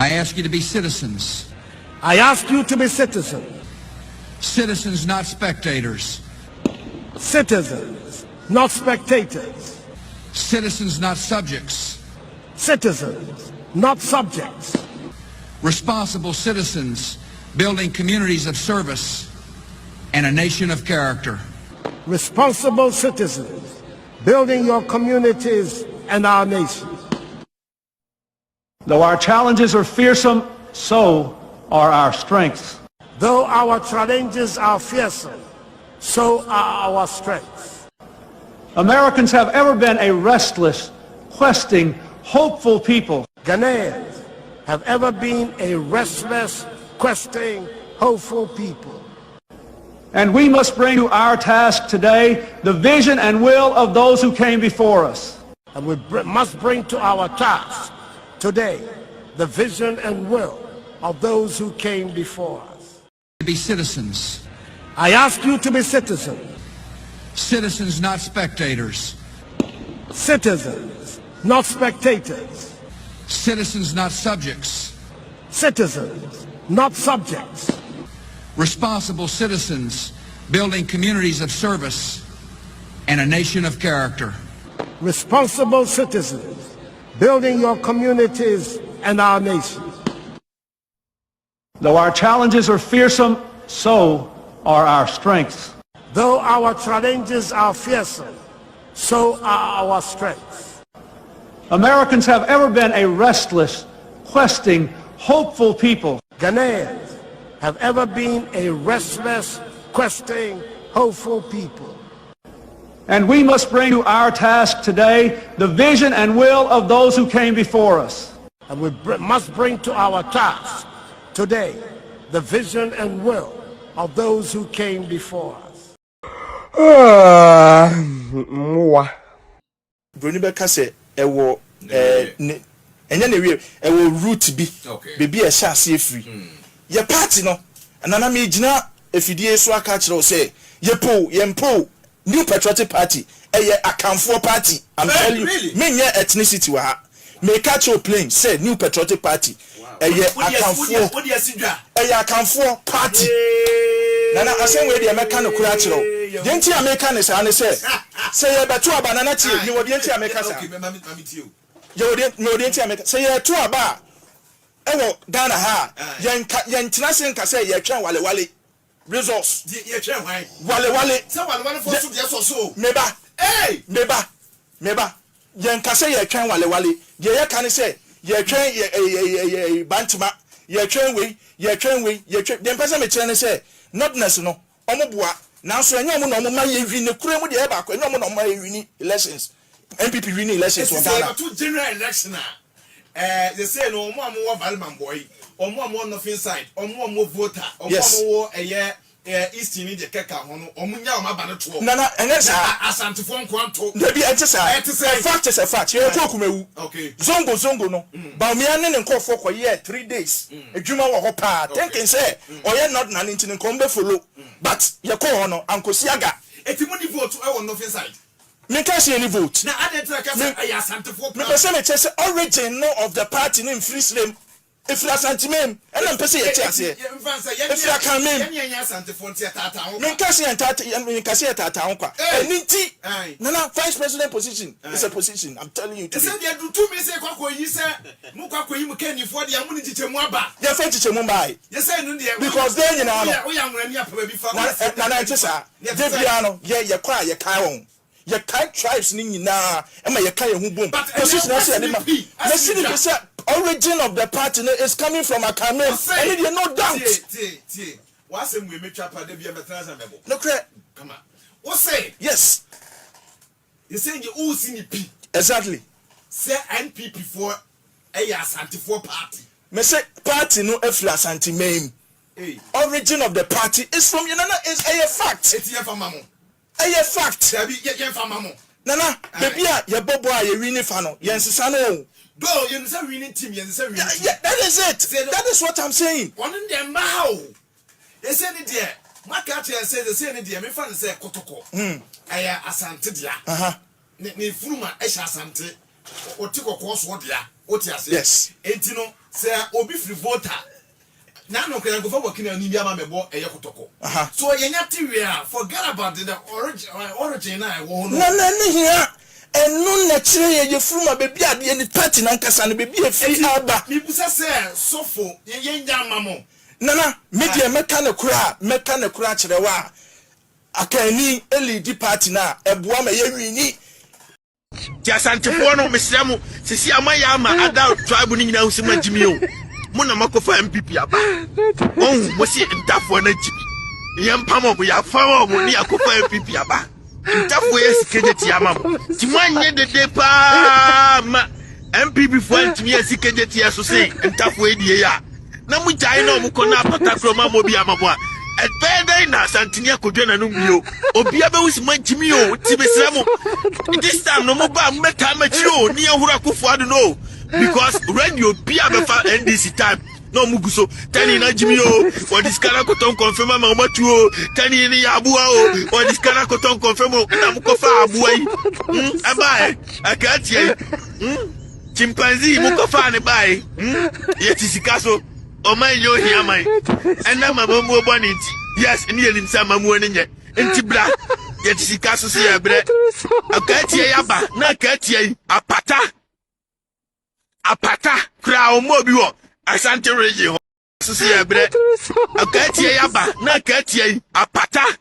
I ask you to be citizens. I ask you to be citizens. Citizens, not spectators. Citizens, not spectators. Citizens, not subjects. Citizens, not subjects. Responsible citizens building communities of service and a nation of character. Responsible citizens building your communities and our nation. Though our challenges are fearsome, so are our strengths. Though our challenges are fearsome, so are our strengths. Americans have ever been a restless, questing, hopeful people. Ghanaians have ever been a restless, questing, hopeful people. And we must bring to our task today the vision and will of those who came before us. And we must bring to our task today the vision and will of those who came before us. To be citizens. I ask you to be citizens. Citizens, not spectators. Citizens, not spectators. Citizens, not subjects. Citizens, not subjects. Responsible citizens building communities of service and a nation of character. Responsible citizens building your communities and our nation. Though our challenges are fearsome, so are our strengths. Though our challenges are fearsome, so are our strengths. Americans have ever been a restless, questing, hopeful people. Ghanaians have ever been a restless, questing, hopeful people. And we must bring to our task today the vision and will of those who came before us. And we must bring to our task today the vision and will of those who came before us. Bruni beka se ewo enya na wie ewo root bi bebi e sha ase free ye party no nana me gina efidie so aka kire o say yempo New Patriotic Party akamfo party. I'm telling you really? Me nye ethnicity wa ha me catch your plane say New Patriotic Party akamfo party nana asen we de meka no kura kire o de nti America ne say ye beto aba nana tie ni wo de nti America sa yo de no de nti America say ye to aba ewo Ghana ha yen tina sen ka say ye twen wale results ye twen wale say wale for so dey so meba yen ka say ye twen wale ye ka ne say ye twen ye bantuma ye twen we dem pese me kire ne say notness no omoboa nanso enya mo no mo ma ye wi ne kure mu de e ba ko enya mo no ma ye wi elections MPP winning elections for Ghana to general election they say no mo am Valman boy omo nothing side omo voter omo East ni de keka ho no omunya o mabane to nana enesa asantefo nkwanto na bi etisa fact ye to kumewu okay zongo no ba me ane ne nkofo ko ye 3 days adwuma wo ho pa thinking say oye not na nti ne nkombe follow but ye ko ho no ankosi aga etimu ni vote e won nothing side me ka say any vote na adentra ka say asantefo me person me say origin of the party in free slim if you are santimem and I'm person yet ase if you are kamem me kasi tata ho kwa nti nana vice president position is a position I'm telling you today. Say they do 2 minutes kwako yi say mu kwako yi mu kanifo de amu ni chichemu aba ya fa chichemu bai yes say no de because they nyina no we ya nwani apa bi fa na ntisa de bia no ye kwa ye kai won ye kai tribes ni nyina e ma ye kai ye hu bom position na say ma na see the origin of the party is coming from Akame and you no doubt what say we make chapa de bia betraza mebo no correct come on what say yes you say you all see ni exactly say NPP for Asante for party me say party no afri Asante mem origin of the party is from Yanana is a fact it's here for mamo a fact sabi ye for mamo nana baby ye bobo a ye wini fa no ye nsesa no go you say winning team you say winning yeah that is it that is what I'm saying one in them how they say ni there market say they say ni there me fa say kotoko aya Asante dia ni furuma e sha Asante o ti kokko so dia o ti ase yes enti no say obi free voter na no kran go for working ni bia ma mebo eye kotoko so yenya tiwia forget about the origin na wo no na ni here enu na kire ye furuma bebi ade ni party na nkasa no bebi afiri aba mi busa say sofo ye nya mamo nana media meka na kura kire wa akani elidi party na eboa ma ye wini ti asantefo no mesremo sisi amaya ama ada tribe ni nyina husima jimi o mo na makofa MPP aba mo si ntafo na jimi yempamo bo ya fa mo ni akofa MPP aba ntafo yesikege ti amamo ti manye dede pa ma MPP fo antimi yesikege ti aso sei ntafo edie ya na mu jai na mo kona patakro ma mo bi amamo a better na Santinia kodwana no bio obi abewusi manjimi o ti besramo this time no mo ba meta machi o ni ahura kofo ado no because when you be abefa NDC time no muguso tani na jimi o for this kara koton confirm ma matu o tani ni abua o for this kara koton confirm na mo kofa abua yi abai akati yi chimpanzee mo kofa ne bai yetisikaso o man yo here man ena mamamu oboniti yes ni elim sa mamu oni nye enti bra yetisikaso se ya bre akati ya ba na akati yi apata kra o mo bi wo Asante region ho so se ya bre akati ya ba na akati yi apata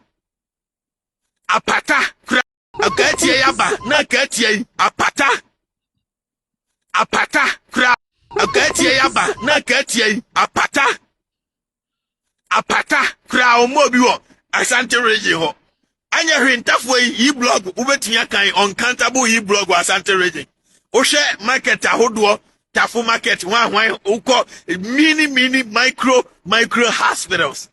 kra akati ya ba na akati yi apata kra akati ya ba na akati yi apata kra o mo bi wo Asante region ho anya hwentafo yi blog ubetinya kan uncountable yi blog Asante region o hwe market ahodo tafu market hwan uko mini micro hospitals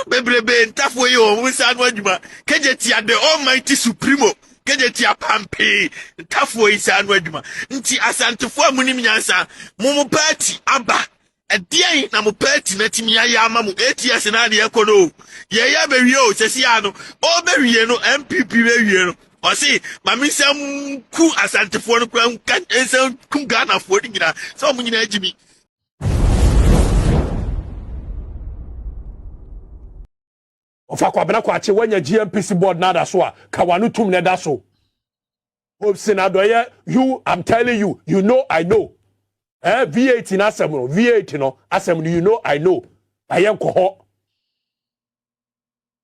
bebrebe ntafo yi o musa no adwuma kejeti the almighty supremo kejeti apampe ntafo yi sa no adwuma nti asantefo amunim nyansa mumu party aba Edian na mo party na timi ayama mo ATS na de ekono. Ye ya bewie o sesi ano. O bewie no MPP bewie no. O si mami sam ku asantefo no kwa kan ensam ku Ghana fo ni nyina. So mo nyina agimi. Ofa kwa bena kwa che wanya GMPC board na da so a kawanu tum ne da so. Hope senado you I'm telling you, you know I know. V8 in asem no, V8 no, asem no, you know I know. Ayen ko ho.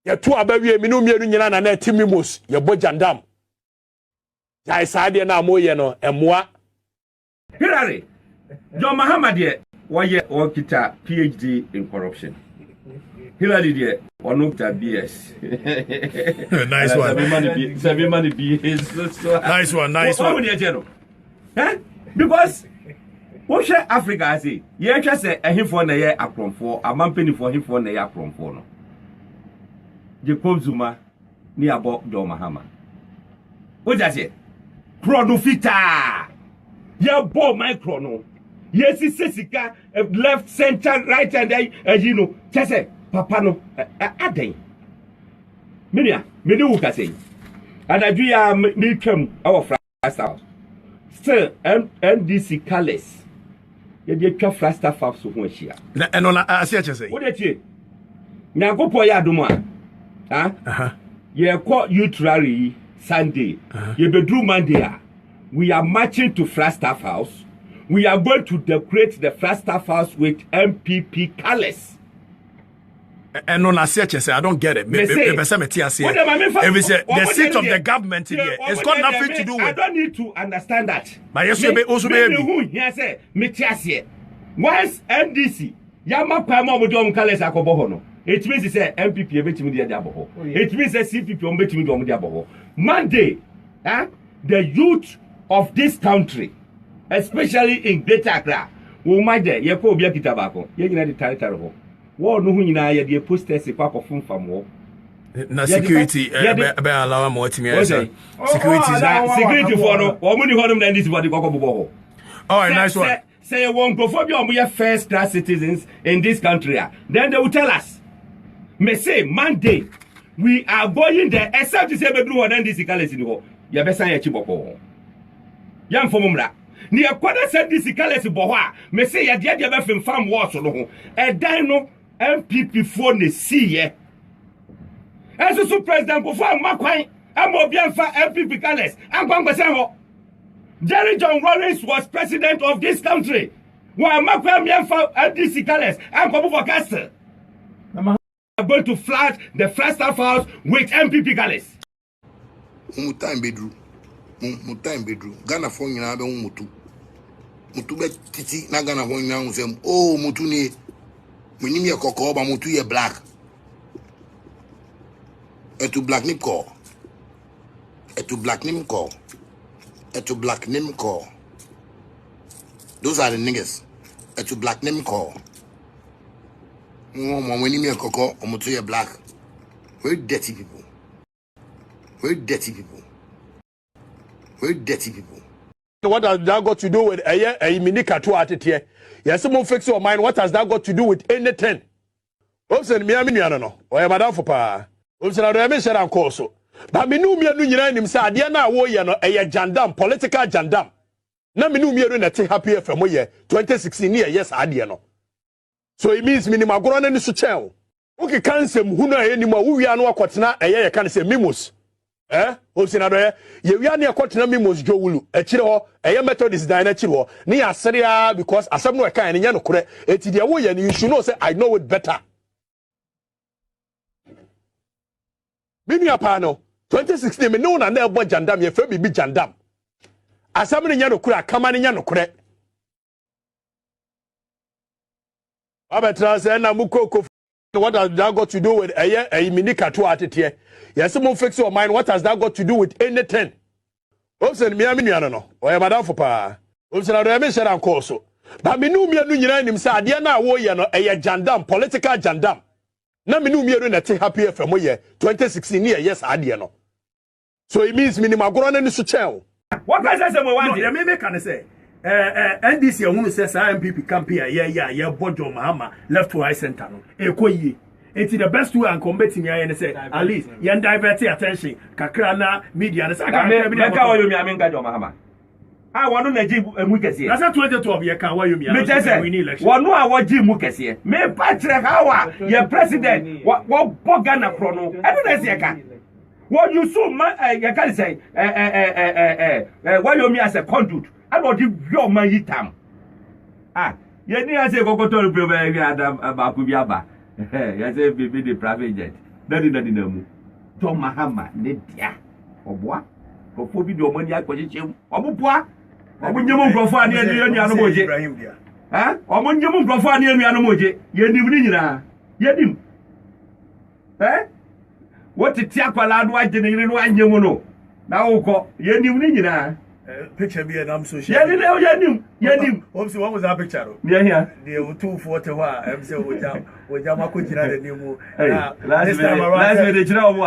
Ye to abawie me no mienu nyina na na timimos, ye bo jandam. Jai saade na moye no, emoa. Hilary, John Muhammad ye, woye okita PhD in corruption. Hilary ye, onokta BS. Nice one. Seven money BS. Nice one, nice one. Because what shall Africa say? Ye just say a him for na ye akromfo, amampeni for him for na ye akromfo no. Jacob Zuma ni abo John Muhammad. What just say? Chronofita. Ye bo my chrono. Yes, sika left, center, right, and you know, just say, Papa no, aden. Minia, me do what I say. And I do me come our first house. Still, NDC colors. You get your first half of so much here. And on I see what you say. What did you? Now go for ya duma. Huh? You call youth rally Sunday. You bedroom Monday. We are marching to Flagstaff House. We are going to decorate the Flagstaff House with MPP colors. And on I say, I don't get it. The seat of the government in here, it's got nothing to do with. I don't need to understand that. But yes, you also be. Once NDC, Yama Pama Mudom colors Akobohono. It means it's a MPP between the Diabo. It means a CPP between the Diabo. Monday, the youth of this country, especially in Greater Accra, will mind there. You call Biaki Tobacco. You're going to terrible. War no huna ye de posters kwa kofun famo na security be allow more to me security for no o muni honum na this body kokobbo. All right, nice one. Say one go for be first class citizens in this country. Then they will tell us me say Monday we are going there except to say be do one this college in ho ya be san ya chiboko ya mfomumra ni akwada said this college bo ho a me say ya de be fam wo so no ho e dan no MPP for ne see ye. As a president before Makwan, I'm Obianfa MPP colors. I'm Kwangwasango. Jerry John Rawlings was president of this country. While Makwan Mianfa MDC colors, I'm Kwabu Castle. I'm going to flag the Flagstaff House with MPP colors. Muta bedru. Ghana for nyina be mutu. Mutu be titi na Ghana for nyina usem. Oh mutu ni Minimi ya koko ba mutu ye black. Etu black name call. Those are the niggas. Etu black name call. Minimi ya koko o mutu ye black. Very dirty people. What has that got to do with a minika to at it here? Yes, someone fix your mind. What has that got to do with anything? Obsen me aminu no. Oya madam for pa. Obsen ado me share am course. But me nu mienu nyina nim say ade na wo ye no eye jandam, political jandam. Na me nu mienu na te happy FM ye 2016 year yes ade no. So it means minimum agoro na ni so chen. Okay kansem hu na enim a wo wi anu akotena eye ye kan say mimos. Obsen ado ye wi anu akotena mimos jowulu. Akire ho eye Methodist dan akire ho. Ni asere because asem no e kan nya no kore. Eti de wo ye you should know say I know it better. Mimi apano 2016 me no na na ebo jandam ye fe bibi jandam. Asem no nya no kore akama nya no kore. Abetra say na mukoko. What has that got to do with a minika to at it here? Yes, someone fix your mind. What has that got to do with anything? Obsen me aminu no. Oya madam for pa. Obsen ado me share am course. But me nu mienu nyina nim say ade na wo ye no eye jandam, political jandam. Na me nu mienu na te happy FM ye 2016 year yes ade no. So it means minimum agoro na ni so chen. What can I say we want? No, me can say NDC ehunu say sa MPP campaign yeah Bojo Mahama left to right center no ekoyi enti the best way and combat me and say at least yen divert attention kakra na media na say ka wayo mi amenka Jo Mahama wonu na ji mu kese na say 2012 ye ka wayo mi me say wonu a wo ji mu kese me pa kire hawa ye president wo boga na pro no enu na say ka what you so you can say wayo mi as a conduit about the your man yitam ye ni ase kokoto be be adam abaku bi aba ye say be the private jet dadi na mu Jo Mahama ne dia oboa kofo bi do mani akojichem oboboa obunyemu nkrofo ani enu anu moje obunyemu nkrofo ani enu anu moje ye nim ni nyina ye nim what ti akwala do agene ni no anyemu no na woko ye nim ni nyina picture be am social ye nim obviously what was that picture yeah here the two for te wa am say oja makojira de nimu last me de chira omo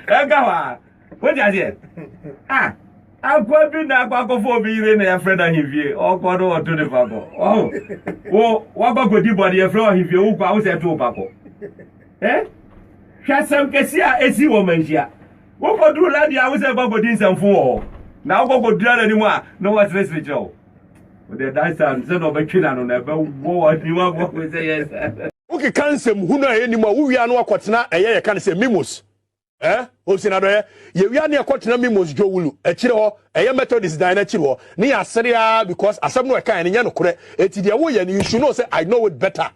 engawa what you say akwa bi na akwa bi ire na ya friend ahivie okodo oto de fako wa gbagodi body ya friend ahivie wo kwa wo se to bako hwasam kesi a esi wo manhia wo koduru la dia wo se gbagodi nsamfo wo na wo gbagodi ala ni mu a no wa stress reach o the that time say no be twina no na be wo ni wa go say yes okay kansem hu na eni mu a wo wi anu akotena ye kan say mimos Obsinado ye wi anu akotena mimos jowulu akire ho Methodist dan akire ho ne ya seria because asem no e kan ne nya no kore eti de wo ye you should know say I know it better.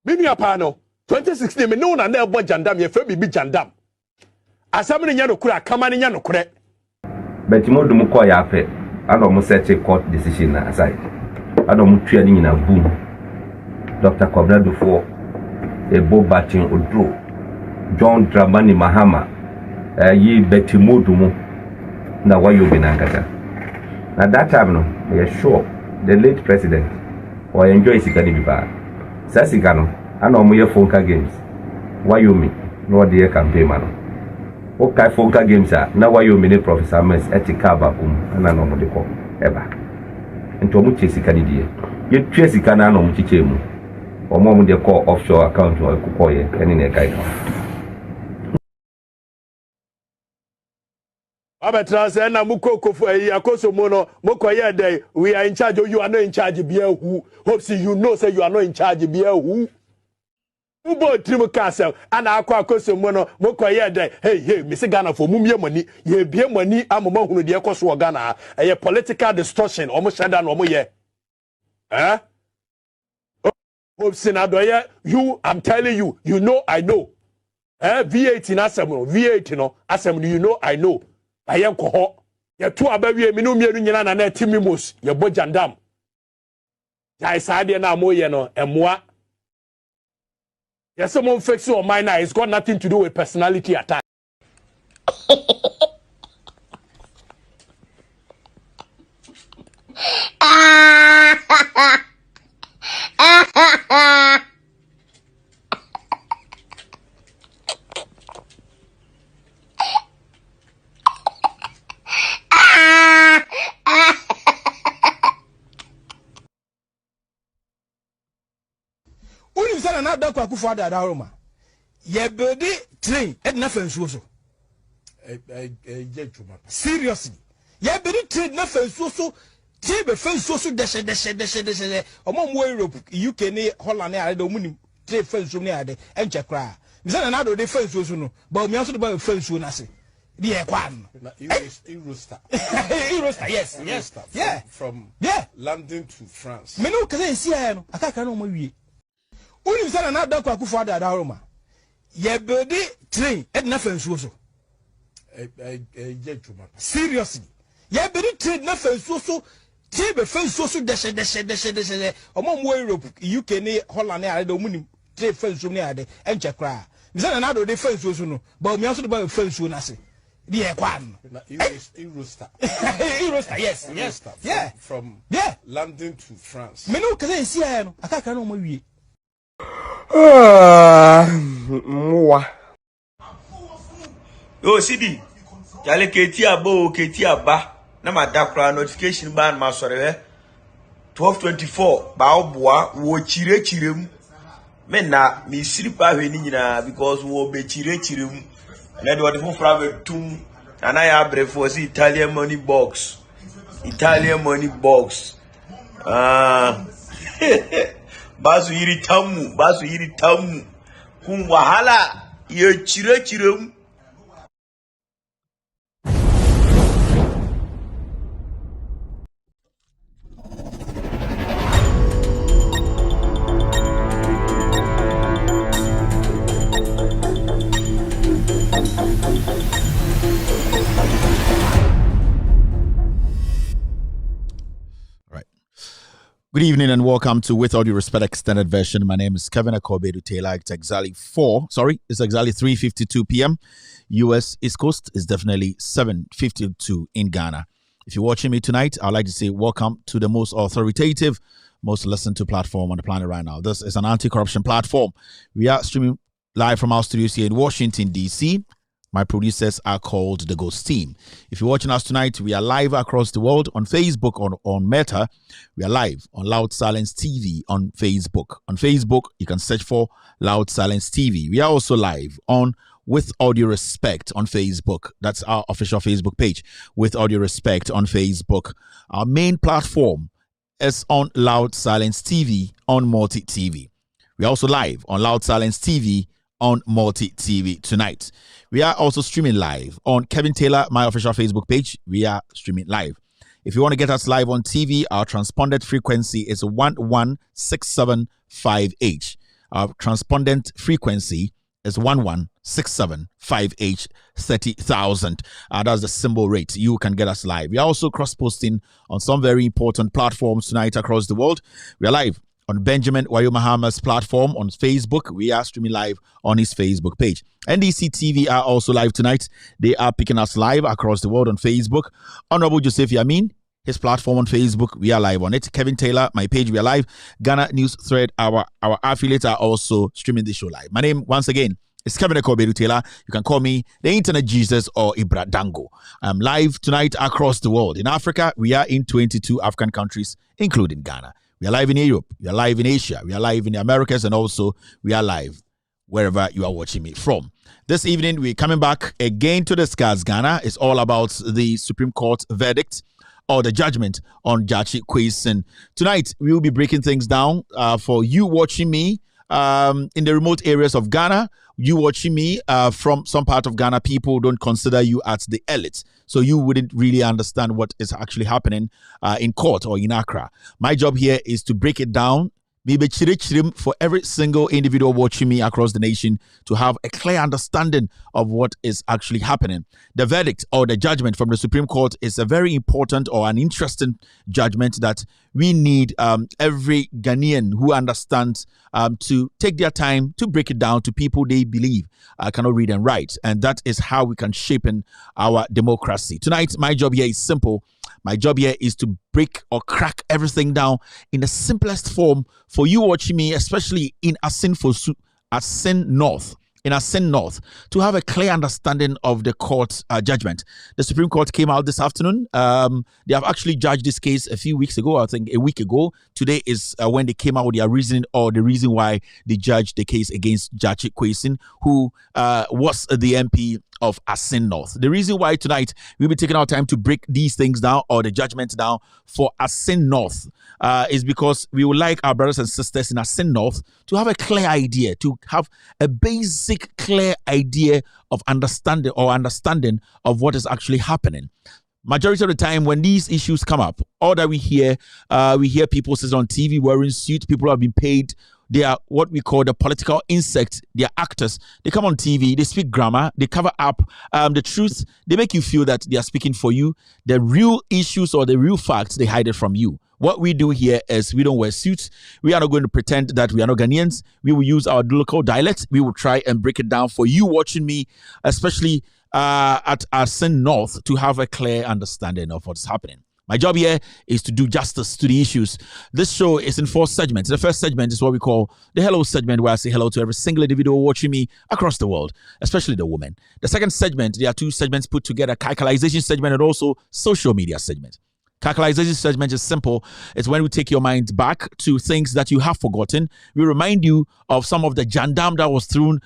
Minu apa no 2016 me no na na ebo jandam ye fa bibi jandam asem ne nya no kore akama ne nya no kore but mo dum ko ya fe ado mo set court decision na aside ado mo tua ni nyina boom Dr. Kwabena Dufo ebo batin odro John Dramani Mahama yi betimodumu na wayo binangata na that time no we sure the late president or enjoy sikani biba sasika no ana omo ye fonka games wayo mi no de campaign mano o kai fonka games na wayo mi ne Professor Mes etika bakum ana no mo de ko eba nto mo che sikani die ye twa sika na no mo chiche mu omo mo de ko offshore account o ko ye eni ne kai no Abetra say na mukoko akoso mo no mokoye dey we are in charge you are not in charge bia hu hope see you know say you are not in charge bia hu ubo trim castle ana akoso mo no mokoye dey hey me say Ghana for mumye money ye bie money amoma hunu de ekoso Ghana eye political distortion omo shada no omo ye hope senado ye you I'm telling you you know I know V8 na asem no V8 no asem no you know I know ayen ko ho ye to abawie minu mienu nyina na na timimos ye bojandam ya isaade na amoye no emoa yes someone fix your mind now it's got nothing to do with personality attack Unim sana na da kwa kufa da Roma. Ye build train et na fansuo so. Seriously. Ye build train na fansuo so. Tie be fansuo so de. Omo mo Europe, UK ni Holland ya de omunim train fansuo ni ade enche kra. Misana na do de fansuo so no. Ba omi aso de ba fansuo na se. Di e kwa no. Eurostar. Eurostar, yes. Eurostar, Yeah. From London to France. Me no kaze si ya no. Akaka no mo wie. Unim sana na da kwa kufa da Roma. Ye build train et na fansuo so. Seriously. Ye build train na fansuo so. Tie be fansuo so de. Omo mo Europe, UK ni Holland ya de omunim train fansuo ni ade enche kra. Misana na do de fansuo so no. Ba omi aso de ba fansuo na se. Di e kwa no. Eurostar. Eurostar, yes. Eurostar, Yeah. From London to France. Me no kaze si ya no. Akaka no mo wie. Mwa. Oh, CD. Yale ketia bo ketia ba. Na ma dakra notification ban ma sore 12:24 ba oboa wo chirechirem. Me na me siripa hwe ni nyina because wo be chirechirem. Na de wo de fofra tum and I have for Italian money box. Italian money box. Basu yiri tamu. Kum wahala ye chirechirem. Good evening and welcome to With All Due Respect Extended Version. My name is Kevin Akobedu Taylor. It's exactly 3:52 p.m. US East Coast is definitely 7:52 in Ghana. If you're watching me tonight, I'd like to say welcome to the most authoritative, most listened to platform on the planet right now. This is an anti-corruption platform. We are streaming live from our studios here in Washington, D.C. My producers are called the Ghost Team. If you're watching us tonight, we are live across the world on Facebook, on Meta. We are live on Loud Silence TV on Facebook. On Facebook, you can search for Loud Silence TV. We are also live on With All Due Respect on Facebook. That's our official Facebook page, With All Due Respect on Facebook. Our main platform is on Loud Silence TV on Multi TV. We are also live on Loud Silence TV on Multi TV tonight. We are also streaming live on Kevin Taylor, my official Facebook page. We are streaming live. If you want to get us live on TV, our transponded frequency is 11675H. Our transpondent frequency is 11675H, 30,000. That's the symbol rate. You can get us live. We are also cross-posting on some very important platforms tonight across the world. We are live on Benjamin Wayomahama's platform on Facebook. We are streaming live on his Facebook page. NDC TV are also live tonight. They are picking us live across the world on Facebook. Honorable Joseph Yamin, his platform on Facebook, we are live on it. Kevin Taylor, my page, we are live. Ghana News Thread, our affiliates are also streaming the show live. My name, once again, is Kevin Akobedu Taylor. You can call me the Internet Jesus or Ibra Dango. I'm live tonight across the world. In Africa, we are in 22 African countries, including Ghana. We are live in Europe, we are live in Asia, we are live in the Americas, and also we are live wherever you are watching me from. This evening, we're coming back again to discuss Ghana. It's all about the Supreme Court verdict or the judgment on Gyakye Quayson. Tonight, we will be breaking things down for you watching me in the remote areas of Ghana. You watching me from some part of Ghana, people don't consider you as the elite. So you wouldn't really understand what is actually happening in court or in Accra. My job here is to break it down, maybe for every single individual watching me across the nation to have a clear understanding of what is actually happening. The verdict or the judgment from the Supreme Court is a very important or an interesting judgment that we need every Ghanaian who understands to take their time to break it down to people they believe cannot read and write. And that is how we can shape in our democracy. Tonight, my job here is simple. My job here is to break or crack everything down in the simplest form for you watching me, especially in Asin North, to have a clear understanding of the court judgment. The Supreme Court came out this afternoon. They have actually judged this case a few weeks ago, I think a week ago. Today is when they came out with their reasoning or the reason why they judged the case against Gyakye Quayson, who was the MP of Asin North. The reason why tonight we'll be taking our time to break these things down or the judgment down for Asin North is because we would like our brothers and sisters in Asin North to have a clear idea, to have a basic clear idea of understanding of what is actually happening. Majority of the time when these issues come up, all that we hear people sit on TV wearing suits, people have been paid. They are what we call the political insects. They are actors. They come on TV, they speak grammar, they cover up the truth. They make you feel that they are speaking for you. The real issues or the real facts, they hide it from you. What we do here is we don't wear suits. We are not going to pretend that we are not Ghanaians. We will use our local dialect. We will try and break it down for you watching me, especially at Asin North, to have a clear understanding of what's happening. My job here is to do justice to the issues. This show is in 4 segments. The first segment is what we call the hello segment, where I say hello to every single individual watching me across the world, especially the women. The second segment, there are 2 segments put together, calculation segment and also social media segment. Calculation segment is simple. It's when we take your mind back to things that you have forgotten. We remind you of some of the jandam that was thrown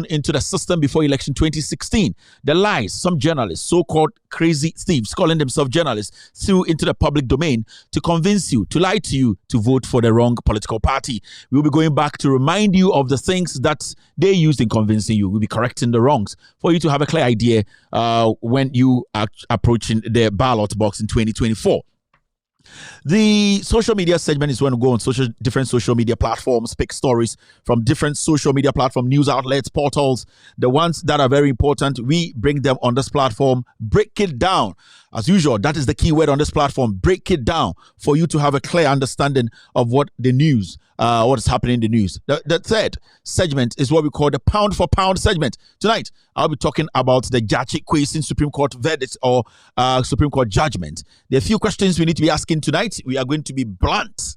into the system before election 2016. The lies some journalists, so-called crazy thieves, calling themselves journalists, threw into the public domain to convince you, to lie to you, to vote for the wrong political party. We'll be going back to remind you of the things that they used in convincing you. We'll be correcting the wrongs for you to have a clear idea when you are approaching the ballot box in 2024. The social media segment is when we go on different social media platforms, pick stories from different social media platform, news outlets, portals, the ones that are very important. We bring them on this platform, break it down. As usual, that is the key word on this platform, break it down for you to have a clear understanding of what the news, what is happening in the news. The third segment is what we call the pound for pound segment. Tonight, I'll be talking about the Gyakye Quayson Supreme Court verdict or Supreme Court judgment. There are a few questions we need to be asking tonight. We are going to be blunt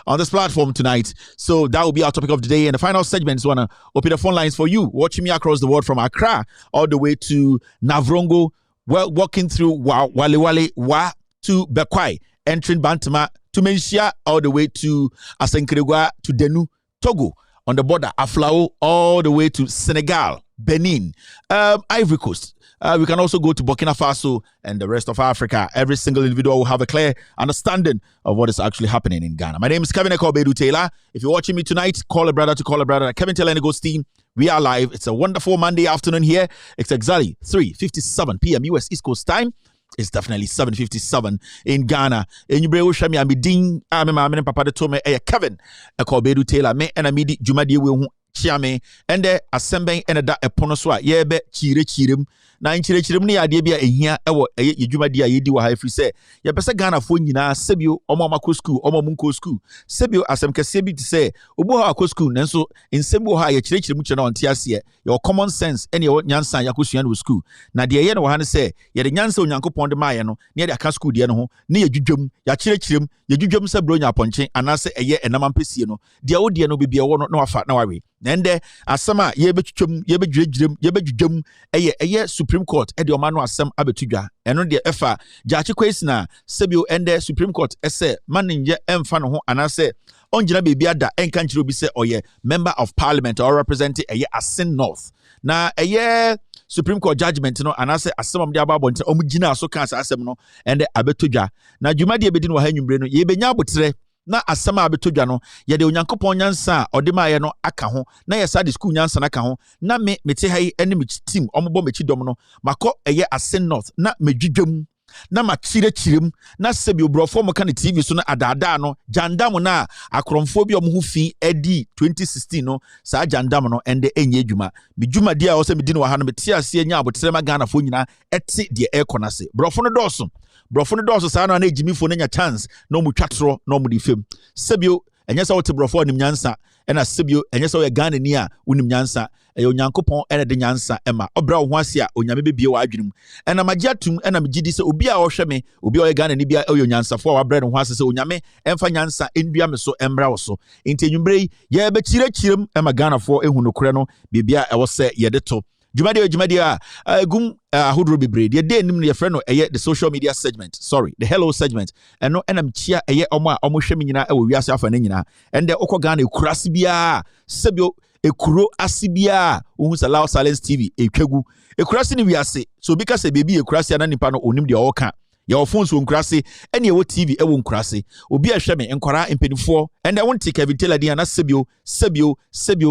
on this platform tonight. So that will be our topic of the day. And the final segment is want to open the phone lines for you watching me across the world from Accra all the way to Navrongo, walking through Wale Wa to Bekwai, entering Bantama to Menshia all the way to Asenkeregwa to Denu, Togo, on the border, Aflao all the way to Senegal, Benin, Ivory Coast. We can also go to Burkina Faso and the rest of Africa. Every single individual will have a clear understanding of what is actually happening in Ghana. My name is Kevin Ekobedu Taylor. If you're watching me tonight, call a brother to call a brother. Kevin Taylor and Ego's team. We are live. It's a wonderful Monday afternoon here. It's exactly 3:57 p.m. US East Coast time. It's definitely 7:57 in Ghana. In Yubre Oshami, I'm Ding, I'm Papa de Tome, Kevin Ekobedu Taylor, me and Amidi Jumadi will chiame, and the assembling and a ponoswa, yebe, chirim. Na nkyerɛkyerɛm ne ade bia ehia ɛwɔ yedwumadi a yedi wɔ ha afiri sɛ yɛpɛsɛ Ghana fo nyinaa sebio ɔmo amakɔ school ɔmo munko school sebio asɛm kɛseɛ bi te sɛ obo ha akɔ school nanso nsɛm bi wɔ ha yɛkyerɛkyerɛm kyerɛ na ɔnte aseɛ yɛ common sense ɛne yɛ nyansa yakɔsua no wɔ school na deɛ yɛ no wɔ ha ne sɛ yɛde nyansa onyankopɔn de maayɛ no ne yɛde aka school deɛ no ho ne yɛdwudwam yɛkyerɛkyerɛm yɛdwudwam sɛ bro nya apɔnkye anaasɛ ɛyɛ ɛnam ampesie no deɛ wo deɛ no bibia wɔ no na wafa na wawe nende asama yebedwudwam ɛyɛ Supreme Court ɛde ɔma no asɛm abetudwa ɛno deɛ ɛfa Gyakye Quayson na sebio ɛnde Supreme Court ɛsɛ maninje ɛmfa no ho anase ɔngyina beebi ada ɛnka nkyerɛ obi sɛ ɔyɛ member of parliament or representing ɛyɛ Asin North na ɛyɛ Supreme Court judgment no anase asɛm ɔmde aba abɔnten ɔmo gyina so ka asɛm no ɛnde abetudwa na dwumadi ebedi no wɔ ha nwumbre no yebenya abotre na asama abetodwa no yɛde onyankopɔn nyansa a ɔde maayɛ no aka ho na yɛsa de school nyansa na aka ho na mete ha yi ne me team ɔmobɔ mechi dɔm no makɔ ɛyɛ Asin North na medwudwam na makyerɛkyerɛm na sɛ bi obrɔfo mo ka ne TV so na adaadaa no jandam na akrɔmfo bi ɔmo ho fi edi 2016 no saa jandam no ɛnde enye adwuma medwuma dia a ɔsɛ medi no wɔ ha no mete aseɛ nya abotrɛ ma Ghana fo nyina ɛte deɛ ɛkɔ na se brɔfo no dɔɔso brɔfo no dɔɔso saa na ejimifo no nya chance na ɔmo twatoro na ɔmo di fam sebio ɛnyɛ sɛ wote brɔfo anim nyansa ɛna sebio ɛnyɛ sɛ ɔyɛ Ghana ni a wonim nyansa ɛyɛ onyankopɔn ɛna de nyansa ɛma ɔbra wo ho ase a onyame bebie wɔ adwenem ɛna magye atum ɛna megidi sɛ obi a ɔhwɛ me obi a ɔyɛ Ghana ni bia ɔyɛ nyansafo a wabrɛ ne ho ase sɛ onyame ɛmfa nyansa endua me so ɛmbra wo so nti nwumbre yi yɛbɛkyerɛkyerɛm ɛma Ghanafoɔ ehu no korɛ no bibia ɛwɔ sɛ yɛde to Jumadi a gum ahudro bebre de day nim ne yefrɛ no ɛyɛ the social media segment the hello segment ɛno ɛnam chia ɛyɛ ɔmo a ɔmo hwɛ me nyina ɛwɔ wiase afa ne nyina ɛnde okɔ Ghana ekurase bia sebio ekuro asibia ohun sa Loud Silence TV etwagu ekurase ne wiase so bi ka se bebi ekurase ana nipa no onim de ɔka yɛwɔ phones wɔ nkurase ɛne yɛwɔ TV ɛwɔ nkurase obi a hwɛ me nkɔra mpanifo ɛnde wonte Kevin Taylor dia na sebio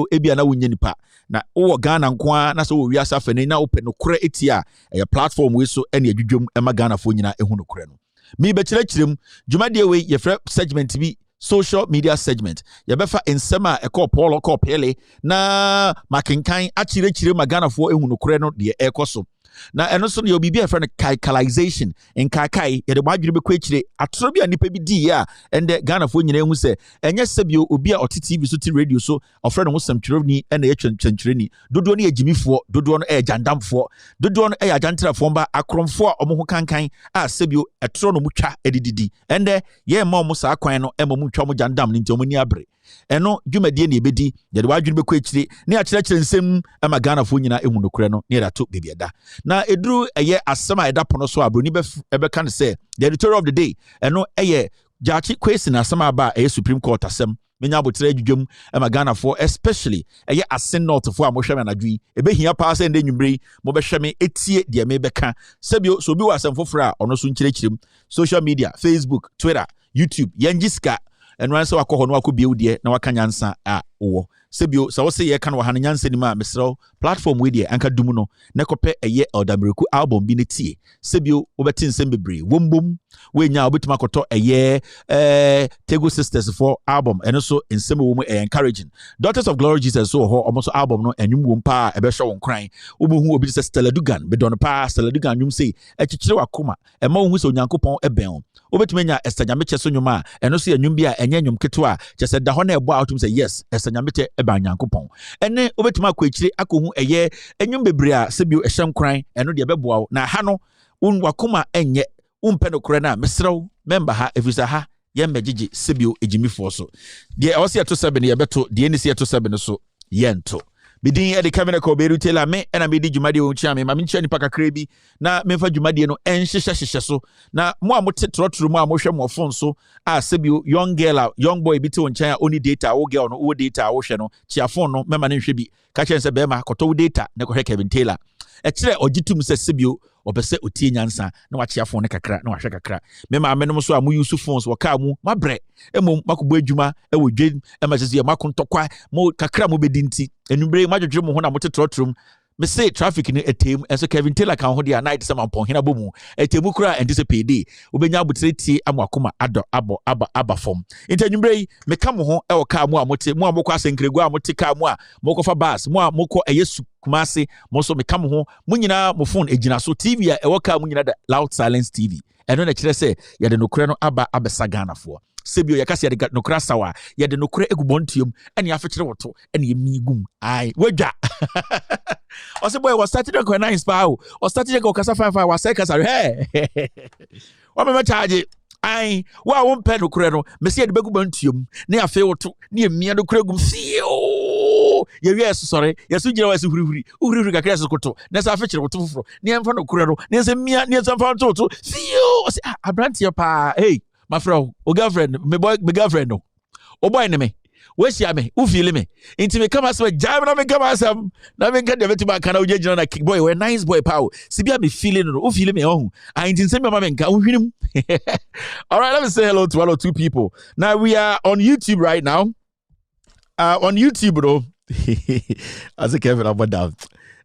ebia na wonye nipa na wo Ghana nkoa na so wo wiasa fane na open no kora etia ɛyɛ platform we so ɛne adwudwom ɛma Ghana fo nyina ehu no kora no me bekyerɛkyerɛm dwumadie we yɛfrɛ segment bi social media segment yɛbɛfa nsɛm a ɛkɔ Paul ɔkɔ Pele na makenkan akyerɛkyerɛ ma Ghana fo ehu no kora no deɛ ɛkɔ so na eno so no obi a friend calculation en kai ye de wadwene be kwechire atoro bi anipa bi di ya ende Ghana fo nyina hu se enye sebio obi a oti TV so ti radio so ofre no ho samtweroni ena ye twentwereni dodo no ejimifo dodo no jandamfo dodo no ajantrafo mba akromfo a omo ho kankan a sebio etoro no mutwa edididi ende ye ma omo sa kwan no ema mutwa mo jandam ni nti omo ni abre eno dwumadie na ebedi de wadwene be kwechire ne akyerɛkyerɛ nsɛm ama Ghana fo nyina ehu nokure no ne rato bebiada na eduru eye asɛm a ɛda pono so abroni bɛka ne sɛ the editorial of the day eno eye Gyakye Quayson asɛm aba eye Supreme Court asɛm menya abotre adwudwam ama Ghana fo especially eye asen north fo a mo hwɛ me anadwi ebehia pa sɛ ndɛ nwumre mo bɛhwɛ me etie de me bɛka sɛbio so bi wɔ asɛm foforo a ɔno so nkyerɛkyerɛm social media Facebook Twitter YouTube yangiska enwan se wakɔ hɔ no akɔ biewdeɛ na waka nyansa a wo sebio sa wo se ye kan wɔ ha no nyansa ni ma mesrɛw platform we deɛ anka dum no na kɔpɛ ɛyɛ Odamiriku album bi ne tie sebio wo bɛte nsɛm bebree wombom we nya obetuma kɔtɔ ɛyɛ Tego Sisters for album ɛno so nsɛm wo mu encouraging Daughters of Glory Jesus so hɔ ɔmo so album no enwum wo mpa a ɛbɛhwɛ wo nkran wo behu obi sɛ Stella Dugan bedon pa Stella Dugan nwum sei ɛkyekyere wakoma ɛma wo hu sɛ Onyankopɔn ɛbɛn obetuma nya Estanyamekye so nwum a ɛno so enwum bi a enye nwum ketewa kyɛ sɛ da hɔ na ɛbɔ autum sɛ yes Estanyamekye ɛba Nyankopɔn ɛne obetuma akɔkyire akɔhu ɛyɛ enwum bebree a sebio ɛhyɛ nkran ɛno de ɛbɛboa wo na ha no wakoma enye umpɛ no kore na mesrɛw member ha efisa ha yɛmmɛgyegye sebio ejimifo so deɛ ɔse ɛto 7 yɛbɛto deɛ ni se ɛto 7 so yɛnto bidin ɛde kamera ko beru tela me ɛna me di dwumade wo nkyia me ma me nkyia nipa kakra bi na memfa dwumade no ɛnhyehyɛ so na mo a mote trɔtoro mu a mohwɛ mo phone so a sebio young boy bi te wo nkyɛn a oni data wo girl no wo data wo hwɛ no chia phone no mema ne nhwɛ bi ka kyɛn sɛ bɛma kɔtɔ wo data na kɔhwɛ Kevin Taylor ɛkyerɛ ɔgyitum sɛ sebio obese otie nyansa na wachia phone kakra na wahwe kakra me ma amenom so a mu use phones waka mu mabre emom makobo adwuma e wodwen e ma sese makontokwa mo kakra mo bedinti enumbre madwodwe mo ho na motetrotrom me say traffic ni etem enso Kevin Taylor kan ho dia night sama pon hena bomu etemu kura anticipate obenya abotre tie amakoma aba fom enumbre me ka mo ho e wo ka mo a mote mo amokọ asenkregu a mote ka mo a mokofa bus mo a mokọ eyesu kumase mo so me ka mo ho mo nyina mo phone ejina so TV a e wo ka mo nyina da loud silence TV eno na kire se ye de nokure no abesa Ghana fo sebio yakase de nokura sawa ye de nokure egubontiom ene afekere woto ene yemigum ai wadwa o se boy was started to na inspire o started to kasa 55 was say kasa hey o me charge ai wa wo mpe nokure no me se de begubontiom ne afe woto ne emia nokure gum fio ye wi sorry yesu gira wa se hurihuri kakra se koto ne sa afekere woto foforo ne emfa nokure no ne se mia ne se mfa woto fio o se abrantie pa hey my friend, o girlfriend, my girlfriend, no. O boy, me. Where's ya me? Who feel me? Into me come as well. Jam na me come as na me get the vetima kana ujeji na kick boy. We nice boy power. Sibia me feeling no. Who feel me? Oh, I didn't say me mama nka. Who feel him? All right, let me say hello to one or two people. Now we are on YouTube right now. On YouTube, bro. As a Kevin, I'm down.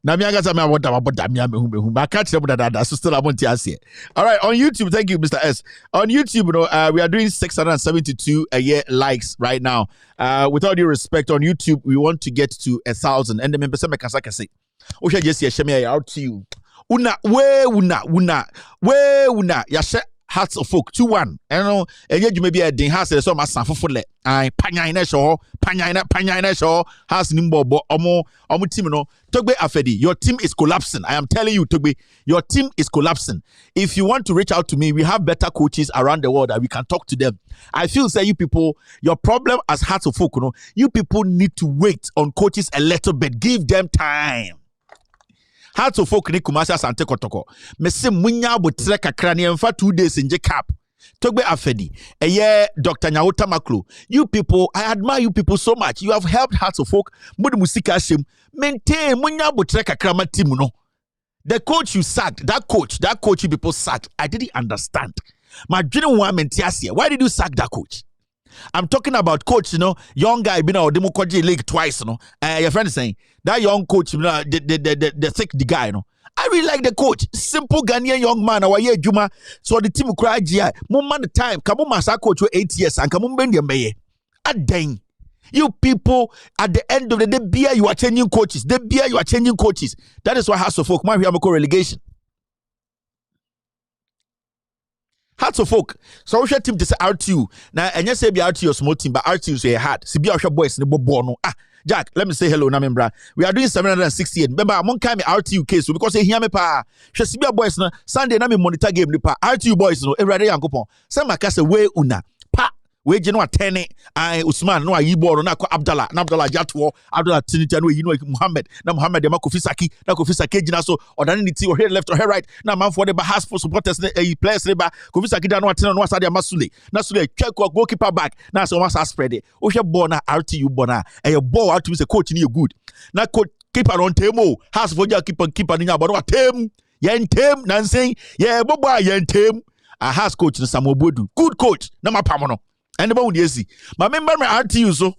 Na mi aga me aboda mi amehu ba catch them that so still abonti ase. All right, on YouTube, thank you Mr. S. On YouTube, we are doing 672 a year likes right now. With all due respect, on YouTube we want to get to 1,000 and the members say makasa say. O hwe just share out to you. Una ya share Hearts of Folk 2-1. Eno enye dwuma bi edin ha se so ma sanfofo le. Ai panyan na show has nimbobo omo team no Togbe Afedi, your team is collapsing. I am telling you, Togbe, your team is collapsing. If you want to reach out to me, we have better coaches around the world that we can talk to them. I feel say you people, your problem as Hearts of Folk, you people need to wait on coaches a little bit. Give them time. Hearts of Folk ni kumasa sante kotoko. Mese munya botre kakra ni emfa 2 days in cap. Togbe Afedi, Dr. Nyawota Maklo. You people, I admire you people so much. You have helped Hearts of Folk. Mudi musika shim. Maintain munya botre kakra ma team no. The coach you sacked, that coach you people sacked. I didn't understand. My dream one mentiasia. Why did you sack that coach? I'm talking about coach, young guy been out Demokoji League twice, your friend is saying that young coach, the thick the guy, I really like the coach. Simple Ghanaian young man. Awaye Juma. So the team cry GI. Moment the time. Kamu masa coach for 8 years and kamu bendi mbeye. Adeng. You people, at the end of the day, beer, you are changing coaches. The beer, you are changing coaches. That is why Hearts of Folk, my relegation. Hearts of Folk. So we team to say RTU. Now, and you say be RTU small team, but RTU say hard. See be our boys in the bono. Jack, let me say hello, na membra. We are doing 768. Remember, among time RTU case because they hear me pa. She be boys na Sunday na me monitor game ni pa. RTU boys no every day yankopon. Some makase we una pa. We je no atene ai Usman no ayibo no na Abdallah Jatwo Abdallah Tinita no you Muhammad na Muhammad de Kofi Saki na Kofi Saki gina so odane ni ti or here left or here right na man for the bahas for supporters players ba Kofi Saki da no atene no asade Masule na Sule twa goalkeeper back na so wasa spread it o hwe ball na RTU ball na e ball out to say coach ni good na coach keeper on temo has for keeper ni about what tem yen tem nansen ye bobo yen tem a has coach na Samobodu good coach na mapamono. And the easy. My member RTU so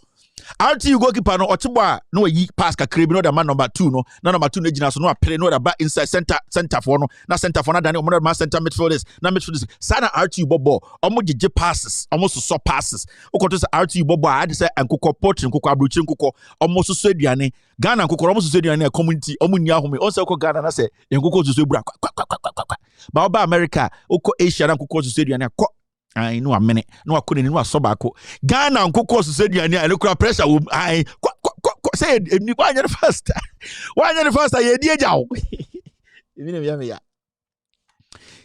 RTU goalkeeper no Ochiba no yi pass ka crib no the man number 2 no number 2 no so no play no the back inside center for no na center for na dan omo man center midfielders na midfielders sana RTU bobo omo jeje passes omo so passes okoto say RTU bobo ade say ankoko portrait ankoko abrochi ankoko omo so aduane Ghana ankoko omo so aduane community omo ni ahome on say Ghana na say ankoko so ebura ba oba America oko Asia na ankoko so aduane I know a minute. No, I couldn't know a sobako. Ghana and Coco said, "You look at pressure." I said, "Why not first? Why not first? I dear Jow."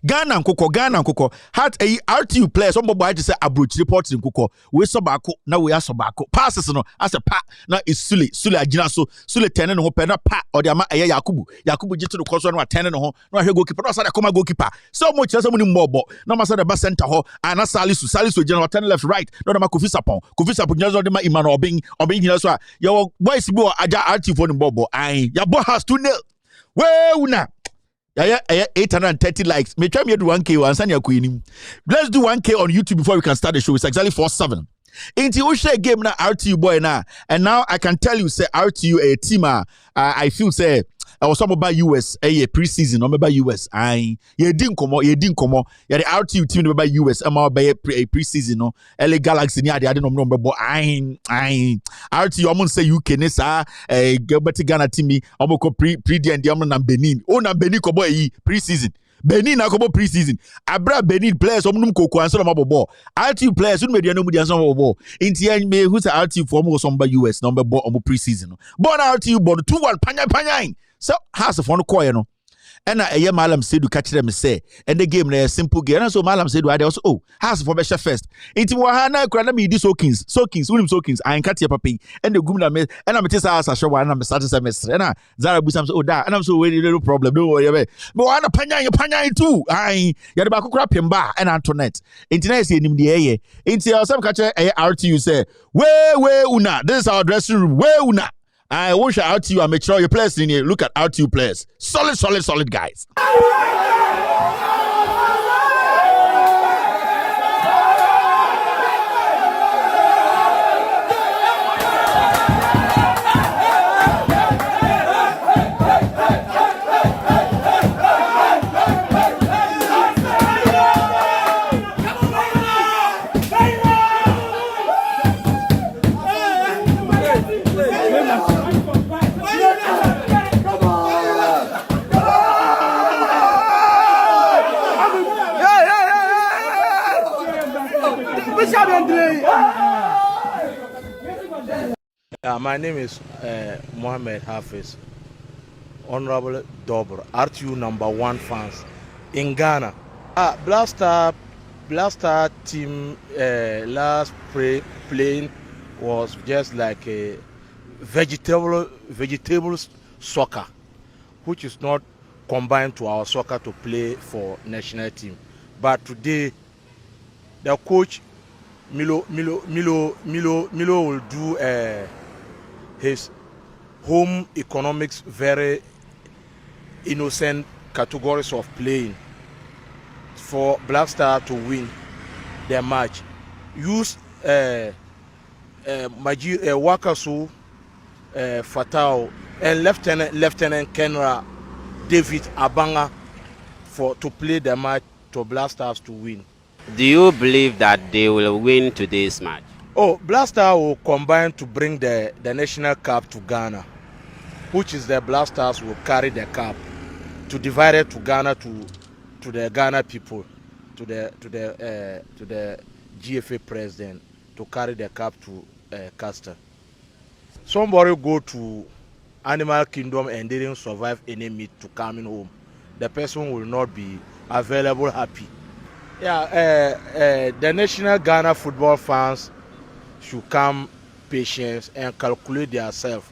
Ghana and Coco had a RTU players. Some boy to say Abruch reports in Coco. We sobako now we are sobako passes no as a pa now is Sule Ajina so Sule tenen no pen pa or the ama Yakubu jitu the course no tenen no goalkeeper no say come goalkeeper so much as somebody more no ma say the back center ho and Salisu general turn left right no ma Kofi Sapon just the ma Emmanuel Obing so your boys bo aja RTU for the bobo ai your boy has 2-0 we una. Yeah, 830 likes. Me try me do 1K once and you're let's do 1K on YouTube before we can start the show. It's exactly 4-7. Into we share game na RTU boy na. And now I can tell you say RTU a team I feel say I was talking about US a pre-season or about US. I didn't come yeah the RTU team about US by a pre-season no LA Galaxy near the other number but I RTU almost say UK nessa Gilbert Ghana team almost pre the and na Benin na Benin ko boy pre-season Benin na ko pre-season abra Benin players omnum koko anso na mabobọ RTU players who media no mu anso mabobọ inti me who's RTU for almost some by US number pre-season but RTU but 2-1 panya so has a phone call no and a Malam said to catch them say and the game a simple game and so Malam said I also has for better first into Wahana Granami this William Sokins I ain't cut your papi and the gumna me and I'm just as a show and I'm a starting semester and Zara Busam so that and I'm so really little problem don't worry but I panya too I you're about to crap him bar and Antoinette internet in the air into some catcher RTU say where una this is our dressing room where una I wish RTU and make sure your players in here look at RTU players. Solid guys. My name is Mohammed Hafiz, Honorable Dobro, RTU number 1 fans in Ghana. Blaster team last playing was just like a vegetable soccer, which is not combined to our soccer to play for national team. But today, the coach Milo will do his home economics very innocent categories of playing for Black Star to win their match. Use Wakasu, Fatao, and Lieutenant Kenra David Abanga to play the match to Black Stars to win. Do you believe that they will win today's match? Oh, Blaster will combine to bring the national cup to Ghana, which is the Blasters will carry the cup to divide it to Ghana to the Ghana people, to the GFA president to carry the cup to Castor. Somebody go to Animal Kingdom and didn't survive any meat to coming home. The person will not be available happy. Yeah, the national Ghana football fans should come patient and calculate themselves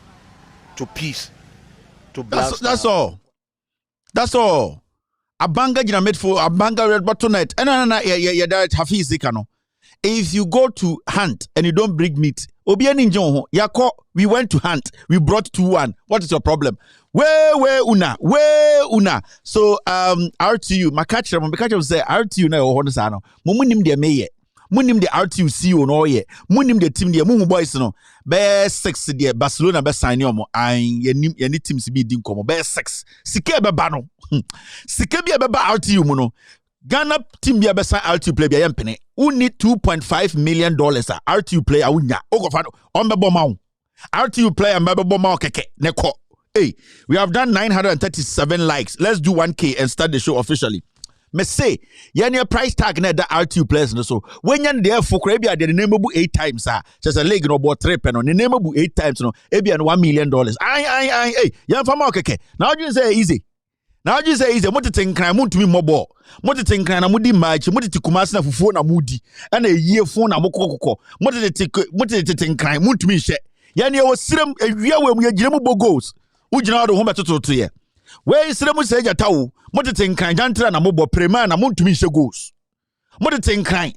to peace. To that's all. That's all. Abanga jina made for Abanga red button net. Yeah, that Hafiz Kano. If you go to hunt and you don't bring meat, Obiani Njonho, Yako, we went to hunt. We brought 2-1. What is your problem? Where una. So RTU, Makacha say RTU na Honosano. Mumunim de meye. Munim de RTU CEO no ye. Munim de team de Mumu boys no. Be 6 de Barcelona be sign yomo. Any teams be din komo. Be 6. Sike be bano. Sike be RTU muno. Ghana team be sign RTU play be yempene. Who need $2.5 million RTU player unya. Ogofano. Ombebo maun. RTU player mbebo maun keke. Neko. Hey, we have done 937 likes. Let's do 1K and start the show officially. Me say, your price tag na the RTU players no so. When you're there for Caribbean, the name will 8 times. Just a leg no about 3 pen on the name will 8 times no. Ebi and $1 million. Hey, yeah, for okay. Now you say easy. What you think crime want to me mobile? What you think crime amudi match? What you kumasi na fufu na mudi? And a year phone na mokoko. What you think crime want to me share? Yani was sirem a year when we are jiremu goals. Ujina do home to ye. Where is siremu say jatawu? What you think crime? Jantra na mobo prema na want to me share goals. What you think crime?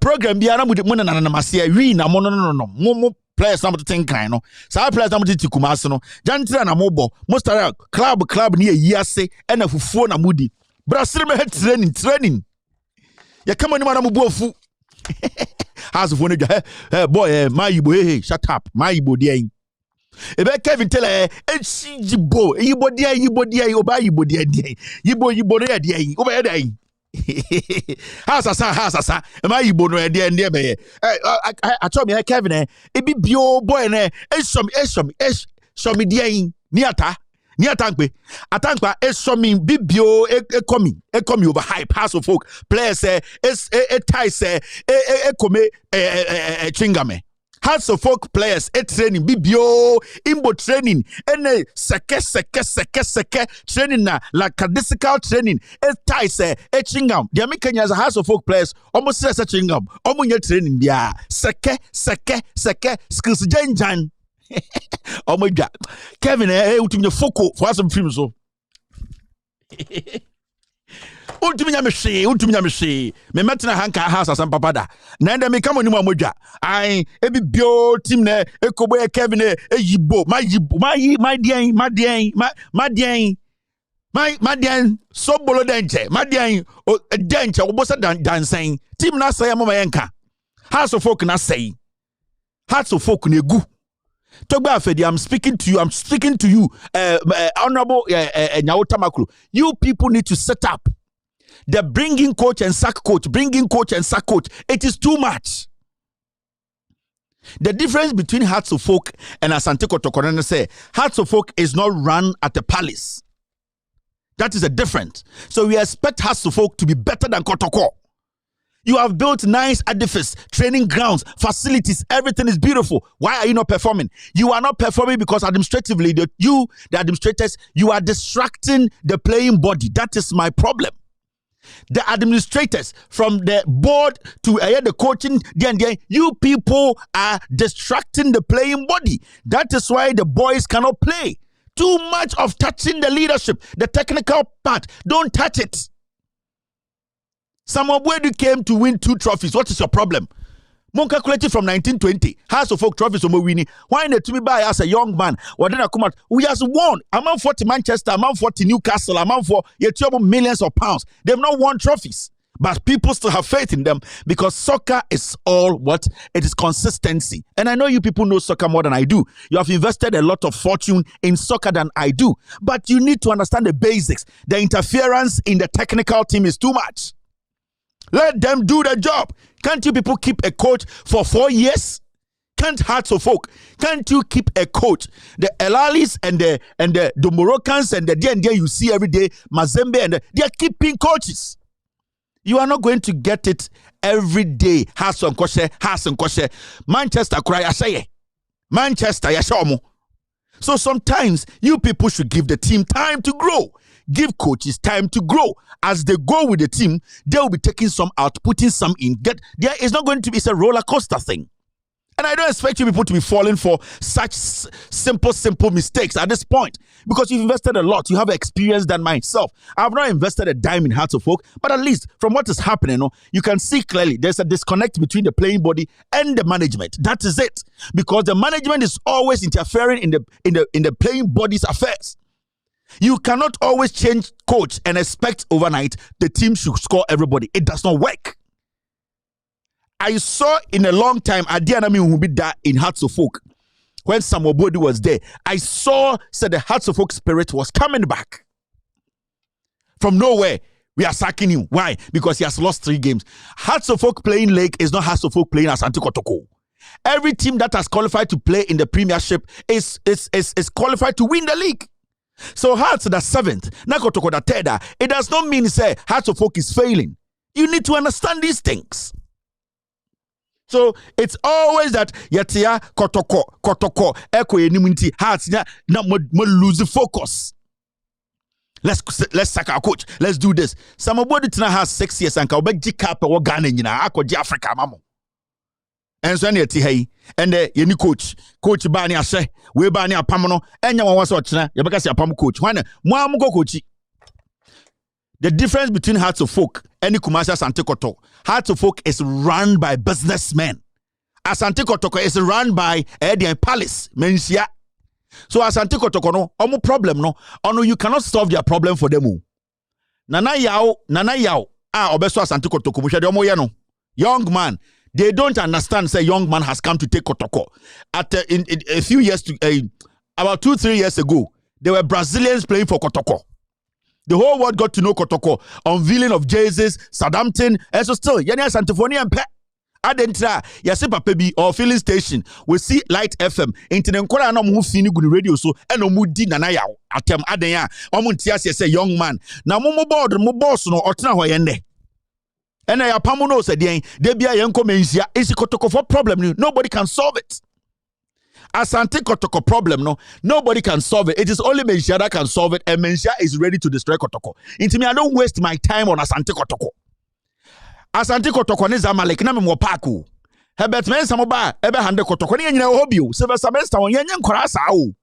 Program biara mudi mona na masia wi na no. Players na think kind no. Sa players na ti kumase no. Jantra na mobo. Mostara club ni yase e na fufuo na mudi. Brasil me training. Ya kama ni mana mubuofu. Has of one boy my yibo hey shut up. My yibo dey. Ebe Kevin tell yibo dey oba yibo dey. Yibo dey. Oba dey. Hasa am I yibo no dey ndie be I told me Kevin e bi bio boy na shomi dey ni atankpe shomi bibio e komi over hype house of folk players ties come chingame house of folk players training bibio imbo training ene seke training na like cadisical training ties chingam the American as a house of folk players almost says chingam omunye training dia seke skills janjan omoja Kevin ultimate foko for some film so ultimate me metina hanka house asam papada na ndem me kama ni mo moja ai ebi bio team na ekobo Kevin yibo my so bolo denche madian denche obosa dansen team na say mama yenka house of folk na say hearts of folk na egu Togba Afedi, I'm speaking to you, Honorable Nyawota Makulu. You people need to set up the bringing coach and sack coach. It is too much. The difference between Hearts of Folk and Asante Kotoko say Hearts of Folk is not run at the palace. That is a difference. So we expect Hearts of Folk to be better than Kotoko. You have built nice edifice, training grounds, facilities, everything is beautiful. Why are you not performing? You are not performing because administratively, the administrators, you are distracting the playing body. That is my problem. The administrators, from the board to the coaching, you people are distracting the playing body. That is why the boys cannot play. Too much of touching the leadership, the technical part. Don't touch it. Samuel Bwedu came to win 2 trophies. What is your problem? Mon calculated from 1920. House of Folk trophies omo winning. Why not to me by as a young man? We has won. Amount for Manchester, amount for Newcastle, amount for millions of pounds. They've not won trophies. But people still have faith in them because soccer is all what? It is consistency. And I know you people know soccer more than I do. You have invested a lot of fortune in soccer than I do. But you need to understand the basics. The interference in the technical team is too much. Let them do the job. Can't you people keep a coach for 4 years? Can't Hearts of Oak? Can't you keep a coach? The Elalis and the Moroccans and the D&D you see every day, Mazembe, and they are keeping coaches. You are not going to get it every day. Hearts and Koshe. Manchester cry, I say. Manchester, Yashomo. So sometimes you people should give the team time to grow. Give coaches time to grow. As they go with the team, they will be taking some out, putting some in. It's not going to be a roller coaster thing. And I don't expect you people to be falling for such simple mistakes at this point. Because you've invested a lot. You have experience than myself. I've not invested a dime in Hearts of Oak. But at least from what is happening, you can see clearly there's a disconnect between the playing body and the management. That is it. Because the management is always interfering in the playing body's affairs. You cannot always change coach and expect overnight the team should score everybody. It does not work. I saw in a long time Adianami who be that in Hearts of Oak when Samuel Bodi was there. I said the Hearts of Oak spirit was coming back. From nowhere, we are sacking him. Why? Because he has lost 3 games. Hearts of Oak playing league is not Hearts of Oak playing Asante Kotoko. Every team that has qualified to play in the Premiership is qualified to win the league. So Hearts the 7th, Nakotoko the 3rd. It does not mean say Hearts of Oak is failing. You need to understand these things. So it's always that yatia kotoko eko enimunti Hearts na lose focus. Let's sack our coach. Let's do this. Samobodi tina has 6 years and ka obegji cap e wo Ghana nyina akoji Africa mamo. And so yeti hey and yeni coach ba ni ahye we ba ni apam no enya won wase ochena ye beka se apam coach wan mo amugo coach. The difference between Hearts of Oak and Kumasi Asante Kotoko, Hearts of Oak is run by businessmen. Asante Kotoko is run by Edian Palace, Mensia. So Asante Kotoko no, omu problem no, ono you cannot solve their problem for them. Nana yao, obeso Asante Kotoko, mushade omo yano. Young man, they don't understand. Say young man has come to take Kotoko. At in a few years about 2-3 years ago, there were Brazilians playing for Kotoko. The whole world got to know Kotoko, unveiling of Jesus, Southampton, and so still, Yenya Santiphony and Pe. Adentra, Yasipa Pebi or filling station, we see Light FM, Internenkola no mu fini good radio so, and no mudi nanaya, atem adenya, omuntias say young man. Na mo board, mo boss no, otna hoyende. And I pamuno said, Debia Yanko Menzia, is Kotoko for problem, nobody can solve it. Asante Kotoko problem, no, nobody can solve it. It is only Mensia that can solve it, and Mensia is ready to destroy Kotoko. Into me, I don't waste my time on Asante Kotoko. Asante Kotoko ne Zamalek na me mo paku. Hebet men samoba ebe hande Kotoko ne nyina hobio. Sebe semester won yenye nkora sa o.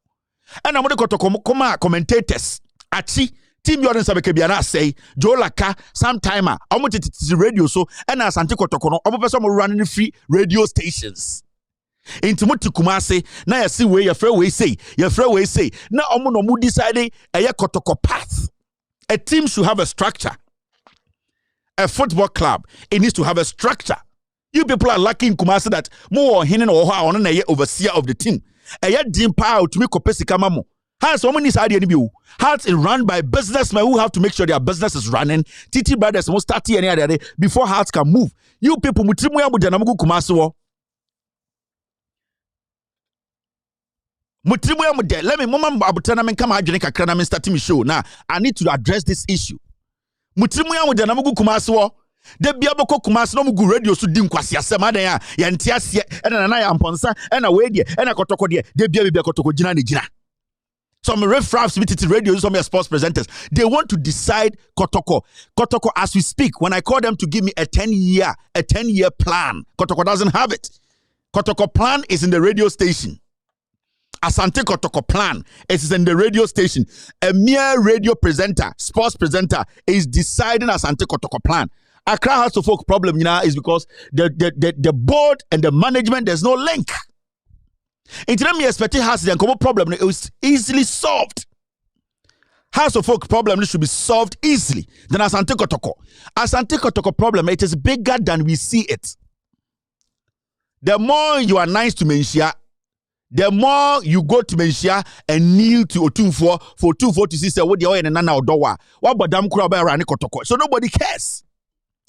And amode Kotoko koma commentators. Achi team Jordan Sabeke bia na say Joe Laka sometimer omotiti radio so and Asante Kotoko no omo person mo running free radio stations. Into muti Kumasi na ya see way your friend way say na omo no mu decide eye Kotoko path. A team should have a structure. A football club, it needs to have a structure. You people are lucky in Kumasi that more hinin or how on a overseer of the team. A yet dim power to make opesika mamo. Hearts so many side any Hearts is run by businessmen who have to make sure their business is running. TT brothers must start any other day before Hearts can move. You people mutimu ya mudanamugu Kumasi wo. Mutrimu ya mude. Let me mama abutana men kama ajene kakra men start me show. Now I need to address this issue. Mutrimu ya mude namugu Kumasi wo. De bia boko Kumasi no mugu radio so di nkwasi asema den ya nti ase ena na ya amponsa ena we de ena Kotoko de bia Kotoko gina ne gina. Some riffraffs with radio, some sports presenters, they want to decide Kotoko as we speak. When I call them to give me a 10-year plan, Kotoko doesn't have it. Kotoko plan is in the radio station. Asante Kotoko plan is in the radio station. A mere radio presenter, sports presenter, is deciding Asante Kotoko plan. Accra House of Folk problem, is because the board and the management, there's no link. Into them, expecting has the uncommon problem. It was easily solved. House of Folk problem should be solved easily. Then Asante Kotoko problem, it is bigger than we see it. The more you are nice to Mensia, the more you go to Mensia and kneel to Otunfo for Otunfo to see what the oil and nana odowa. What badam kura ba rani Kotoko. So nobody cares.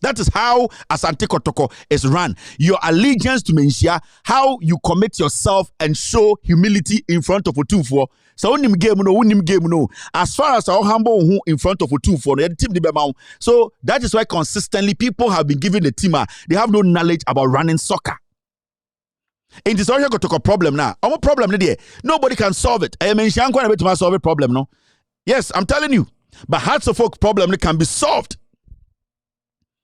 That is how Asante Kotoko is run. Your allegiance to Menchia, how you commit yourself and show humility in front of Otumfuo. So unim game no. As far as our humble who in front of Otumfuo, the team the. So that is why consistently people have been given the team. They have no knowledge about running soccer. It is already got a problem now. Our problem there. Nobody can solve it. I mean, I'm going to solve a problem, no? Yes, I'm telling you. But Hearts of Oak problem can be solved.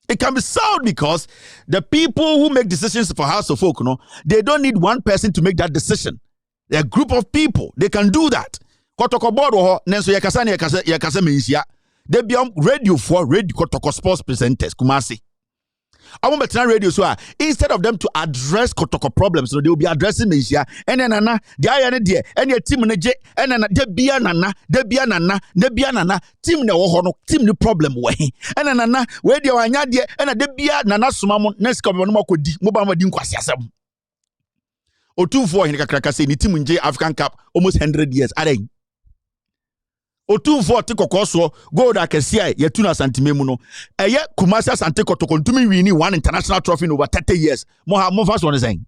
It can be solved because the people who make decisions for Hearts of Oak, no, they don't need one person to make that decision. They're a group of people. They can do that. Kotoko board or Nenso yakasa mencia. They be on radio for radio Kotoko sports presenters. Kumasi. I want to radio so instead of them to address Kotoko problems, so they will be addressing Mesia and then the idea and your team and then de bianana team no team the problem way and then nana where they are there and de bia nana sumamo next couple no kodi mobile din kwasi asem Otumfuo hin kakra say ni team nje African Cup almost 100 years are Otumfuo te kokoso gold akesia ye tuna santimemu no eye Kumasi Asante Kotoko ntumi wini one international trophy in over 30 years mo first one saying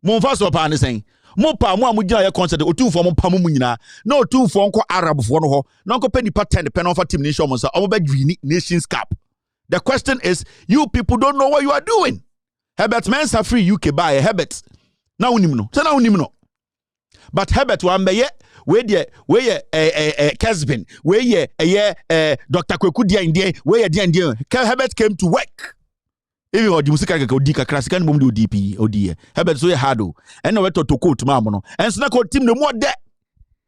mo first one saying mo pa mo amugina ye concert Otumfuo mo pam mu nyina na Otumfuo nko Arabfo no ho na nko pani pa 10 pen for team nation mo say omo ba wini Nations Cup. The question is, you people don't know what you are doing. Herbert Mensah free UK buy Herbert na unim no say na unim no but Herbert wa mbeye we Kesbin, we Dr. Kweku Diande, we Herbert came to work. Even what the music dika classical mum do DP or dear. Herbert so hado. And no to quote mamono. And snako team no more de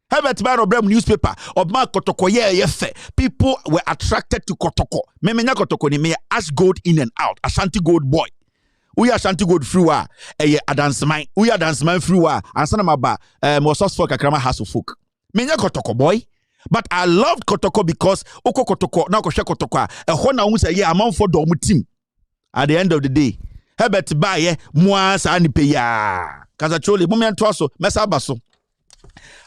Herbert man of Brem newspaper of Mark Kotoko ye. People were attracted to Kotoko. Memenya Kotoko ni me ash gold in and out. Ashanti gold boy. We are Shanti good through a dance man. We are dance man through and Sanamaba, Moses for Kakrama House of Folk. Menya Kotoko boy. But I loved Kotoko because Oko Kotoko, now Kosha Kotoko, a Hona who say, yeah, I'm on for the team. At the end of the day, Herbert Baye, Moa Sani Peya. Kazacholi, Mumian Tosso, Mesabaso.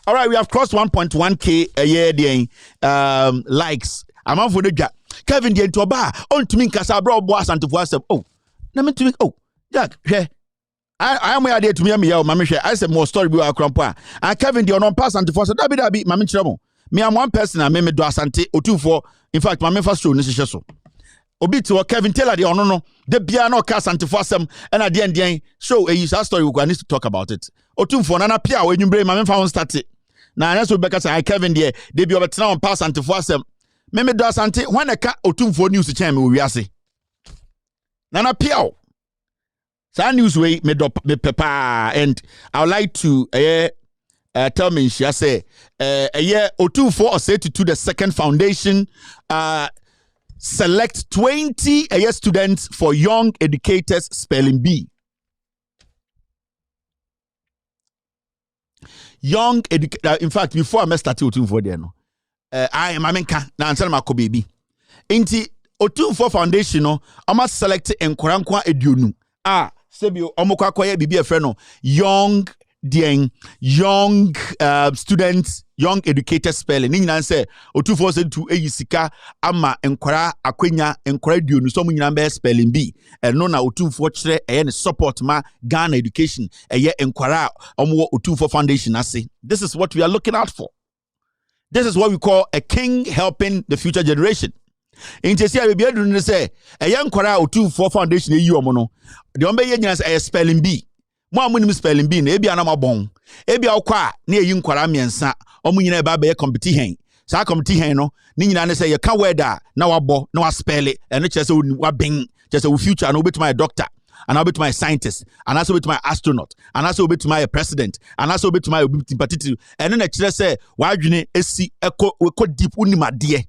All right, we have crossed 1.1K a year, likes. I'm on for the job. Kevin the Toba, on to me, Casabro, Boas and to voice. Oh. Oh, Jack, I am where to me, Mammy. I said more story about Crampa. And Kevin, the on pass and the first Dabi, Mammy Trouble. Me, I'm one person, I made do Asante or 2-4. In fact, my first show, this is so. Obi to Kevin Taylor, the no, the piano cast and to force them, and at the end, show a user story. We need to talk about it. Or 2-4, and appear when you bring my found started. Now, that's what Becca said, Kevin, there, they be over town pass and to force them. Meme do Asante, when a cat or 2-4 news to channel, we are say. Nana Piao. Sa news way me papa and I would like to tell me she say a year or 2-4 or say to the second foundation select 20 students for young educators spelling bee. Young in fact before I start 2-4 there no I am amenka na answer my baby. Inti Otumfuo Foundation no ama select enkorankwa eduonu sebio omokwa kwaye bibi efre no young students young educators spelling ni nyina say Otumfuo say to eyisika ama enkora akwenya enkora eduonu so nyina be spelling b no na Otumfuo kire ne support ma Ghana education enkora omo Otumfuo Foundation ase. This is what we are looking out for. This is what we call a king helping the future generation. In Chesia, we be say a young Kora or 2-4 foundation a you mono. The ombe yenas a spelling bee. More money spelling bee, maybe an amabong. Ebi au kwa near young Koramiansa, or munina babe competition. Sa competition no, Nina say you can't wear that, now a bo, no a spell it, and it's just a bing, just a future, and I'll be to my doctor, and I'll be to my scientist, and also be to my astronaut, and also be to my president, and also be to my particular, and then I say, why do you see echo deep unima dear?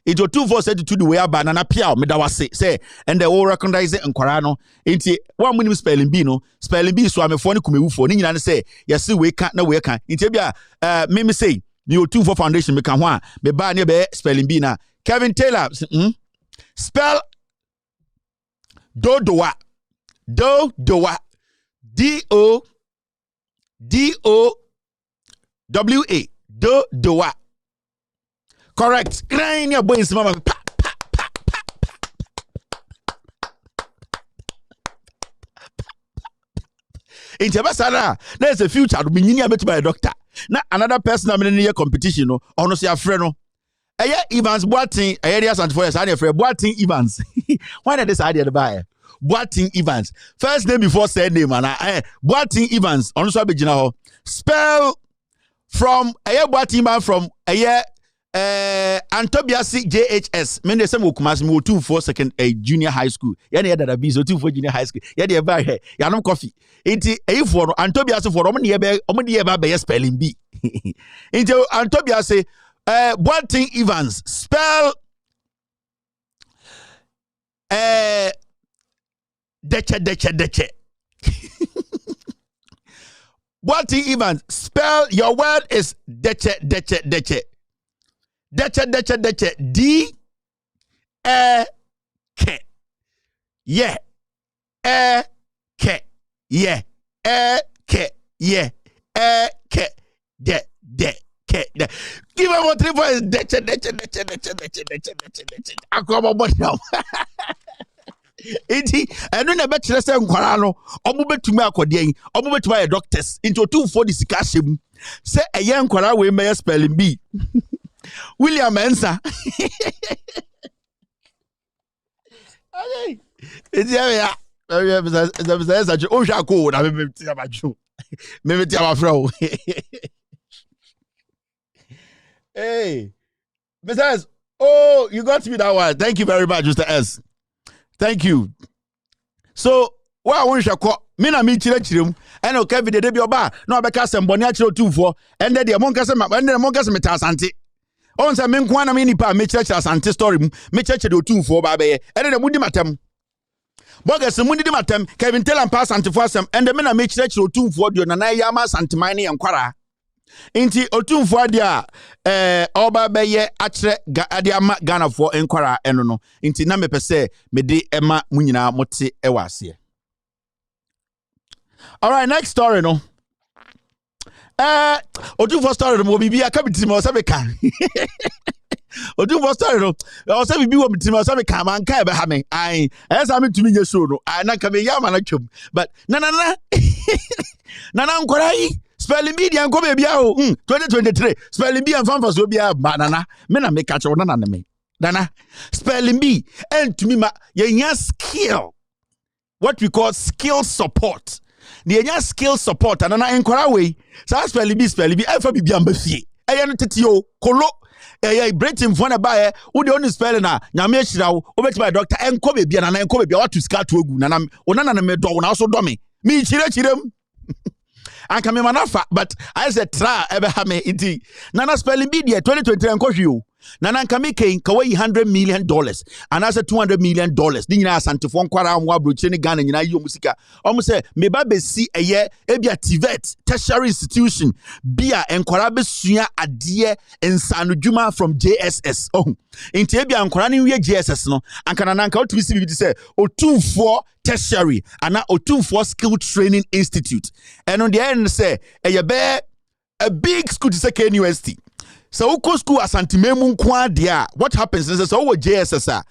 It's your 2-4 said to the way about Nana Piao, Medawase, say, and they all recognize it and Corano. Ain't it 1 minute spelling bee, spelling bee, so I'm a phone kumu for Nina say, yes, we can't, no, we can't. It's Mimi say, your 2-4 foundation, me can one, me buy near spelling bee now. Kevin Taylor, spell Dodoa, Dodoa, D-O-W-A, Dodoa. Correct. Crying your boys, mama. in Tabasara, there's a future to be near by a doctor. Now another person I'm in a competition, no, honestly, a friend. Evans Boating, areas and for us, I for Boating Evans. Why not this idea to buy? Boating Evans. First name before said name, and Boating Evans. Also, spell from Boating man from Antobiasi JHS. Many some will come as me 2-4 second junior high school. Yani that be so 2-4 junior high school. Yani buy here. Yanom coffee. Iti for Antobiasi for omni be spelling B. Into Antobiasi. Boating Evans spell deche. Boating Evans spell your word is deche. D E K. Yeah. E K. Yeah. E K. Yeah. E K. De. Give him what 3 voice. I come about now. And when I bet you say Nkwara omo betumi akode omo betumi a doctors into 2-4 discussion say a young Nkwara we may spelling B. William Mensa. Okay. It's yeah. There's a oh shako na me tia bajo. Me tia ma fro. Hey, Mr. S. Oh, you got me that one. Thank you very much, Mr. S. Thank you. So, why won't you call me? Na me chile and okay, the debut bar. No, because I'm bonnet 2-4, and then the Monkas and the Monkas metasante. On some men, Kwana Minipa, me church as anti story, me church do 2-4 baby, and then the Mundi Matem. Bogus and Mundi Matem, Kevin tell and pass anti forsam, and the men I make church 2-4, do Nanayamas, Antimani and Quara. Inti otumfo dia oba beye atre adia ma Ghana for enkwara eno no inti na mepese me de ema munyina mote ewase. All right, next story no. Otumfo story no bibi aka bitimi o sabe kan. Otumfo story no o sabe bibi wo bitimi o sabe kan man kai be ha me. Ai esa me tumi nye show no. Ai na ka me yama na twom. But na nana nkwara yi spelling bee and go baby 2023 spelling bee and fanfas will be a banana mena make catch on me dana spelling bee and to me your skill what we call skill support the skill support and an inquiry way so spelling bee alpha be ambafie ayan titio kolo Britain for a buyer who the only spelling na nyame hira wo obeti by doctor enko baby and enko baby what to scat to egu na onana na me do na so do me chirem and come manafa, but I said try ever have me indeed. Nana spelling bee 2023 and you. Nana kami king kawai $100 million and I said $200 million. Dina santifon kwara mwa brucheni Ghana nyina yo musika. Omo say me ba be si eye ebia TVET tertiary institution bia enkwara be sua ade ensanu dwuma from JSS. Oh. Inti ebia enkwara ni wie JSS no. Ankana nanka otumi si bibi say O24 tertiary and O24 skill training institute. And on the end say a big school to say KNUST. So uko school asantimemu nkwa dia. What happens is so JSS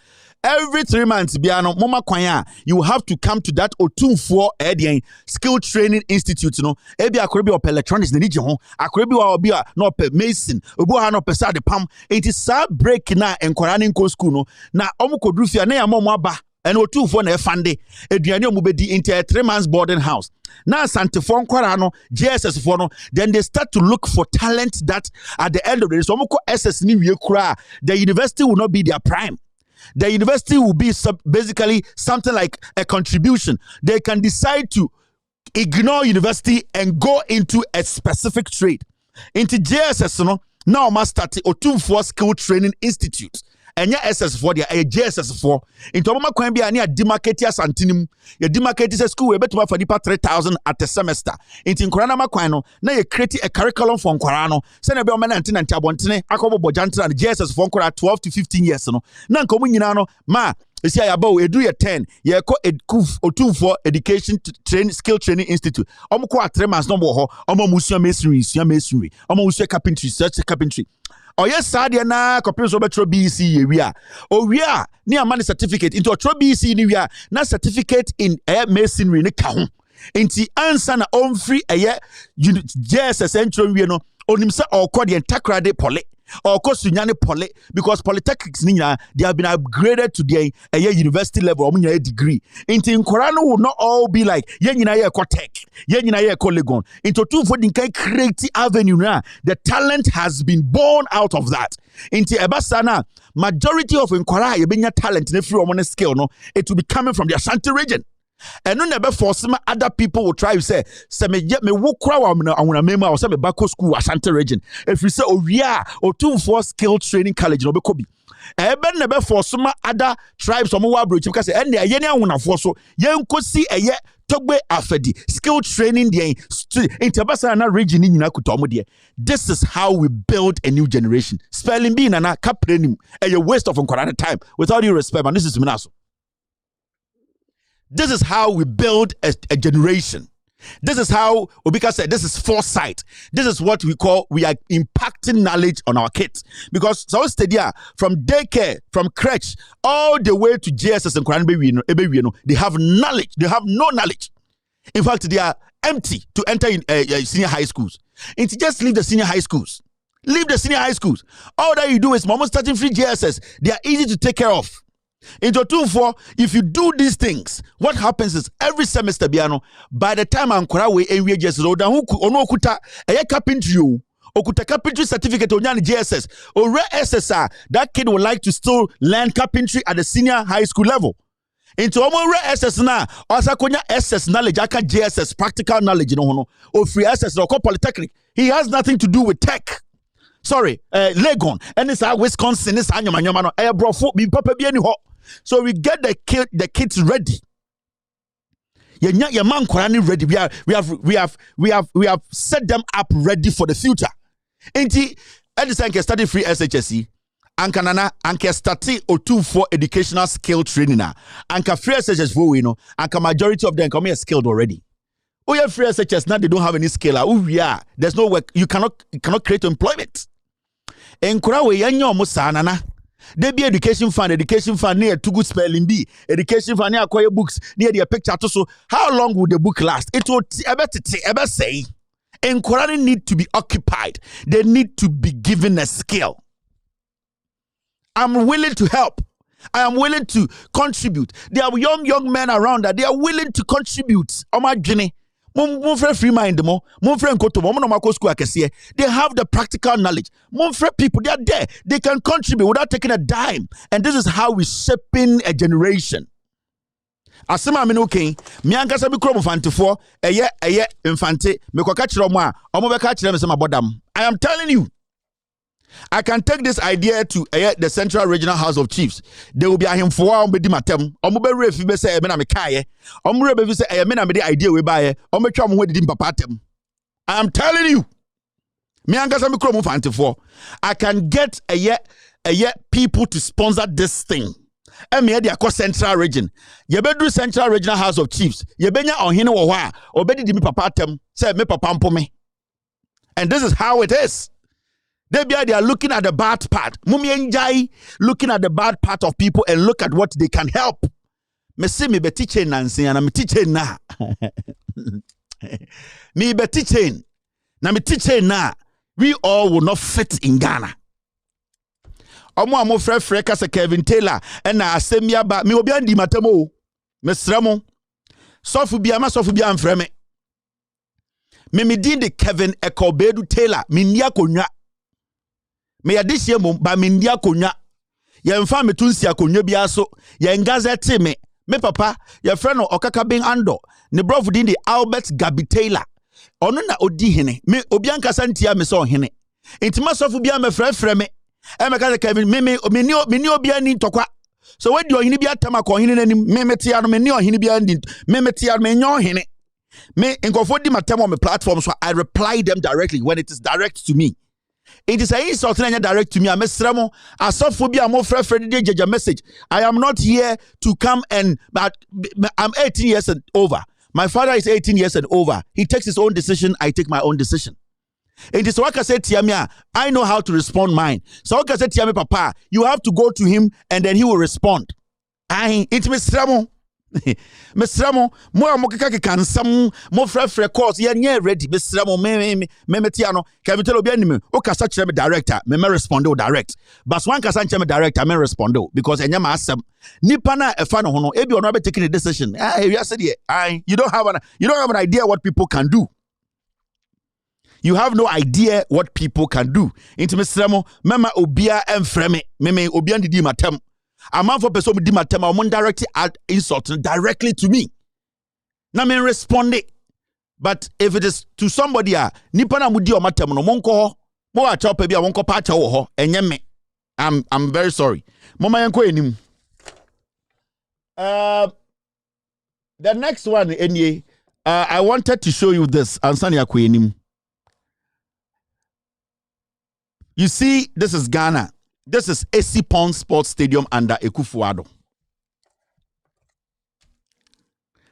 every 3 months biano mama kwanya you have to come to that O24 edian skill training institute no ebi akrebi op electronics na nije ho akrebi wa obi a no pe mason obi ha no pe sa de pam it is sa break na enkwara ne nko school no na omukodru fia na ya mama aba and O24 na efande eduane omubedi into 3 months boarding house. Now Santifon Kwarano, JSS for no, then they start to look for talent that at the end of the day, so SS the university will not be their prime. The university will be basically something like a contribution. They can decide to ignore university and go into a specific trade. Into JSS no, now must start O24 Skill Training Institute. And ya SS4 dia JSS4 into mama kwan bia na demarcate asantinim ya demarcate school we betuma for dipa 3,000 at a semester into nkora na makwan no na ye create a curriculum for nkora no se na be o menante nante abontene akobo jantra na JSS4 nkora 12 to 15 years no na nkomu nyina no ma esi ayaba edu ye 10 ye ko O24 education training skill training institute omko a 3 months no bo ho omo musua masonry omo musua carpentry search carpentry. Oh yes, Sadia na copy so betro BC area. Oh yeah, ni amani certificate into a BC ni na certificate in masonry ni ka ho. Inti ansa na omfri eye JSS entro wie no onim se okọ de ntakrade pole or sunyane poly because polytechnics they have been upgraded to their university level or degree. Into Korano will not all be like Yenina tech, Yenina Legon. Into two for the creative avenue now. The talent has been born out of that. Into Ebasana, majority of Nkora Yebenya talent in every on scale, no, it will be coming from the Ashanti region. And no never force other people will try to say me walk crowd I want to member or some bako school Ashanti region. If you say oh yeah or 2-4 skill training college no be kobi. Ebe never force other tribes or more bridge because and the yenya wona force so yen ko si eye togbe afedi skill training the interbasa na region ni nyina kutomo de. This is how we build a new generation. Spelling bee na kaprenim a waste of time without due respect, and this is Minaso. This is how we build a generation. This is how Obika said, this is foresight. This is what we are impacting knowledge on our kids. Because so Stadia, from daycare, from crèche, all the way to JSS and Quran, they have knowledge. They have no knowledge. In fact, they are empty to enter in senior high schools. It's just leave the senior high schools. Leave the senior high schools. All that you do is almost starting free JSS. They are easy to take care of. Into 2-4, if you do these things, what happens is every semester, by the time I'm JSS, okuta carpentry certificate on JSS or SSR, that kid would like to still learn carpentry at the senior high school level. Into SS na also konya SS knowledge, aka JSS practical knowledge or free SS or polytechnic. He has nothing to do with tech. Sorry, Legon, and it's Wisconsin, it's Anyamano, so we get the kids ready. Your man ready. We have set them up ready for the future. Enti Edison can study free SHSC. Ankanana anka study or 2-4 educational skill training. Anka free SHS for we know. Anka majority of them come here skilled already. Oh yeah, free SHS now they don't have any skill. Oh yeah, there's no work. You cannot create employment. Enkura we yanyo musanana. They be education fund near to good spelling bee, education fund near acquire books near their picture. So how long would the book last? It would ever say. Enkura need to be occupied. They need to be given a skill. I'm willing to help. I am willing to contribute. There are young men around that they are willing to contribute. On my journey. Free mind mo they have the practical knowledge. People, they are there. They can contribute without taking a dime. And this is how we shaping a generation. Asema okay. Me ankasa bi krom fante for eye infante me kwaka kire mo a omo beka kire me se mabodam. I am telling you, I can take this idea to the Central Regional House of Chiefs. There will be a him for bedi matem. Omo be refi be say me na me kaye. Omo re be say me na me the idea we buy. Omo twa mo didi papa tem. I am telling you. Me ankasa me krom fante for. I can get people to sponsor this thing. And me dey akọ Central Region. Ye be do Central Regional House of Chiefs. Ye benya ohene wo ho a obedi me papa tem. Say me papa mpo me. And this is how it is. They are looking at the bad part. Mumi enjai looking at the bad part of people and look at what they can help. Me see me be teaching Nancy and I'm teaching na. Me be teaching. Na me teaching na. We all will not fit in Ghana. Omo frɛ kasa Kevin Taylor na asemia ba me obi andi matamo. Me sramo. Sofu bia mfrɛ me. Me din de Kevin Ekobedu Taylor. Me ndia konwa. Me yadishie mo ba me ndia konwa. Ye mfa me tunsi akonwa bia so. Ye ngazete me papa ye frɛ no Okaka Ben Ando. Ne brother din de Albert Gabi Taylor. Ono na odi hene. Me obi ankasa ntia me so hene. Intima sofu bia me frɛ me. Emeka Kevin me obi ani tokwa. So when you ohini bia tama ko ohini nanim me tia no me ni ohini bia ndi me tia me nyo ohini. Me nkofo di matem on my platform so I reply them directly when it is direct to me. It is a insult na direct to me. I'm esremo asophobia mo frɛ de jeja message. I am not here to come and but I'm 18 years and over. My father is 18 years and over. He takes his own decision, I take my own decision. It is what I said Tiamia. I know how to respond mine. So what I said Tiamia papa, you have to go to him and then he will respond. It's Mr. Mesramo, mo mokeka kansam, mo frefre course, ye ready. Mesramo, metiano, Kevin tell obi anim, o kasa kire me director, me respond direct. But one kasa kire me director, me respond because enya ma asem. Nipa na e fa no ho no, ebi ono be taking a decision. You said you don't have an idea what people can do. You have no idea what people can do. Into mesramo, mema obia emfreme, me obi andidi matem. A man for person di matema on directly add insult directly to me. Na me respond it. But if it is to somebody nipa na mudi o matem no monko ho mo wa cha pa bia wonko pa cha wo ho enye me. I'm very sorry. Mama yanko enim. The next one I wanted to show you this ansani yakwo enim. You see, this is Ghana. This is Esipon Sports Stadium under Ekufuado.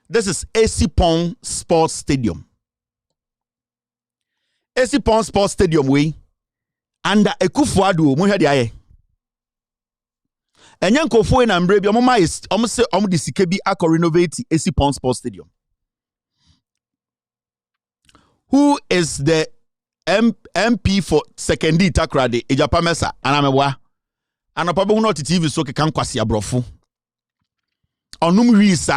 This is Esipon Sports Stadium. Esipon Sports Stadium we under Ekufuado mo hwede aye. Enye nkofo e na mbre bi omoma is omse omde sike bi akọ renovate Esipon Sports Stadium. Who is the MP for Sekendi Takrade Ejapamesa anamebwa anapa be not TV so kan kwase abrofo onum wi sa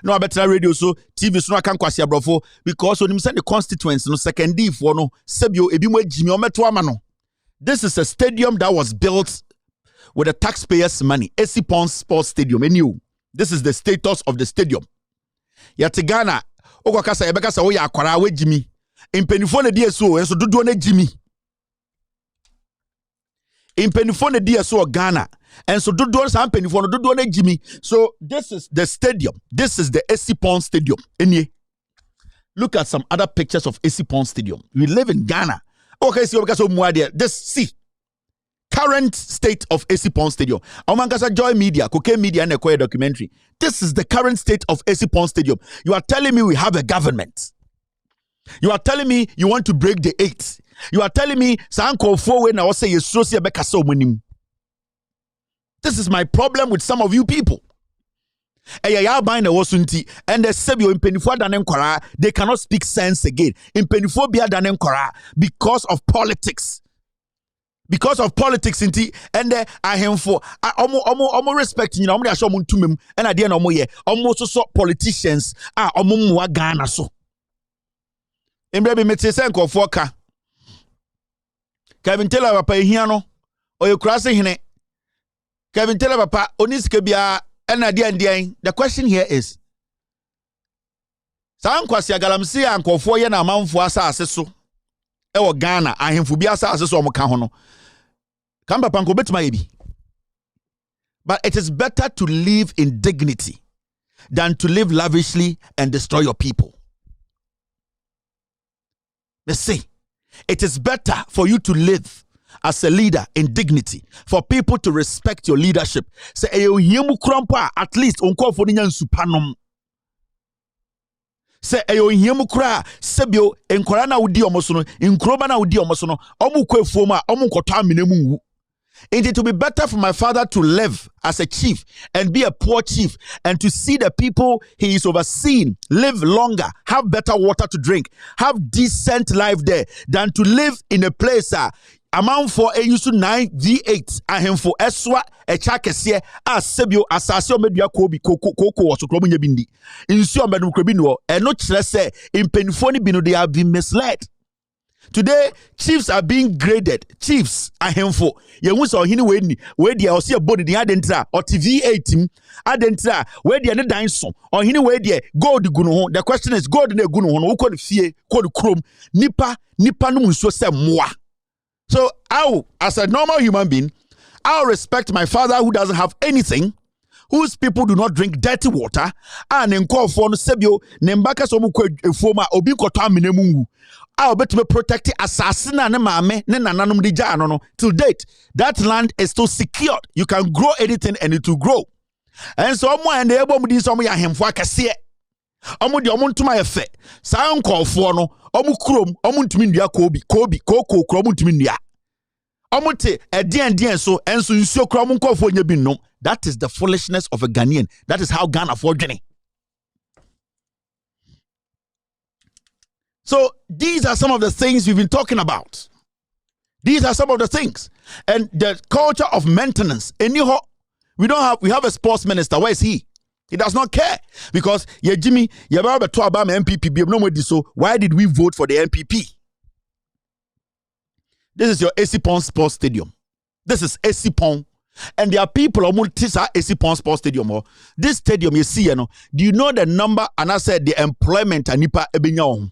no abetra radio so TV so kan kwase abrofo because onim say the constituents no Sekendi for no sebio ebi mo agimi o meto ama no. This is a stadium that was built with the taxpayers' money. Esipon Sports Stadium. Anyway, this is the status of the stadium. Yatigana okakasa ebekasa wo ya akwara we jimi impenifo na DSO enso dodo na jimi. Impenifo na DSO Ghana enso dodo sa impenifo no dodo na jimi. So this is the stadium. This is the Esipon Stadium. Enie. Look at some other pictures of Esipon Stadium. We live in Ghana. Okay, so because of Muadia, this see current state of Esipon Stadium. Omangasa Joy Media, Koke Media and Ekoye documentary. This is the current state of Esipon Stadium. You are telling me we have a government. You are telling me you want to break the 8. You are telling me Sanko 4 when I say this is my problem with some of you people. And they cannot speak sense again. Because of politics. Because of politics inti and I am for omo respect you know omo asho omo tumem and ade na omo ye omo so politicians omo muwa Ghana so embre be mete se nkofo ka Kevin Taylor papa ehia no oyekura hene Kevin Taylor papa onisike bia and ade the question here is san kwasi agalamsi ankofo ye na amanfo asase so e wo Ghana ahemfo bia asase so omo ka ho no Kamba panko betima yebi. But it is better to live in dignity than to live lavishly and destroy your people. Let's say it is better for you to live as a leader in dignity, for people to respect your leadership. Say at least unko for supanom. Say eyo hiemu kura sebio enkwara na udi omosono nkroba na udi omosono omu kwefoma omu nkota menemu. It will be better for my father to live as a chief and be a poor chief and to see the people he is overseeing live longer, have better water to drink, have decent life there than to live in a place amount for a use 9 V8 ahem for eswa a chakese as sebio asasio media kobi koko so krobo nyabindi insu ambedum krobino and no chere say in penifoni bino they have been misled. Today, chiefs are being graded. Chiefs are harmful. You want to hear where they are see a body the adentra or TV 18 adentra where they are not dying or hear where they gold guno. The question is gold ne guno who call fear called chrome nipa no muso se moi. So as a normal human being, I'll respect my father who doesn't have anything, whose people do not drink dirty water, and in call for no sebio nembaka so mu former obi kota minemungu. I'll bet to be protected assassin and mame nananum di jano no. Till date, that land is still secured. You can grow anything and it will grow. And so and the able mudi some ya him for kase. Omo di omo ntuma efe. Sa nkofo no omo krom omo ntumi ndua kobi koko krom ntumi ndua. Omo te edien so enso nsuo krom nkofo nya bi no. That is the foolishness of a Ghanaian. That is how Ghana for Johnny. So these are some of the things we've been talking about. These are some of the things. And the culture of maintenance. We have a sports minister. Where is he? He does not care. Because Jimmy, MPP. So why did we vote for the MPP? This is your Esipon Sports Stadium. This is Esipon. And there are people who this Esipon Sports Stadium. This stadium you see, do you know the number? And I said the employment and nipa ebinya.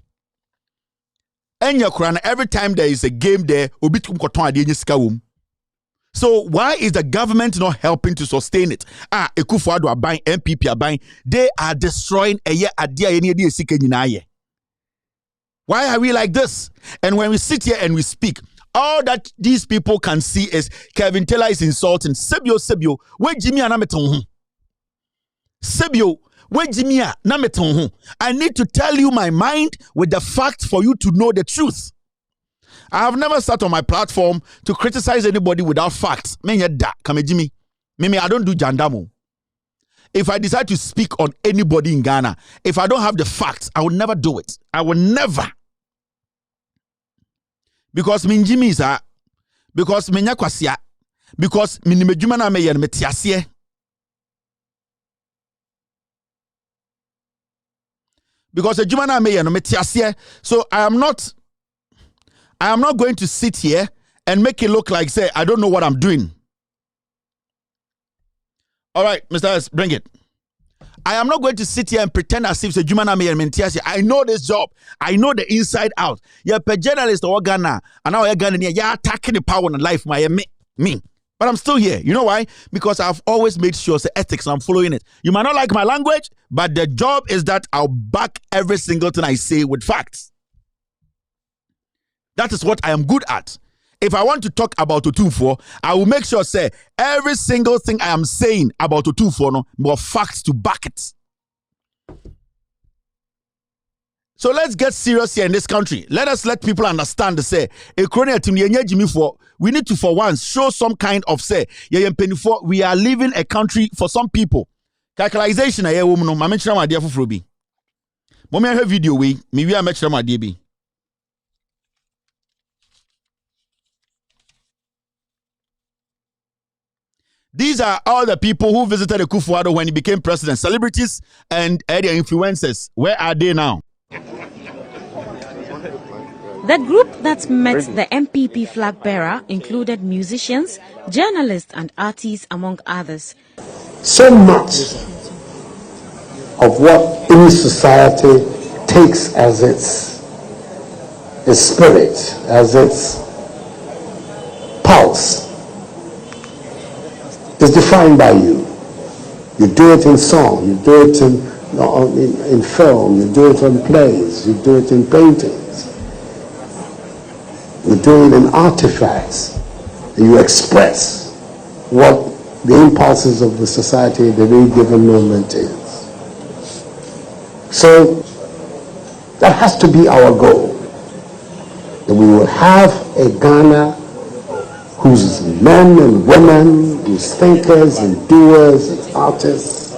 Every time there is a game there, so why is the government not helping to sustain it? Ekufuado are buying, MPP are buying. They are destroying a year at the. Why are we like this? And when we sit here and we speak, all that these people can see is Kevin Taylor is insulting. Sebio, where Jimmy Anameton? Sebio. I need to tell you my mind with the facts for you to know the truth. I have never sat on my platform to criticize anybody without facts. Mimi, I don't do jandamo. If I decide to speak on anybody in Ghana, if I don't have the facts, I will never do it. I will never. Because Minjimi is because Minyakwasia, because Minimejumana Meyan Metiasie. Because the Jumana may metiasie. So I am not going to sit here and make it look like say I don't know what I'm doing. All right, Mr. S, bring it. I am not going to sit here and pretend as if the Jumana may metiasie. I know this job. I know the inside out. You're a journalist or Ghana, and now you're Ghana. You're attacking the power in life. Me. But I'm still here. You know why? Because I've always made sure it's the ethics and I'm following it. You might not like my language, but the job is that I'll back every single thing I say with facts. That is what I am good at. If I want to talk about Otumfuo, I will make sure say every single thing I am saying about Otumfuo more facts to back it. So let's get serious here in this country. Let us let people understand to say we need to for once show some kind of say we are living a country for some people. Calculation video we these are all the people who visited Akufo-Addo when he became president. Celebrities and their influencers. Where are they now? The group that met the MPP flag bearer included musicians, journalists and artists, among others. So much of what any society takes as its spirit, as its pulse, is defined by you. You do it in song, you do it in film, you do it in plays, you do it in paintings. You do it in artifacts. You express what the impulses of the society at any given moment is. So that has to be our goal. That we will have a Ghana whose men and women, whose thinkers and doers and artists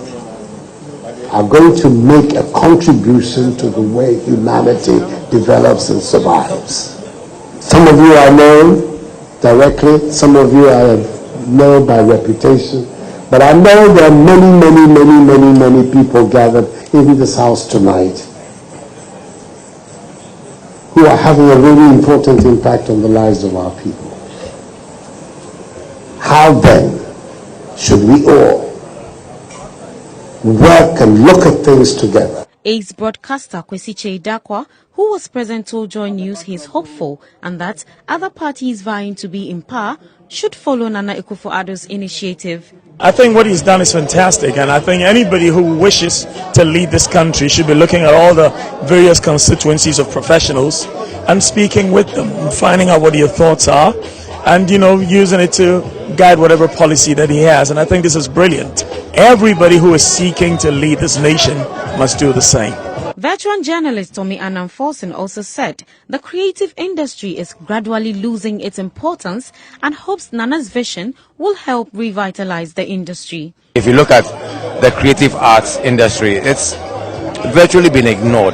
are going to make a contribution to the way humanity develops and survives. Some of you I know directly, some of you I know by reputation, but I know there are many people gathered in this house tonight who are having a really important impact on the lives of our people. How then should we all work and look at things together? Ace broadcaster Quayson, who was present, told Joy News he is hopeful and that other parties vying to be in power should follow Nana Akufo-Addo's initiative. I think what he's done is fantastic, and I think anybody who wishes to lead this country should be looking at all the various constituencies of professionals and speaking with them, and finding out what your thoughts are, and using it to guide whatever policy that he has. And I think this is brilliant. Everybody who is seeking to lead this nation must do the same. Veteran journalist Tommy Anamforson also said the creative industry is gradually losing its importance and hopes Nana's vision will help revitalize the industry. If you look at the creative arts industry, it's virtually been ignored.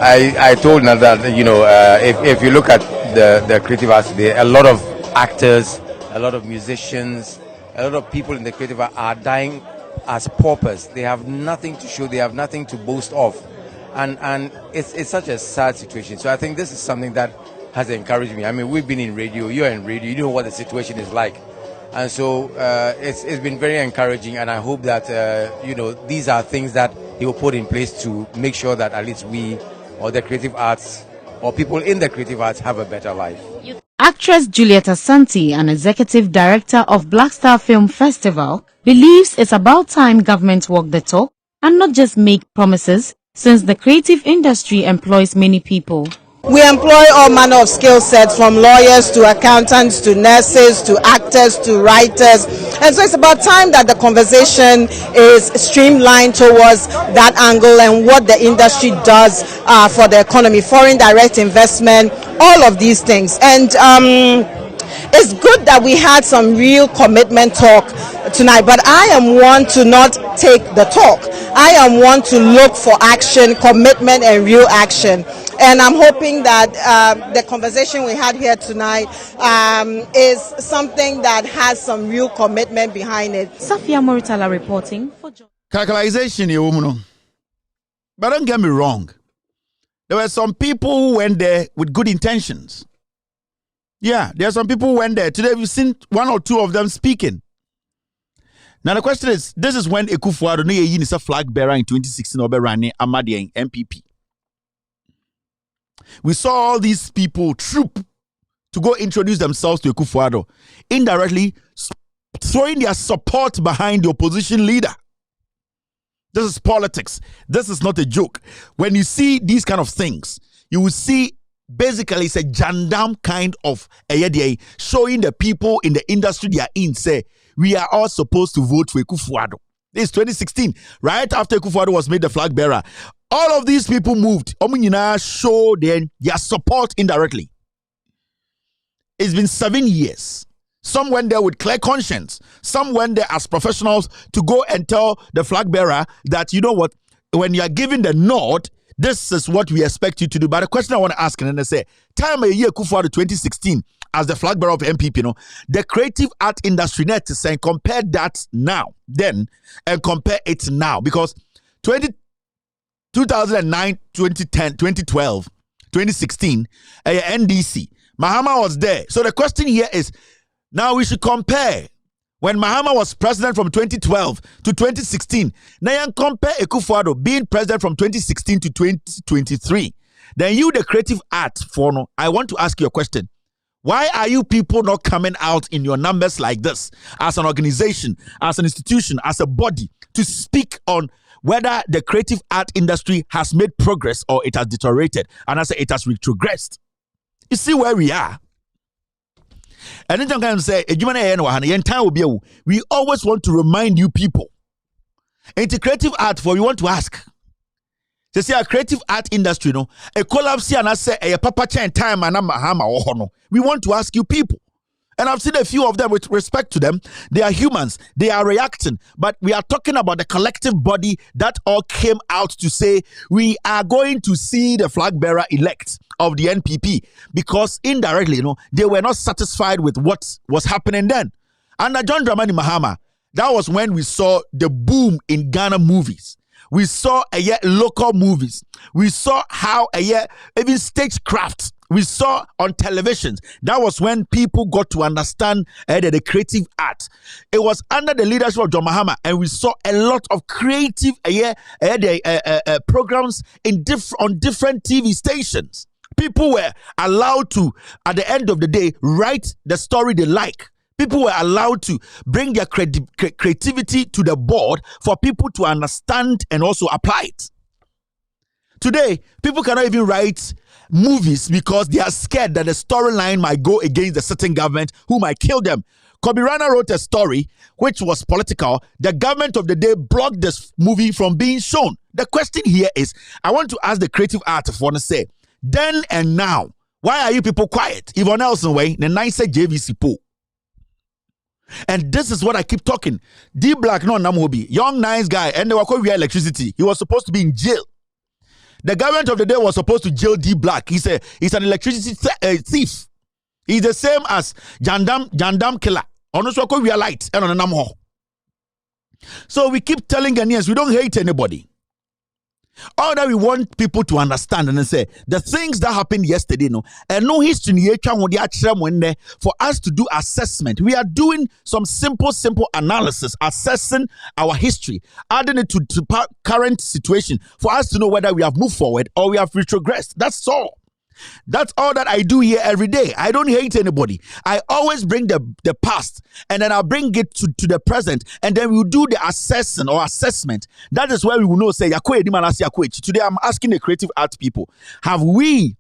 I told Nana that, you know, if you look at the creative arts today, a lot of actors, a lot of musicians, a lot of people in the creative art are dying as paupers. They have nothing to show, they have nothing to boast of. And it's such a sad situation. So I think this is something that has encouraged me. I mean, we've been in radio, you're in radio, you know what the situation is like. And so it's been very encouraging, and I hope that, you know, these are things that he will put in place to make sure that at least we, or the creative arts, or people in the creative arts have a better life. Actress Julieta Santi, an executive director of Black Star Film Festival, believes it's about time government walk the talk and not just make promises, since the creative industry employs many people. We employ all manner of skill sets, from lawyers to accountants to nurses to actors to writers. And so it's about time that the conversation is streamlined towards that angle and what the industry does for the economy, foreign direct investment, all of these things. And it's good that we had some real commitment talk tonight, but I am one to not take the talk. I am one to look for action, commitment, and real action. And I'm hoping that the conversation we had here tonight is something that has some real commitment behind it. Safia Moritala reporting for Calculation, you woman. But don't get me wrong. There were some people who went there with good intentions. Yeah, there are some people who went there. Today we've seen one or two of them speaking. Now the question is, this is when Ekufuado no ye is a flag bearer in 2016 Oberani Amadieng MPP. We saw all these people troop to go introduce themselves to Ekufuado, indirectly throwing their support behind the opposition leader. This is politics. This is not a joke. When you see these kind of things, you will see basically it's a jandam kind of showing the people in the industry they are in, say, we are all supposed to vote for Ekufuado. This is 2016, right after Ekufuado was made the flag bearer. All of these people moved. Show their support indirectly. It's been 7 years. Some went there with clear conscience. Some went there as professionals to go and tell the flag bearer that, you know what, when you are given the nod, this is what we expect you to do. But the question I want to ask, and then I say, time a year Ekufuado 2016 as the flag bearer of MPP, you know, the creative art industry net to say compare that now, then, and compare it now, because 2009, 2010, 2012, 2016, NDC, Mahama was there. So the question here is, now we should compare when Mahama was president from 2012 to 2016. Now you compare Ekufuado being president from 2016 to 2023. Then you, the creative art for I want to ask you a question. Why are you people not coming out in your numbers like this as an organization, as an institution, as a body to speak on whether the creative art industry has made progress or it has deteriorated? And I say it has retrogressed. You see where we are. And then I'm say, we always want to remind you people. Into creative art, for we want to ask. To see a creative art industry, no, a collapse and I say a papa chain time and Mahama or no. We want to ask you people. And I've seen a few of them with respect to them. They are humans. They are reacting. But we are talking about the collective body that all came out to say we are going to see the flag bearer elect of the NPP, because indirectly, you know, they were not satisfied with what was happening then. Under John Dramani Mahama, that was when we saw the boom in Ghana movies. We saw local movies. We saw how even stagecraft. We saw on televisions. That was when people got to understand the creative art. It was under the leadership of John Mahama, and we saw a lot of creative programs on different TV stations. People were allowed to, at the end of the day, write the story they like. People were allowed to bring their creativity to the board for people to understand and also apply it. Today, people cannot even write movies because they are scared that the storyline might go against the certain government who might kill them. Kobe Rana wrote a story which was political. The government of the day blocked this movie from being shown. The question here is, I want to ask the creative artist to say, then and now, why are you people quiet? Yvonne Nelson way, the nice JVC po. And this is what I keep talking. D Black, no Namobi, young nice guy, and they were calling electricity. He was supposed to be in jail. The government of the day was supposed to jail D Black. He's an electricity thief. He's the same as Jandam killer. Honestly, we are light and on a namho. So we keep telling Ghanaians we don't hate anybody. All that we want people to understand and say the things that happened yesterday, and no history for us to do assessment. We are doing some simple analysis, assessing our history, adding it to current situation for us to know whether we have moved forward or we have retrogressed. That's all. That's all that I do here every day. I don't hate anybody. I always bring the past and then I'll bring it to the present, and then we'll do the assessment. That is where we will know, say, today I'm asking the creative art people, have we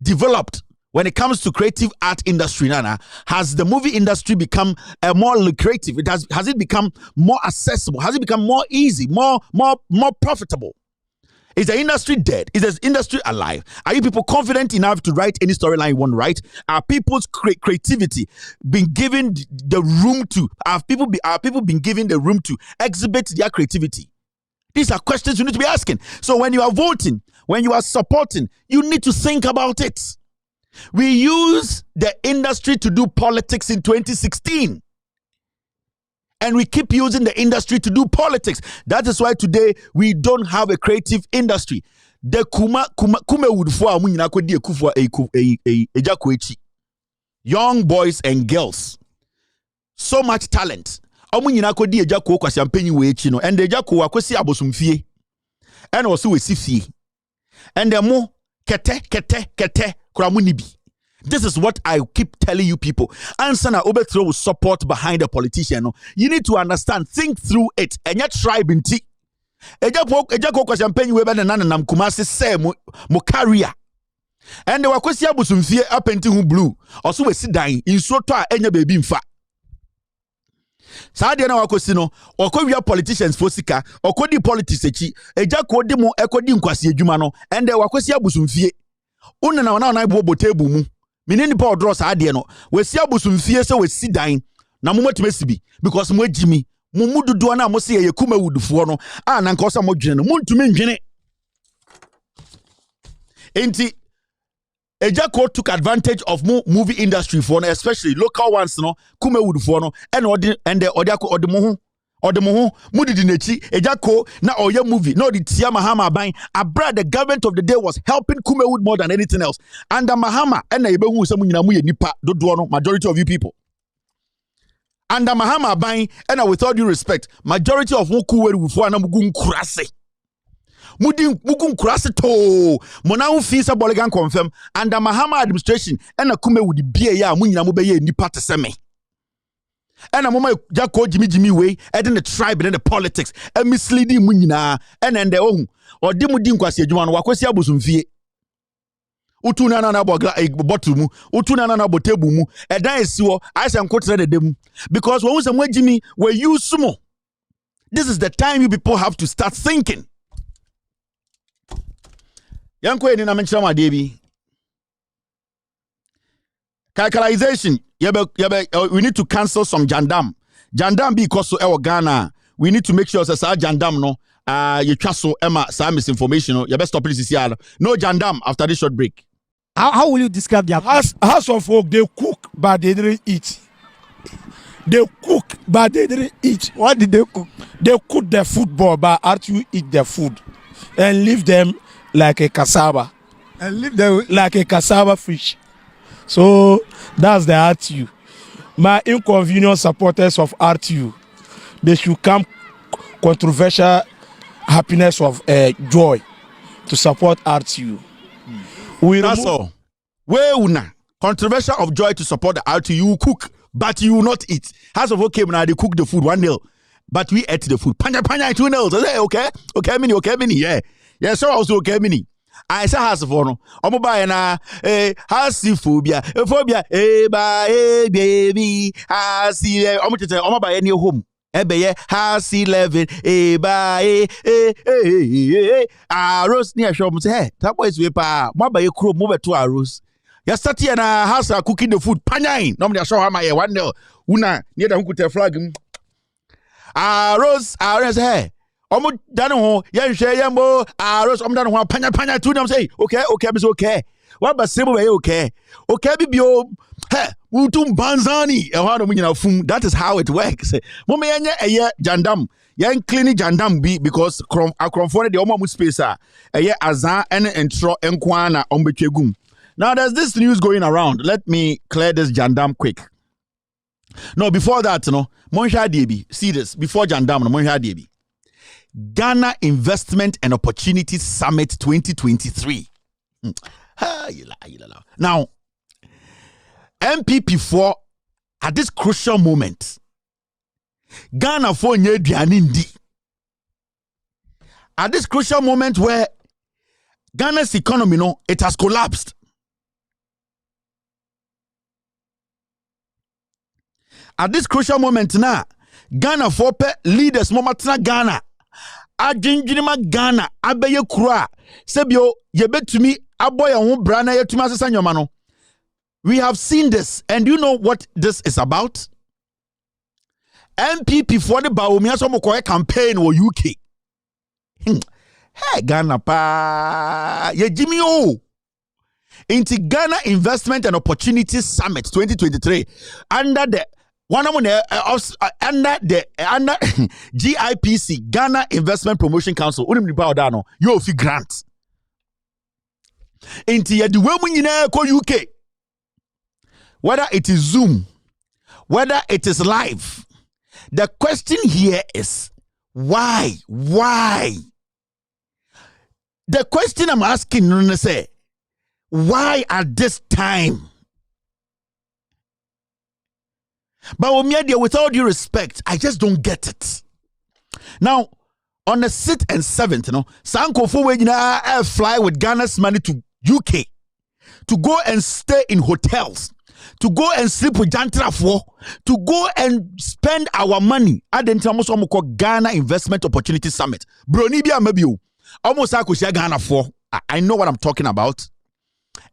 developed when it comes to creative art industry, Nana? Has the movie industry become more lucrative? Has it become more accessible? Has it become more easy, more profitable? Is the industry dead? Is the industry alive? Are you people confident enough to write any storyline you want to write? Are people's creativity being given the room to? Are people being given the room to exhibit their creativity? These are questions you need to be asking. So when you are voting, when you are supporting, you need to think about it. We use the industry to do politics in 2016. And we keep using the industry to do politics. That is why today we don't have a creative industry. The young boys and girls, so much talent. And the and also we see and the more kete kramunibi. This is what I keep telling you people. Answer na obethrow support behind the politician. No, you need to understand, think through it, and yet tribe in tea. Eja ko champagne we be na nam kumase say mo career. And the wakwesi abusumfie apenti hu blue. Also we sit dying in so to a enya baby mfa. Saade na wakwesi no, okowia politicians fosika, okodi politics echi, eja ko di mo ekodi nkwase adwuma no, and the wakwesi abusumfie. Una na bo botebu mu. Minini pa odros ade no we si abusumfie se we si dan na mo matime bi because mo agimi mo mududo na mo se ye kuma wudufo no na nka osa mo dwene no mo ntumi ndwene enti Gyakye took advantage of movie industry for especially local ones no kuma wudufo no and Odemo mudidi nechi Gyakye na oye movie no the tia Mahama aban abra. The government of the day was helping Kumewood more than anything else. Under Mahama and na yebehu se munyina mu ye nipa dodo no majority of you people. Under Mahama aban and with all due respect, majority of Kuweru fo na mugu nkurase. Mugu nkurase to mona hu fi se Boligan confirm under Mahama administration and na Kumewood bie ya munyina mu be ye nipa teseme. And a moment Gyakye Jimmy way, adding the tribe and the politics, and misleading Munina, and then their own, or Dimudin Kwasi Juan, Wakwasi Abusumfie. Utuna na botumu, Utuna na botebumu, and that is so I am quoted them because when some way Jimmy were you sumo. This is the time you people have to start thinking. Yankwe ni na mention my baby. Calculation. We need to cancel some jandam. Jandam because so our Ghana. We need to make sure that jandam no you trust so Emma some misinformation. No, you best stop this here. No jandam after this short break. How will you describe their house of folk? They cook but they didn't eat. They cook but they didn't eat. What did they cook? They cook the football but actually eat the food and leave them like a cassava. And leave them like a cassava fish. So that's the RTU. My inconvenient supporters of RTU, they should come controversial happiness of joy to support RTU. That's all. Where una controversial of joy to support the RTU. You cook, but you will not eat. House of okay now they cook the food 1-0, but we ate the food. Panya 2-0. Okay, mini, yeah. Yeah, so also okay mini. I say house for no. Omo buy na house phobia. Phobia baby. House omo tete omo buy any home. Ebeye house 11 Rose near show say hey that boy is we pa mo buy kro mo beto Rose. Ya start here na house cooking the food panyain. No me show how my 1-0. Una near the hukute flag. Rose say hey omo dane ho ye nhwe ye mo Rose omo dane ho panya tu nam say okay be okay. What ba sebo be okay bibio hey utum banzani e ho no nyina fum. That is how it works. Mo me yenye eye jandam yen clean jandam bi because akromfo de omo mu space eye azan ene entro enko na ombetwegum. Now there's this news going around. Let me clear this jandam quick. No, before that, Monhwa Debi. See this. Before jandam, Monhwa Debi. Ghana Investment and Opportunity Summit 2023. Now, MPP4 at this crucial moment, Ghana for Nyedianindi. At this crucial moment where Ghana's economy, it has collapsed. At this crucial moment now, Ghana for leaders momatna Ghana. Adinjinima Ghana abeye kura sebio yebetumi aboya ho brana yetuma sesa nyoma no. We have seen this, and you know what this is about? MPP for the Baumia so mokoye campaign or UK. Hey Ghana pa ye Jimmy o. Into Ghana Investment and Opportunity Summit 2023 under the under GIPC, Ghana Investment Promotion Council. You fi grant. Into the women in UK. Whether it is Zoom, whether it is live. The question here is why? Why? The question I'm asking is why at this time? But with all due respect, I just don't get it. Now, on the 6th and 7th, Sanko Fuwe fly with Ghana's money to UK to go and stay in hotels, to go and sleep with Jantrafo, to go and spend our money at the Ghana Investment Opportunity Summit. Bro, Nibia maybe almost Ghana for. I know what I'm talking about.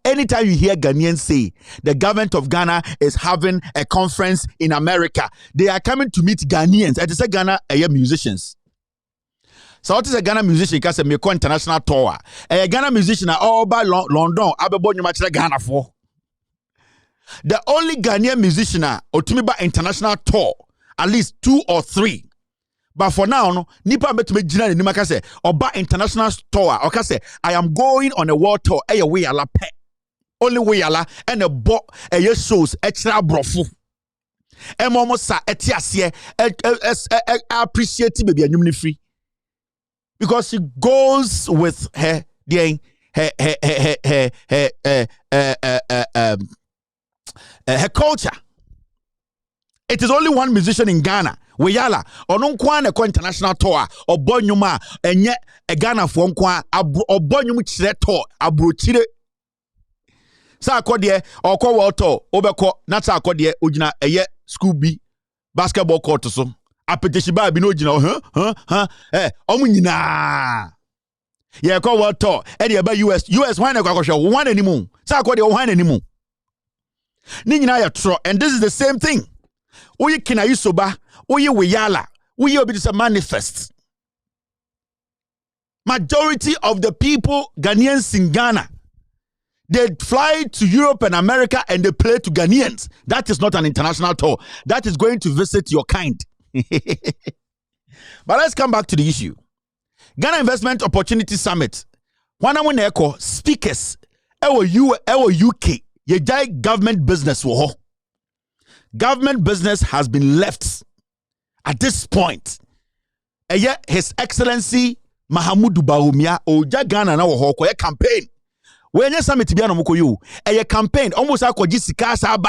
Anytime you hear Ghanaians say the government of Ghana is having a conference in America, they are coming to meet Ghanaians. And they say Ghana musicians. So what is a Ghana musician? Because a international tour. A Ghana musician all by London. Ghana for. The only Ghanaian musician Otumiba international tour, at least 2 or 3. But for now, Nipa met me Jina ni makase oba international tour. Okay, say I am going on a world tour. Way ala pe. Only way ala and a bo shows extra brofu. Momo sa etiasie appreciate baby anyumni free. Because she goes with her culture. It is only one musician in Ghana. Weyala ononkwa na international tour obonyuma enye e Ghana fo nkwa obonyum kire tour abrochire sa akode okwa world tour obekọ na sa akode ogina eye school bi basketball court so apetition ba bi no ogina omunyina ye ko world tour e de ba US why na kwakọhwe one animu sa akode one animu ni nyina ya tro, and this is the same thing. Oye kina yusoba Oye weyala, oye obi to manifest. Majority of the people, Ghanaians in Ghana, they fly to Europe and America and they play to Ghanaians. That is not an international tour. That is going to visit your kind. But let's come back to the issue. Ghana Investment Opportunity Summit. One echo speakers. UK. Ye jai government business wo. Government business has been left. At this point, His Excellency Mahamudu Bawumia Oja Ghana na wo ko campaign. When you summit bia no mokoyo, campaign almost akoji sika saba.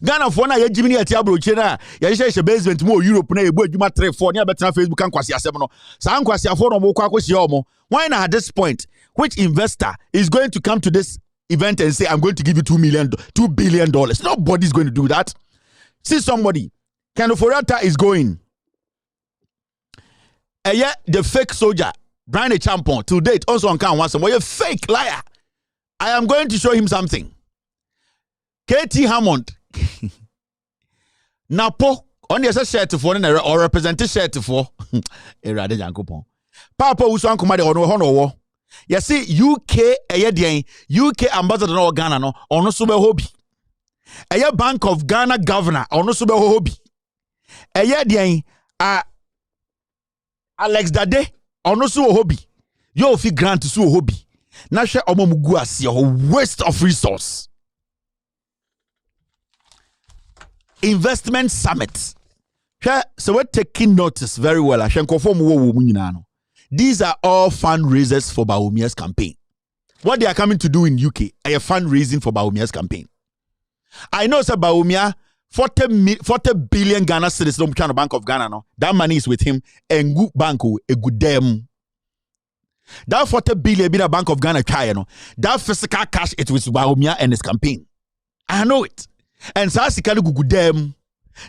Ghana for na ye jimini ati abroche na ye hye basement mo Europe na ye bu adwuma 3-4 ne abetena Facebook ankwase asem no. Sa ankwase afo no mo kwa akohye omo. Why not at this point? Which investor is going to come to this event and say, I'm going to give you $2 billion? Nobody's going to do that. See somebody. Kanoforata is going. And yet the fake soldier, Brian Champon, to date, also on count once more, a fake liar. I am going to show him something. KT Hammond. Napo, on the shirt for or represented shirt for a rather young Papa was on command on honor. You see, UK, UK ambassador no Ghana no, on no sube hobby. A Bank of Ghana governor, on no sube hobby. Alex Dade, on no sube hobby. You fi grant to sue hobby. Nasha omomuguasi, a waste of resource. Investment summit. So we're taking notice very well. These are all fundraisers for Bawumia's campaign. What they are coming to do in UK are fundraising for Bawumia's campaign. I know sir Bawumia 40 billion Ghana cedis no Bank of Ghana no. That money is with him and good banko a good dem. That 40 billion be the Bank of Ghana try no. That physical cash it with Bawumia and his campaign. I know it. And Sasikali good dem.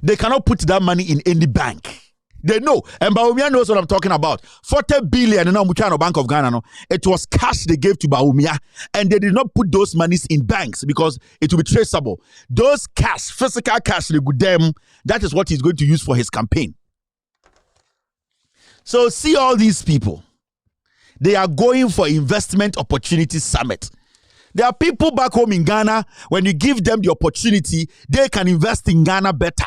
They cannot put that money in any bank. They know. And Bawumia knows what I'm talking about. 40 billion in the Bank of Ghana. No, it was cash they gave to Bawumia. And they did not put those monies in banks because it will be traceable. Those cash, physical cash, they good them. That is what he's going to use for his campaign. So see all these people. They are going for investment opportunity summit. There are people back home in Ghana, when you give them the opportunity, they can invest in Ghana better.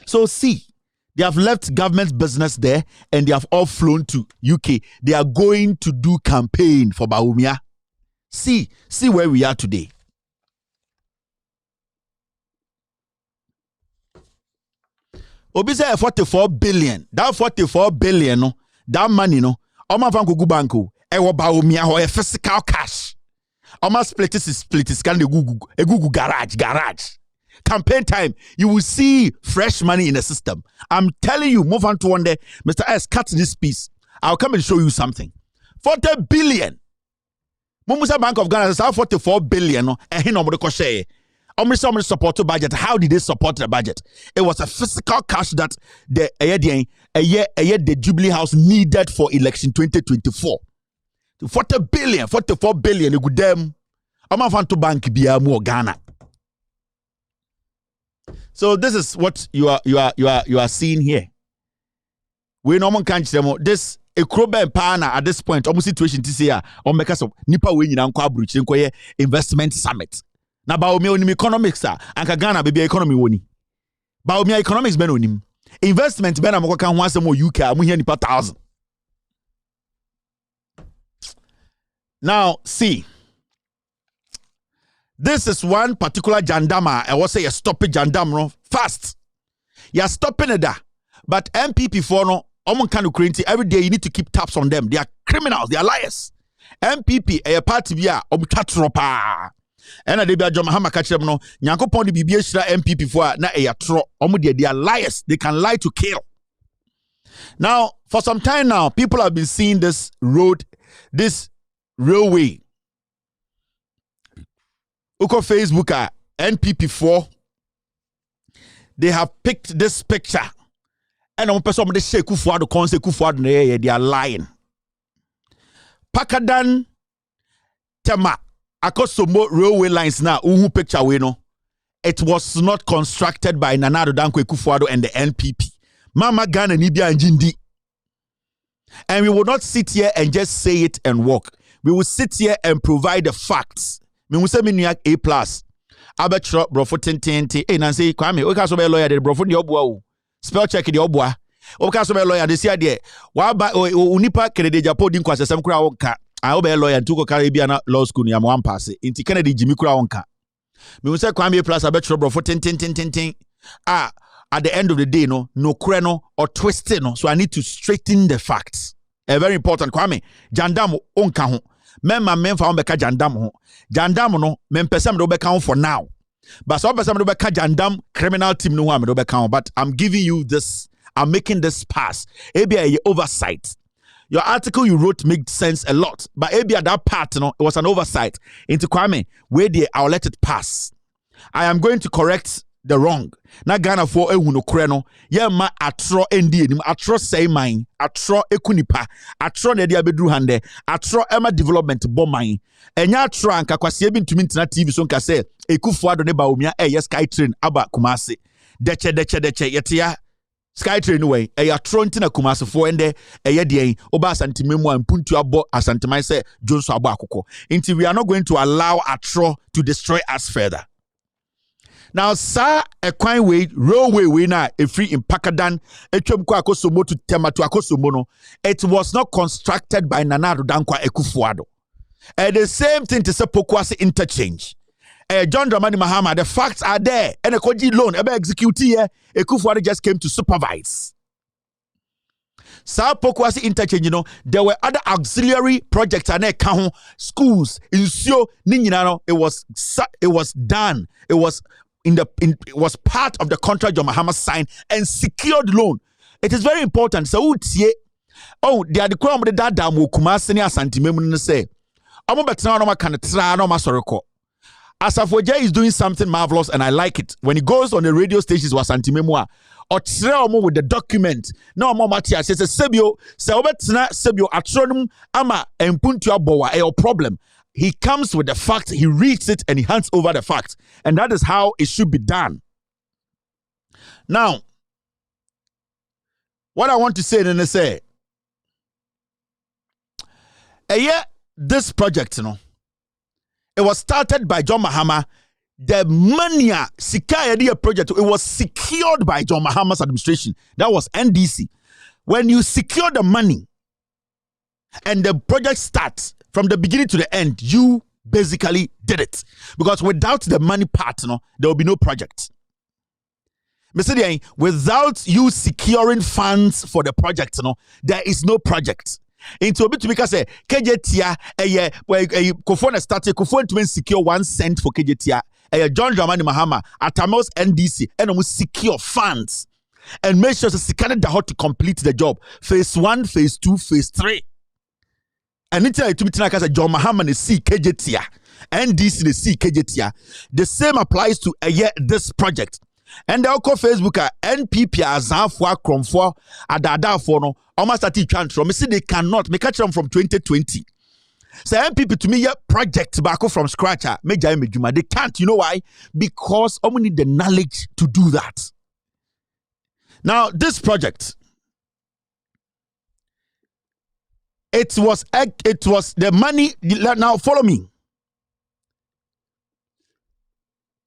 So see, they have left government business there and they have all flown to UK. They are going to do campaign for Bawumia. See where we are today. Obi say 44 billion. That 44 billion, no, that money, no, Oma van Kugu Banko, Ewa Bawumia, or a physical cash. Almost split is kind of Google garage. Campaign time, you will see fresh money in the system. I'm telling you, move on to one day. Mr. S, cut this piece. I'll come and show you something. 40 billion. Mumusa Bank of Ghana says 44 billion. And he no more share. Almost support the budget. How did they support the budget? It was a physical cash that the Jubilee House needed for election 2024. 40 billion, 44 billion, good them. I'm off to bank be more Ghana. So this is what you are seeing here. We no one can't them this a kroben pana at this point. Almost situation this year. On make us nipa we nyina nkwa abruchi nkoye investment summit. Na Bawumia onim economics anka Ghana baby economy woni. Bawumia economics ben onim. Investment ben amako kan ho asem UK amu hia nipa 1000. Now, see, this is one particular jandama. I will say you stop it jandam no fast. You are stopping it there. But MPP for no, every day you need to keep tabs on them. They are criminals. They are liars. MPP a party bia omuchatropa. And they be a Mahama catch them no. Nyanko pondi bibi shira MPP for na a tro. They are liars. They can lie to kill. Now, for some time now, people have been seeing this road, this railway. Uko Facebook NPP4. They have picked this picture. And on person they say Kufuado konse Kufuado they are lying. Pakadan Tema Akosomo railway lines now uhu picture we no. It was not constructed by Nana Dankwa Kufuado and the NPP. Mama Ghana Nibia and Jindi. And we will not sit here and just say it and walk. We will sit here and provide the facts. Me will say me A+. Abetro brofo tentente. Eh Nancy Kwame, we can so be lawyer the brofo the obua. Spell check the obua. We can so be lawyer the sia there. Wa ba unipa Kennedy Japo din kwa sesem kura wonka. I will be lawyer ntuko Caribbean law school ni am one pass. Inti Kennedy Jimmy kura wonka. Me will say Kwame A+ abetro brofo tentente. At the end of the day, no kreno or twisting, no. So I need to straighten the facts. Very important. Kwame, jandam onka ho. Memma memfa on beka jandam ho. Jandam no, mempesem do beka for now. But so pesem do beka jandam criminal team no am do beka. But I'm giving you this. I'm making this pass. Maybe a oversight. Your article you wrote made sense a lot, but maybe at that part, it was an oversight. Into Kwame, where I'll let it pass. I am going to correct the wrong. Na Ghana for ehunu kreno. Ye ma atro endi enim, atro say mine, atro ekunipa, atro ne dia bedru hande, atro ema development bo mine. Enya atro anka kwase bi ntumi ntina TV so nka say Ekufuado ne ba omia Sky Train aba Kumasi. Deche yetia Sky Train way atro ntina Kumasi fo ende de oba asantimemu ampuntu abo asantimai say Jonso abo akoko. Until we are not going to allow atro to destroy us further. Now, sir, a quine way, railway way now, a free in Pakadan, a chumko akosomo to tema to akosomono. It was not constructed by Nanado Dankwa Ekufuado. The same thing to say Pokwasi interchange. John Dramani Mahama, the facts are there. And a Koji loan, a executee, Ekufuado just came to supervise. Sir Pokwasi interchange, there were other auxiliary projects and schools in Sio Ninginano. It was done. It was part of the contract John Mahama signed and secured loan. It is very important. So they are the crown of the dada mu Kumasi ni asantimemu say. Omo betina no makana tra no masoreko. Asafoje is doing something marvelous and I like it. When he goes on the radio stations was asantimemu or tre omo with the document. No omo matia says sebio se obetina sebio atronum ama empuntu abowa your problem. He comes with the fact, he reads it, and he hands over the fact. And that is how it should be done. Now, what I want to say then is say, this project, it was started by John Mahama. The Mania Sikaya project, it was secured by John Mahama's administration. That was NDC. When you secure the money and the project starts, from the beginning to the end, you basically did it. Because without the money part, there will be no project. Without you securing funds for the project, there is no project. Into a bit to make us say, KJTia, Kofona started, Kofona to secure 1 cent for KJTia, John Dramani Mahama, at Amos NDC, and almost secure funds. And make sure that Canada to complete the job. Phase 1, phase 2, phase 3. And it's to be like as a John Mahama is KJTia and this is KJTia. The same applies to this project. And they'll call Facebook NPP Azafwa Kromfo Adada for no almost at each from me. See they cannot make catch them from 2020. So NPP to me project back from scratch. They can't. You know why? Because only need the knowledge to do that. Now this project. It was the money. Now follow me.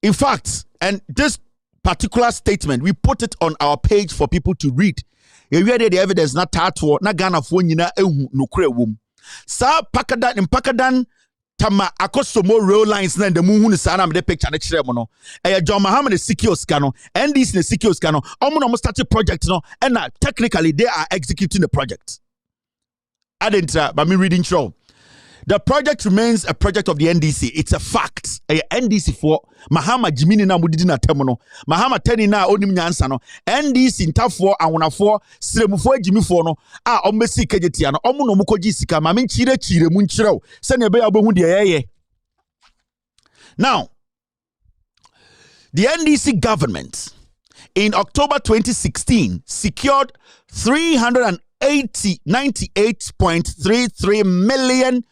In fact, and this particular statement, we put it on our page for people to read. You read the evidence not tattoo, not Ghana for nyina ehu no kre wom. Sa Pakadan in Pakadan tama akosomo rail lines na the muhu ni sana me the picture na kire mo no. John Mahama the secure scanner, and this the secure scanner. Omo no start a project no, and technically they are executing the project. I didn't, but me reading show. The project remains a project of the NDC. It's a fact. NDC for Mahama Jimini na mudidi na temono. Mahama teni na onim nyansa no. NDC ntafo awonafo siremufo Jimmy for no. Ombesi KJTia no. Omu no mukoji sika ma me chire mu nchireo. Se ne be ya obehu de yeye. Now, the NDC government in October 2016 secured $98.33 million.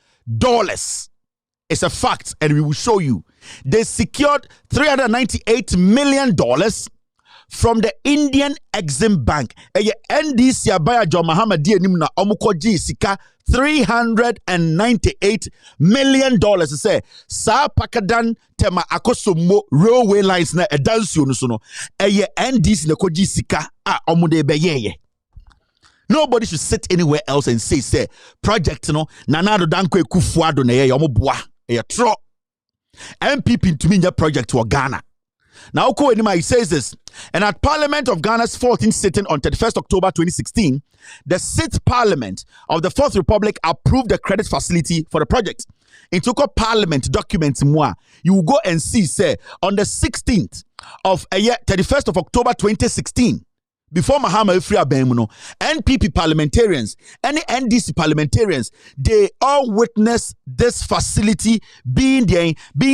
It's a fact, and we will show you. They secured $398 million from the Indian Exim Bank. NDC abaya John Mahama di enimna omukoji sika $398 million. Say sa Pakadan tema akosomo railway lines na edansio no so no. NDC na koji sika omude beyeye. Nobody should sit anywhere else and say project no Nanado Dankwa Ekufuado na ye omoboa tro MPP to me project to Ghana. Now he says this, and at Parliament of Ghana's 14th sitting on 31st October 2016, the 6th Parliament of the 4th Republic approved the credit facility for the project. In Toko Parliament documents you will go and see say on the 16th of 31st of October 2016. before Mahama Efri Abenmu, NPP parliamentarians, any NDC parliamentarians, they all witnessed this facility being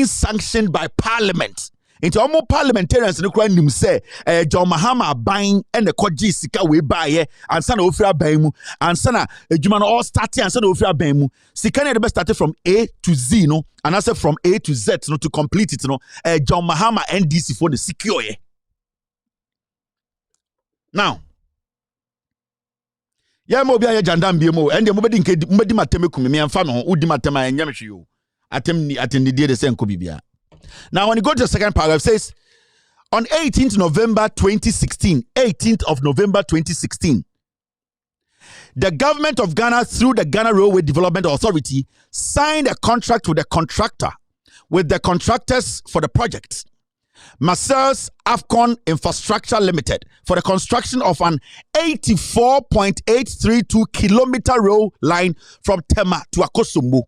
sanctioned by parliament. Into almost parliamentarians no kwan nim say John Mahama buying and the koji sika we buy and sana ofra baimu and sana ejuma no all starting and sana ofra baimu sika na the best started from A to Z no and I said from A to Z no to complete it no John Mahama NDC for the secure now ya mo bia ya jandam bi mo and the mo bedi mateme kumi me amfa no udi matema enyam hwe yo atem ni die de sen ko bibia. Now, when you go to the second paragraph, it says, on 18th November 2016, 18th of November 2016, the government of Ghana, through the Ghana Railway Development Authority, signed a contract with the contractor, with the contractors for the project, Messrs. Afcon Infrastructure Limited, for the construction of an 84.832 kilometer rail line from Tema to Akosombo.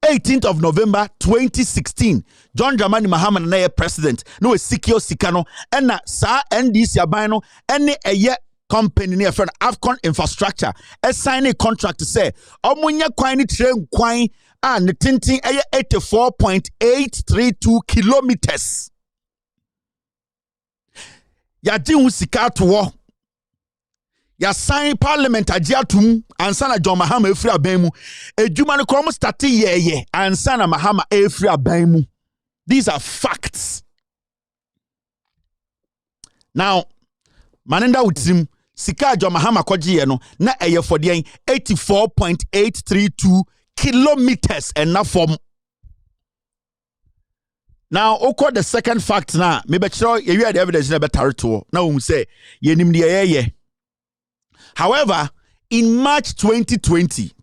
18th of November 2016, John Dramani Mahama na president no secure sikano ena sa NDC abano ene eye company near friend Afcon Infrastructure sign a contract to say omunya kwan ni train kwan a ne tintin eye 84.832 kilometers ya di sika to ya sign parliament agiatum ansana John Mahama efri abanmu ejuma no krom start ye ansana Mahama efri abanmu. These are facts. Now manenda utim sika John Mahama kwagiye no na eye for the 84.832 kilometers and na form. Now oko the second fact na me be kiro ye the evidence na better to na we say ye nim de ye. However, in March 2020,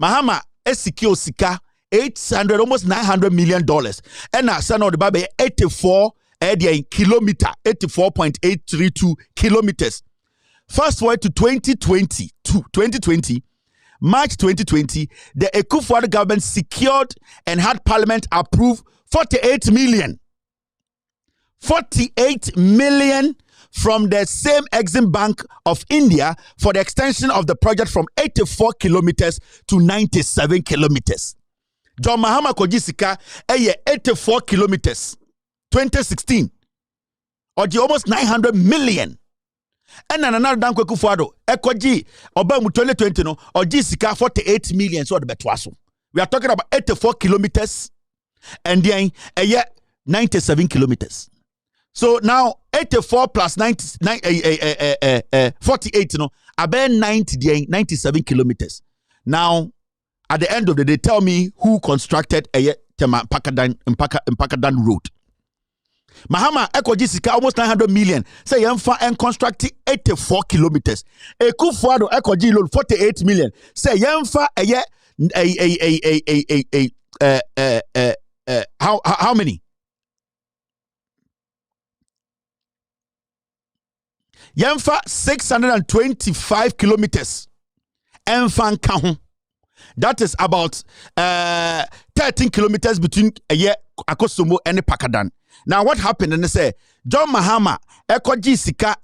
Mahama secure sika almost $900 million. And now, son of the baby, 84.832 kilometers. Fast forward to 2020, March 2020, the Ekufuor government secured and had Parliament approve 48 million from the same Exim Bank of India for the extension of the project from 84 kilometers to 97 kilometers. John Mahama Kojisika 84 kilometers 2016 or the almost 900 million. And another Danko Kufuado Ekoji Obamu 2020 no or Jisika 48 million so the betwaso. We are talking about 84 kilometers and then 97 kilometers. So now 84 plus 48 no about 97 kilometers. Now at the end of the day, tell me who constructed a Mpakadan road. Mahama Ekoji sika almost 900 million. Say yemfa and construct 84 kilometers. Ekufuor Ekoji loan 48 million. Say yemfa how many? Yemfa 625 kilometers. Enfan kahun. That is about 13 kilometers between Akosombo and Pakadan. Now what happened? And they say John Mahama Ekoji sika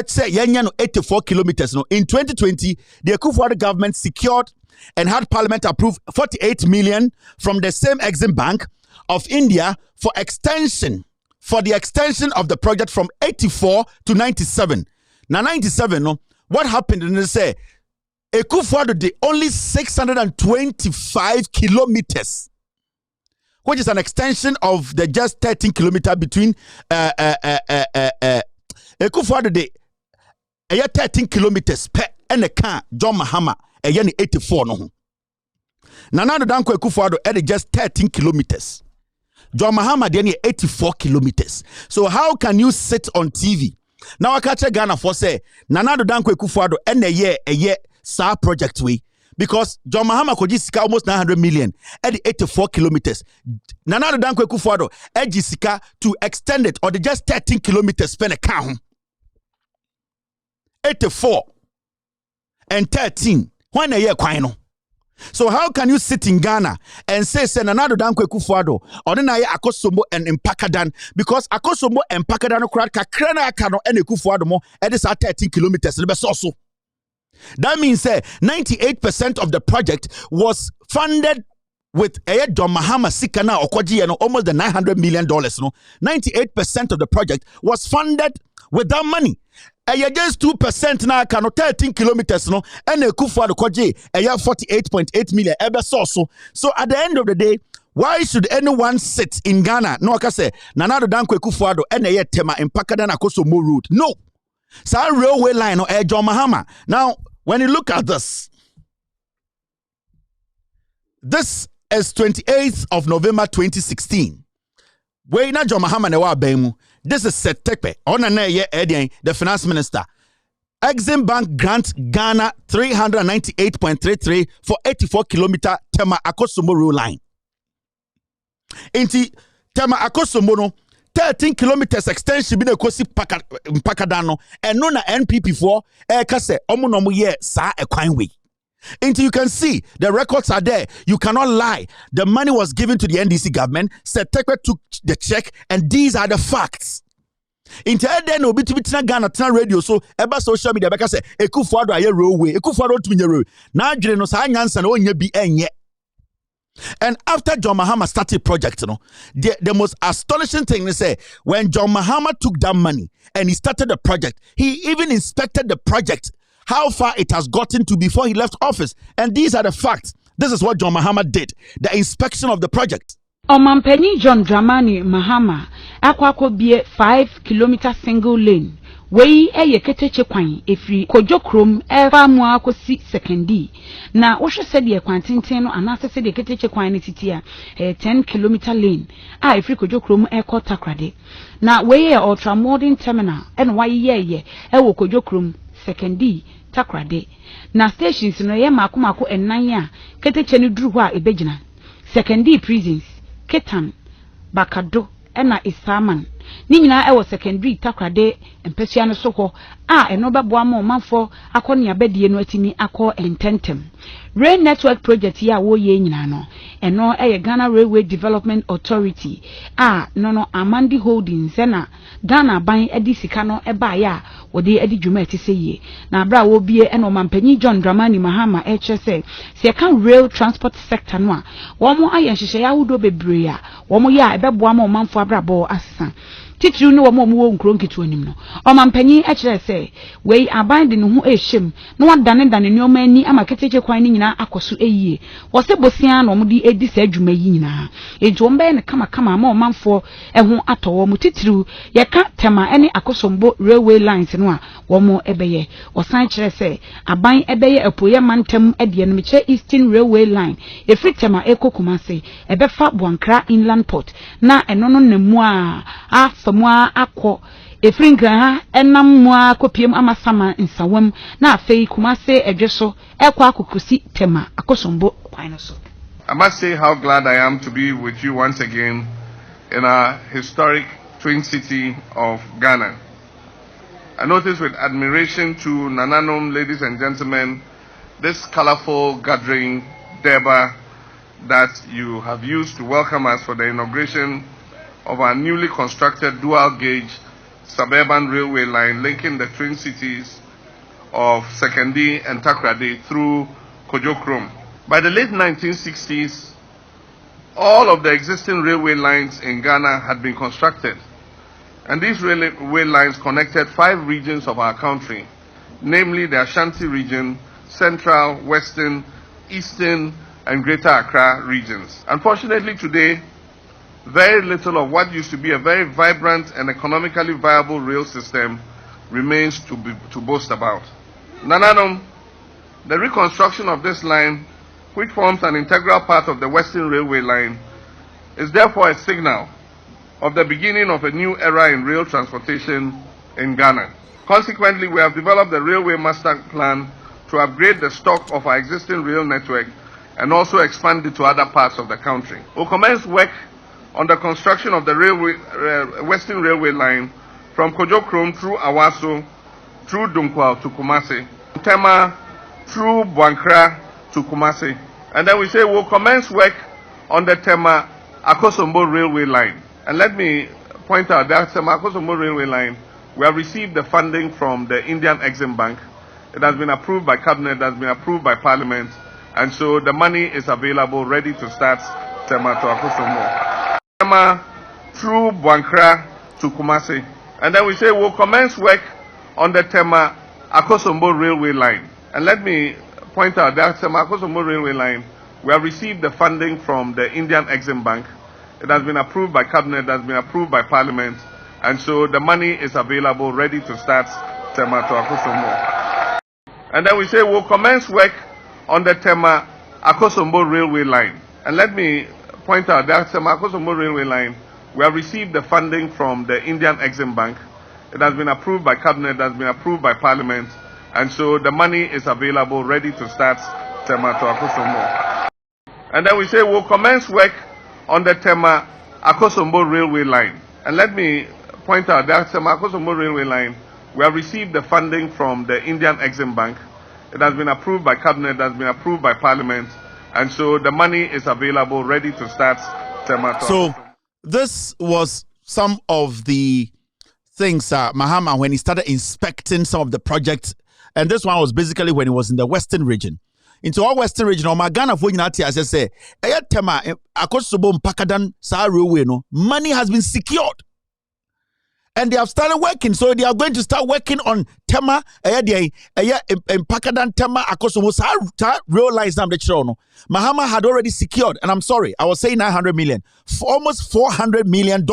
say yenya no 84 kilometers no. In 2020, the Ekufuor government secured and had Parliament approve 48 million from the same Exim Bank of India for the extension of the project from 84 to 97. Now 97 no, what happened? And they say Ekufuor did only 625 kilometers, which is an extension of the just 13 kilometer between Ekufuor did 13 kilometers per and a car John Mahama 84 no. Now the Danko Ekufuor did just 13 kilometers. John Mahama did 84 kilometers. So how can you sit on TV? Now I catch Ghana for say Nana Danko Ekufuor and a year SAR project way because John Mahama Kojisika almost 900 million at 84 kilometers. Nana Danko Ekufuor Jessica to extend it or the just 13 kilometers spend a count 84 and 13 when a year quino. So how can you sit in Ghana and say Nanado Dankwe Kufuado or then Akosombo and Mpakadan because Akosombo and Mpakadan Krana Kano and Kufuado mo at this 13 kilometers also. That means 98% of the project was funded with John Mahama Sikana Okoji and almost the $900 million. No, 98% of the project was funded with that money. Just 2% now can 13 kilometers no and a kufa the koji 48.8 million so at the end of the day, why should anyone sit in Ghana? No, I can say Nanado Dankwe Kufuado and a tema in Pakadan Akosomo route. No, so railway line or John Mahama. Now, when you look at this is 28th of November 2016. Where na John Mahama ne wa bemu. This is Setepe. The finance minister. Exim Bank grant Ghana 398.33 for 84 kilometer Tema Akosomo rail line. Inti Tema Akosomo no 13 kilometers extension bi na kosi Mpakadano and no na NPP for kase omo no mo ye sa ekwan we. Until you can see the records are there. You cannot lie. The money was given to the NDC government. Setekwe took the check, and these are the facts. Until then, obi to be Ghana radio so eba social media because Ekufuado aye railway. Ekufuado to me railway. Now no sa nyansa na onye bi enye. And after John Mahama started project, the most astonishing thing is when John Mahama took that money and he started the project, he even inspected the project. How far it has gotten to before he left office. And these are the facts. This is what John Mahama did. The inspection of the project. Omampeni John Dramani Mahama akwako bie 5-kilometer single lane. Wei eye keteche kwan efri Kojo Krom efa mu akosi sekendi. Na wohwe se de kwantintin no anase se de keteche kwan ne titia 10-kilometer lane. A efri Kojo Krom eko Takrade. Na wei e ultra modern terminal en waye ewo Kojo Krom sekendi Takrade. Na stations no ye makomako enan a keteche ne duru ho a ebegina. Sekendi prisons, Ketan, Bakado, ena Isaman. Ni nyina ewo secondary Takrade empesua no so ho a eno beboa ma manfo akoni abedie no atimi akọ ententem. Rail network project ya wo ye nyina no eno eye Ghana Railway Development Authority no Amandi Holdings na Ghana ban edi sika no eba ya wode edi dwuma etiseye na bra wo bie eno mampanyi John Dramani Mahama se kan rail transport sector no a wo mo aye nhihye ya wudo bebre a wo mo ya ebeboa ma manfo abrabo asesa titru no wo mo nkro nkitu anim no omampanyi se we aban de no ho ehiem no wadane nyoma ani ama keteche kwan ni nyina akoso eyie wo se bosia no mo di edi sa adwuma yi nyina enti wo mbe ne kama ma omanfo eho atowo mo titru ye ka tema ene akosombo railway lines no a wo mo ebeye wo san kire se aban ebeye epoye mantem ede no meche Eastern Railway Line efri tema ekokumase ebefa Buankra Inland Port na eno no nemu a famua akọ efrinkra ha enam mua kopiem amasama nsawam na afei kumase edweso ekwa akokosi tema akosombo kwan so. I must say how glad I am to be with you once again in our historic twin city of Ghana. I notice with admiration to Nananom, ladies and gentlemen, this colorful gathering Deba that you have used to welcome us for the inauguration of our newly constructed dual-gauge suburban railway line linking the twin cities of Sekendi and Takrade through Kojo Krom. By the late 1960s, all of the existing railway lines in Ghana had been constructed, and these railway lines connected 5 regions of our country, namely the Ashanti region, Central, Western, Eastern, and Greater Accra regions. Unfortunately today, very little of what used to be a very vibrant and economically viable rail system remains to boast about. Nananom, the reconstruction of this line, which forms an integral part of the Western Railway line, is therefore a signal of the beginning of a new era in rail transportation in Ghana. Consequently, we have developed the Railway Master Plan to upgrade the stock of our existing rail network and also expand it to other parts of the country. We'll commence work on the construction of the Western Railway line from Kojo Krom through Awaso, through Dunkwal to Kumasi, Tema through Buankra to Kumasi, And then we say we'll commence work on the Tema Akosombo railway line. And let me point out that Tema Akosombo railway line, we have received the funding from the Indian Exim Bank. It has been approved by Cabinet, it has been approved by Parliament, and so the money is available, ready to start Tema to Akosombo. Tema through Buankra to Kumasi. And then we say we'll commence work on the Tema Akosombo railway line. And let me point out that Tema Akosombo railway line, we have received the funding from the Indian Exim Bank. It has been approved by Cabinet, it has been approved by Parliament, and so the money is available, ready to start Tema to Akosombo. And then we say we'll commence work on the Tema Akosombo railway line. And let me point out that Tema Akosombo railway line, we have received the funding from the Indian Exim Bank. It has been approved by Cabinet, it has been approved by Parliament, and so the money is available, ready to start Tema to Akosombo. And then we say we'll commence work on the Tema Akosombo railway line. And let me point out that Tema Akosombo railway line, we have received the funding from the Indian Exim Bank. It has been approved by Cabinet, it has been approved by Parliament, and so the money is available, ready to start Tema to So this was some of the things Mahama, when he started inspecting some of the projects, and this one was basically when he was in the Western region. Into our Western region, Ghana for Unity, as I say, Tema Akosombo Mpakadan Sa railway, no money has been secured. And they have started working, so they are going to start working on Tema, Mpakadan Tema Akosombo Sa rail lines. Mahama had already secured, and I'm sorry, I was saying 900 million, for almost $400 million.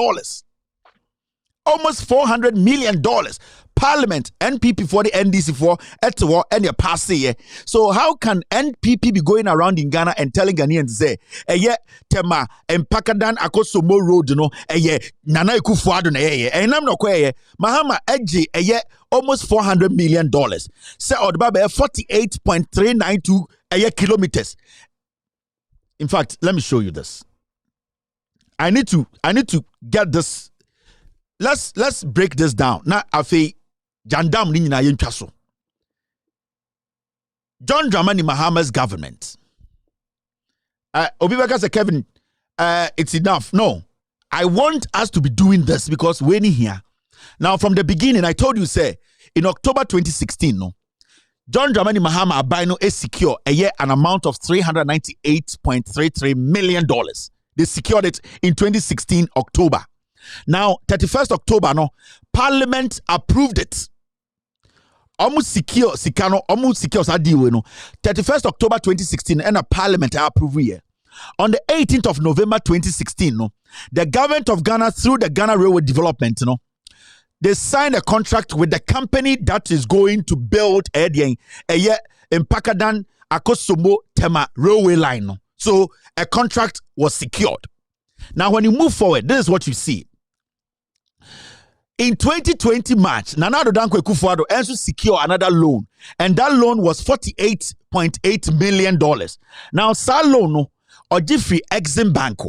Almost $400 million. Parliament, NPP for the NDC for Etowo and your pass here. So how can NPP be going around in Ghana and telling Ghanaians say, Tema Mpakadan Akosombo road no Nana Akufo-Addo na and I'm not quite Mahama Edgy almost $400 million. Say Odbabe 48.392 kilometers. In fact, let me show you this. I need to get this. Let's break this down. Now afi Jandam ni nyina yentwa so. John Dramani Mahama's government. Obibaka said, Kevin, it's enough. No. I want us to be doing this because we're in here. Now, from the beginning, I told you, say, in October 2016, no, John Dramani Mahama Abino is secure an amount of $398.33 million. They secured it in 2016, October. Now, 31st October, no, Parliament approved it. Almost secure, no. 31st October 2016, and a Parliament approved here. On the 18th of November 2016, no, the government of Ghana, through the Ghana Railway Development, no, they signed a contract with the company that is going to build Mpakadan Akosombo Tema railway line. No. So a contract was secured. Now, when you move forward, this is what you see. In 2020 March, Nana Addo Dankwa Akufo-Addo also secured another loan, and that loan was $48.8 million. Now, that loan, no, Ojifri Exim Bank,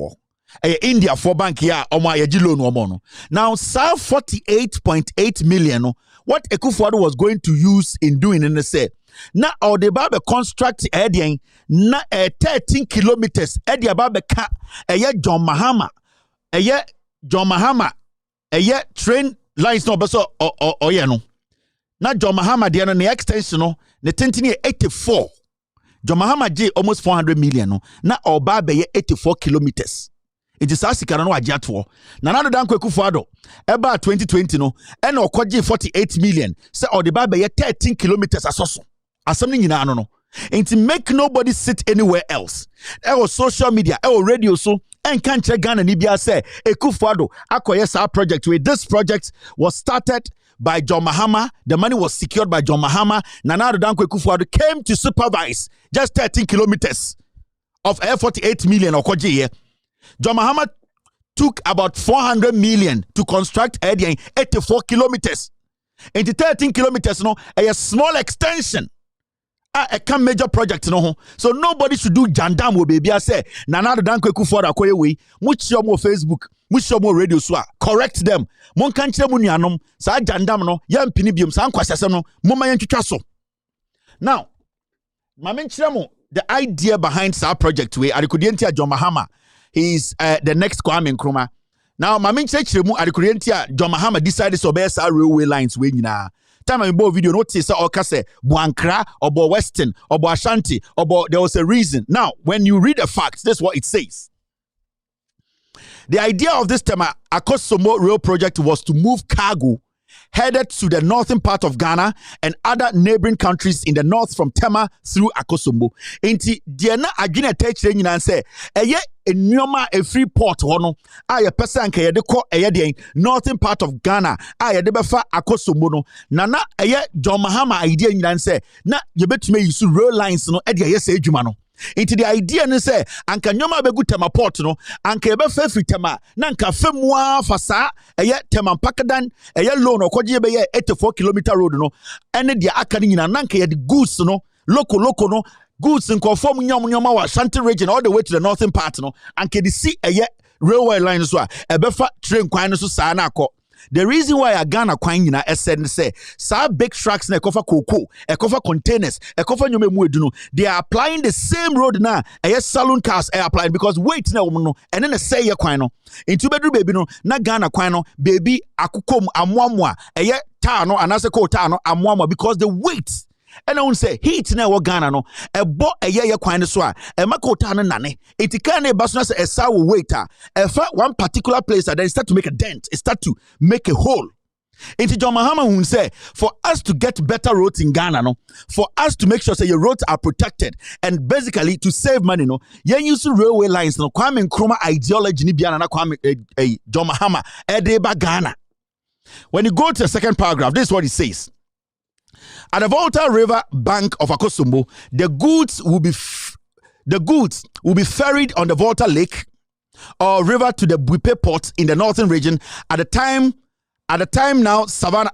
India for bank here, loan. Now, that $48.8 million, what Akufo-Addo was going to use in doing, and they say, now, or the Bible construct na 13 kilometers, Babe ka, John Mahama, train lines no beso no. Na John Mahama the no extension no the 84. John Mahama J almost 400 million no. Na oba be 84 kilometers. It is asika no agiato. Na Nana Addo Dankwa Akufo-Addo eba 2020 no e na okoje 48 million. Say o the Bible 13 kilometers asoso. Asem ni nyina no. And to make nobody sit anywhere else. Our social media, our radio so and can't check Ghana Nibia say Akufo-Addo akoye our project where this project was started by John Mahama. The money was secured by John Mahama. Nana Addo Dankwa Akufo-Addo came to supervise just 13 kilometers of 48 million or here. John Mahama took about 400 million to construct 84 kilometers. And the 13 kilometers no a small extension. A major project no, so nobody should do jandam wo baby. I say Nana Addo Dankwa Akufo-Addo akoye we much your more Facebook, much your more radio so correct them. Mon kan kire mu nuanom sa jandam no ya mpini biom sa nkwasese no moma yan twetwa so. Now, mama nkire mo the idea behind our project way Adikudientia John Mahama, he's the next Kwame Nkrumah. Now, my main church remu Adikudientia John Mahama decided to obey our railway lines way na. Time I bought video notice or kase Buankra or Bo Western or Bo Ashanti or Bo, there was a reason. Now, when you read the facts, this is what it says. The idea of this Tema Akosomo rail project was to move cargo headed to the northern part of Ghana and other neighboring countries in the north from Tema through Akosombo. Inti diena agina teachre nyina say eye enyoma a free port hono aye person ka yede ko eye den northern part of Ghana aye de befa Akosombo no na eye John Mahama idea nyina say na yebetuma use rail lines no e de eye say adwuma no. Into the idea ne say anka nyoma begu Tema port no anka ebe fa free Tema na anka famua fasa eye Tema Pakadan eye loan okoje be ye 84 kilometer road no ene dia aka ni nyina na anka ye the goods no local no goods nko form nyoma wa Shanti region all the way to the northern part no anka the see eye railway line so ebe fa train kwan no so sa na akọ. The reason why I Ghana kwan nyina said say sa big trucks na ekofa cocoa, ekofa containers, ekofa nyome mu edu no, they are applying the same road na saloon cars are applying because wait na woman no and then say ye kwan no. Into bedru baby no na Ghana kwan no baby akukom amwamwa tar no anase ko tar no amwamwa because the weight. And I won't say heat na wo Ghana no e bo ye kwan so a e makota no nane etika na basuna say esa wo waiter e fa one particular place and then start to make a dent, it start to make a hole. Into John Mahama who say for us to get better roads in Ghana no, for us to make sure say your roads are protected and basically to save money no, yen use railway lines no Kwame Nkrumah ideology ni bia na Kwame John Mahama edeba Ghana. When you go to the second paragraph, this is what it says. At the Volta River bank of Akosombo, the goods will be ferried on the Volta Lake or river to the Buipe port in the northern region. At that time now Savannah.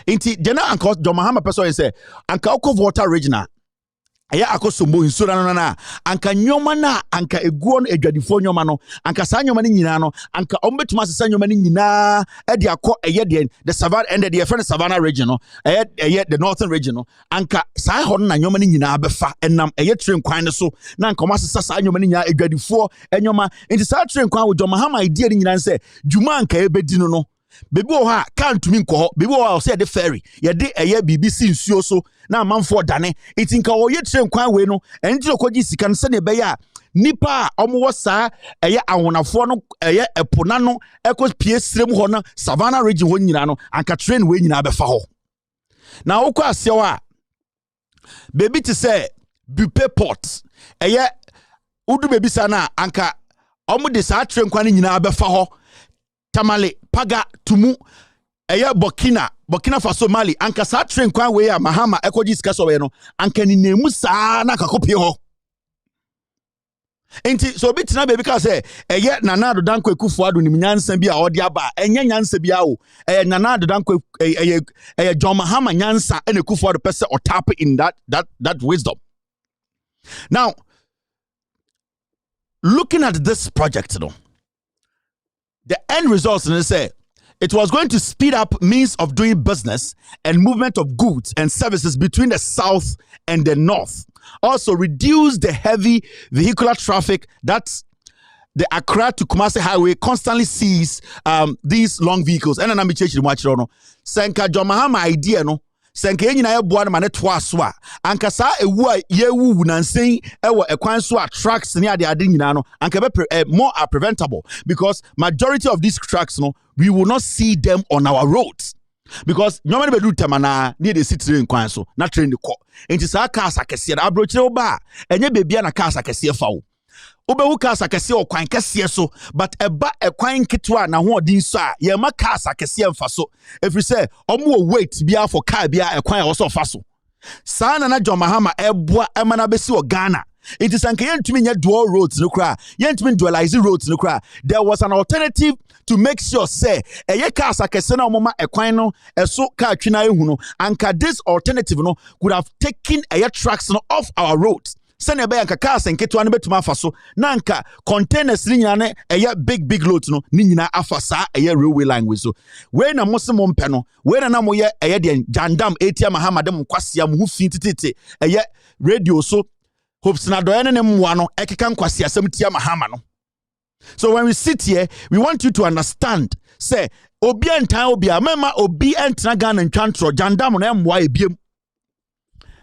Inti Jena Anko John Mahama person say Anka Oko Volta region. Aya Akosombo insura na anka nyoma na anka eguo no edwadifo nyoma no anka sa nyoma ni nyina no anka ombetuma sesa nyoma ni nyina e de akọ the Savannah and the friend Savannah region no the northern region no anka sa ho na nyoma ni nyina befa enam train kwan ne so na anka masesa sa nyoma ni nyina edwadifo enyoma nti sa train kwan wo John Mahama idea ni nyina nse dwuma anka ebedi no bebi o ha can't mean ko bebi o say the ferry ye de BBC nsuo so na manfo dane itinka o ye train kwan we no enti okoji sika no se ne be ya nipa omo sa awonafo no epona no ekos pie srem ho no Savannah region ho nyina no anka train we nyina be fa ho na okọ asew a bebi ti say Buipe port udu bebi sa na anka omo de sa train kwan nyina be fa ho Tamale, Paga, Tumu, Burkina Faso, Mali, anka sa train kwan we ya Mahama ekoji sika so we no anka ni nemu sa na kakopi ho. Enti so bit na baby ka say Nana do Danko Ekufuado ni nyansa bi a odi aba enye nyansa bi a o Nana do Danko John Mahama nyansa ene Ekufuado pese or tap in that wisdom. Now looking at this project the end results, and they say it was going to speed up means of doing business and movement of goods and services between the south and the north. Also reduce the heavy vehicular traffic that the Accra to Kumasi highway constantly sees these long vehicles. And I'm changing watch no. Senka John Mahama idea no. Senka nyina ye boa ma ne to aso a anka sa ewu a ye wu nansen ewo ekwan so a trucks ne ade nyina no anka be more are preventable because majority of these trucks no we will not see them on our roads because normally be do temana near the city in kwan so na train the call enti sa cars akese na abrochire oba enye bebia na cars akese fa wo obewu cars akese okwan kese so but eba ekwan kitwa na ho odin so a ye ma cars akese mfa so if you say omo wait bia for car bia ekwan a wo so fa so sa na John Mahama eboa emana besi o Ghana it is anke yentumi nya dual roads no kra yentumi dualize roads no kra there was an alternative to make sure say eye cars akese na omoma ekwan no eso car twina ehu no anka this alternative no could have taken eye trucks no off our roads Sene be anka cars enketo ane betuma afa so na anka containers ni nyina ne eye big load no ni nyina afa sa eye railway line we so we na mo se mo mpe no we na mo ye eye de jandam etia mahama de mo kwasia mo hu fin titete eye radio so hopes na doye ne mwa no ekeka nkwasia asem tia mahama no. So when we sit here, we want you to understand say obi entan obi amema obi entna Ghana ntwantro jandam na mwa ebiem.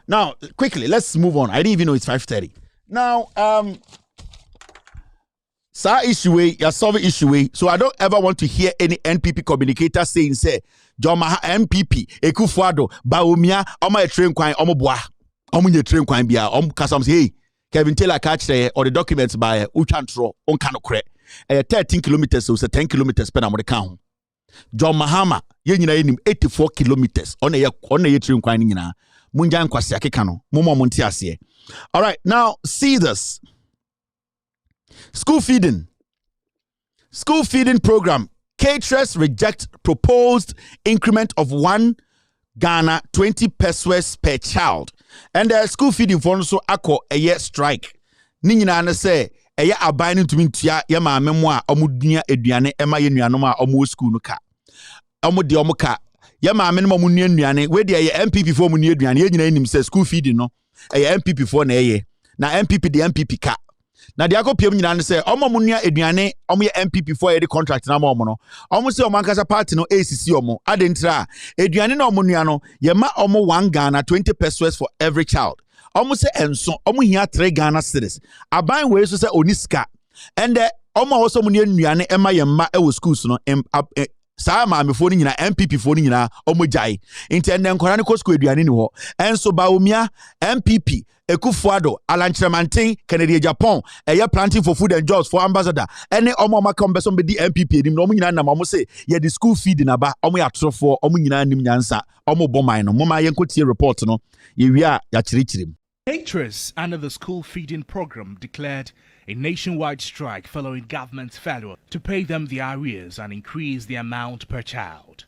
Now, quickly, let's move on. I didn't even know it's 5:30. Now, you're solving issue. So I don't ever want to hear any NPP communicator saying, say, Jomaha NPP, Ekufuado, Baumia, Oma train kwine, Omoboa, Omunye train kwine bia, Kasam say, hey, Kevin Taylor catch there, or the documents by Uchantro, on Kanokre, 13 kilometers, so 10 kilometers per the count. John Mahama, you 84 kilometers on a train kwine. All right, now see this. School feeding program. Caterers reject proposed increment of 1 Ghana 20 pesos per child. And the school feeding for also ako a year strike. Ninyina na say a year abiding to mintia yama memoir omudunia eduane ema yenuanoma omu school no ka. Omudi omuka. Yama minimum nuane we dey MPP for mu nuaduane ye nyina nim say school feeding no MPP for na ye na MPP the MPP ka na de akopiem nyina say omo mu nua aduane omo ye MPP for the contract na omo no omo say omo ankasa party no ACC omo adentra aduane na omo nua no ye ma omo 1 Ghana 20 pesos for every child omo say enso omo hia 3 Ghana cedis aban we so say oniska and omo also mu nuane ema ye ma e wo schools no Sa maame fo ni nyina MPP fo ni nyina omojai intende nkora ne kosko eduane ni ho enso baomia MPP Ekufuado Alanchiramanten Kennedy Japan eye planting for food and jobs for ambassador ene omo maka ombeso be MPP enim no nyina na mamo say ye the school feeding aba omo ya trofo omo nyina nim nyansa omo boman no moma yenkotie report no ye wi a ya chirichirim. Caterers under the school feeding program declared a nationwide strike following government's failure to pay them the arrears and increase the amount per child.